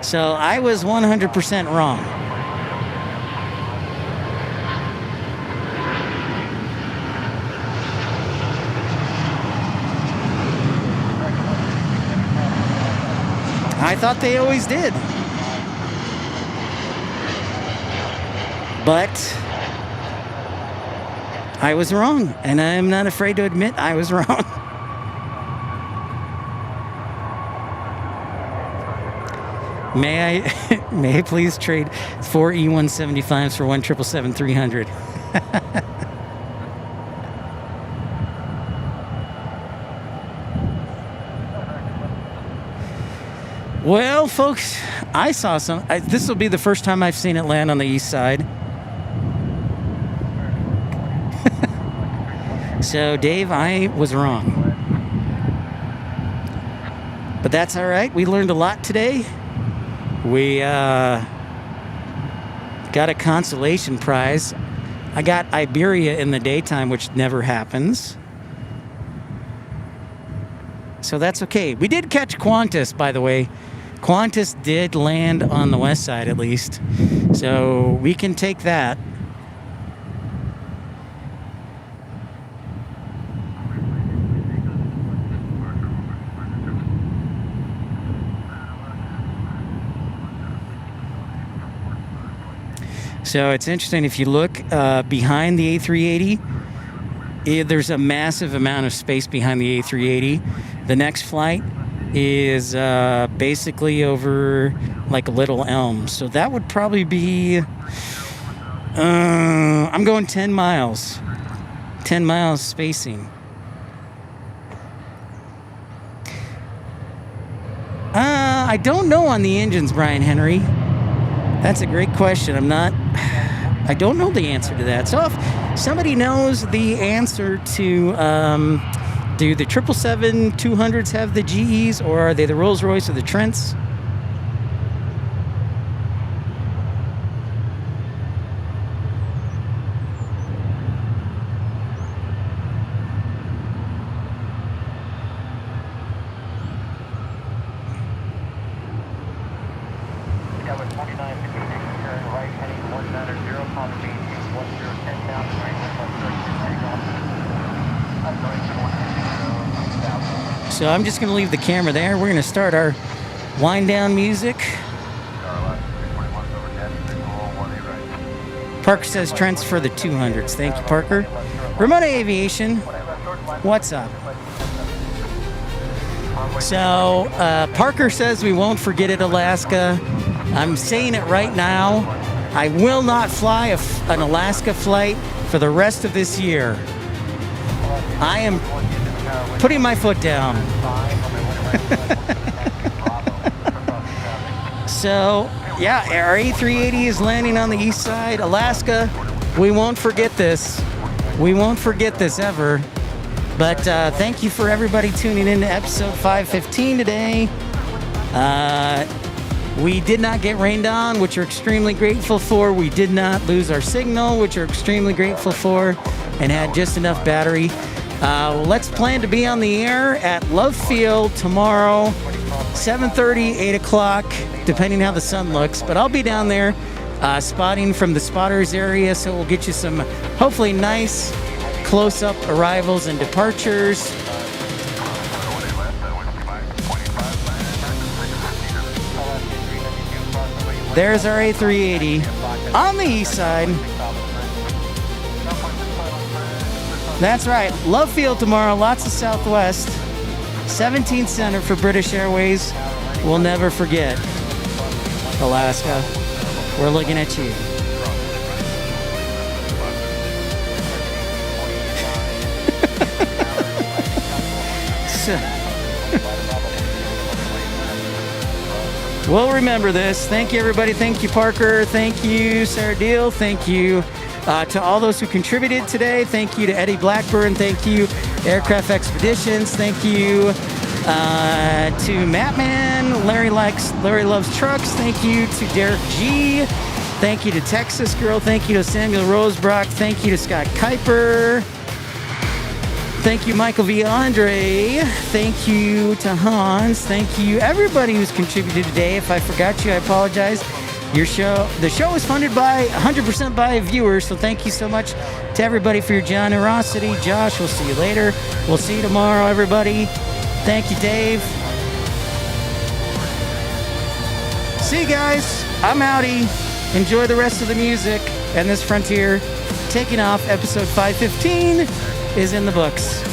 So I was 100% wrong. I thought they always did. But I was wrong, and I'm not afraid to admit I was wrong. May I please trade 4 E175s for 1 777-300? Well, folks, I saw some. This will be the first time I've seen it land on the east side. So, Dave, I was wrong. But that's all right. We learned a lot today. We got a consolation prize. I got Iberia in the daytime, which never happens. So that's okay. We did catch Qantas, by the way. Qantas did land on the west side, at least. So we can take that. So it's interesting, if you look behind the A380, there's a massive amount of space behind the A380. The next flight is basically over like a Little Elm. So that would probably be, I'm going 10 miles. 10 miles spacing. I don't know on the engines, Brian Henry. That's a great question. I don't know the answer to that. So if somebody knows the answer to, do the 777-200s have the GEs, or are they the Rolls-Royce or the Trents? So I'm just going to leave the camera there. We're going to start our wind down music. Parker says Trent's for the 200s. Thank you, Parker. Ramona Aviation, what's up? So, Parker says we won't forget it, Alaska. I'm saying it right now. I will not fly an Alaska flight for the rest of this year. I am putting my foot down. So, yeah, our A380 is landing on the east side. Alaska, we won't forget this. We won't forget this ever. But thank you for everybody tuning in to episode 515 today. We did not get rained on, which we're extremely grateful for. We did not lose our signal, which we're extremely grateful for, and had just enough battery. Let's plan to be on the air at Love Field tomorrow, 7:30, 8 o'clock, depending how the sun looks. But I'll be down there spotting from the spotters area, so we'll get you some hopefully nice close-up arrivals and departures. There's our A380 on the east side. That's right, Love Field tomorrow, lots of Southwest. 17th Center for British Airways. We'll never forget. Alaska, we're looking at you. We'll remember this. Thank you, everybody. Thank you, Parker. Thank you, Sarah Deal. Thank you to all those who contributed today. Thank you to Eddie Blackburn. Thank you, Aircraft Expeditions. Thank you to Mattman. Larry Loves Trucks. Thank you to Derek G. Thank you to Texas Girl. Thank you to Samuel Rosebrock. Thank you to Scott Kuiper. Thank you, Michael V. Andre. Thank you to Hans. Thank you, everybody who's contributed today. If I forgot you, I apologize. The show is funded by 100% by viewers, so thank you so much to everybody for your generosity. Josh, we'll see you later. We'll see you tomorrow, everybody. Thank you, Dave. See you guys. I'm outie. Enjoy the rest of the music and this frontier. Taking off, episode 515 is in the books.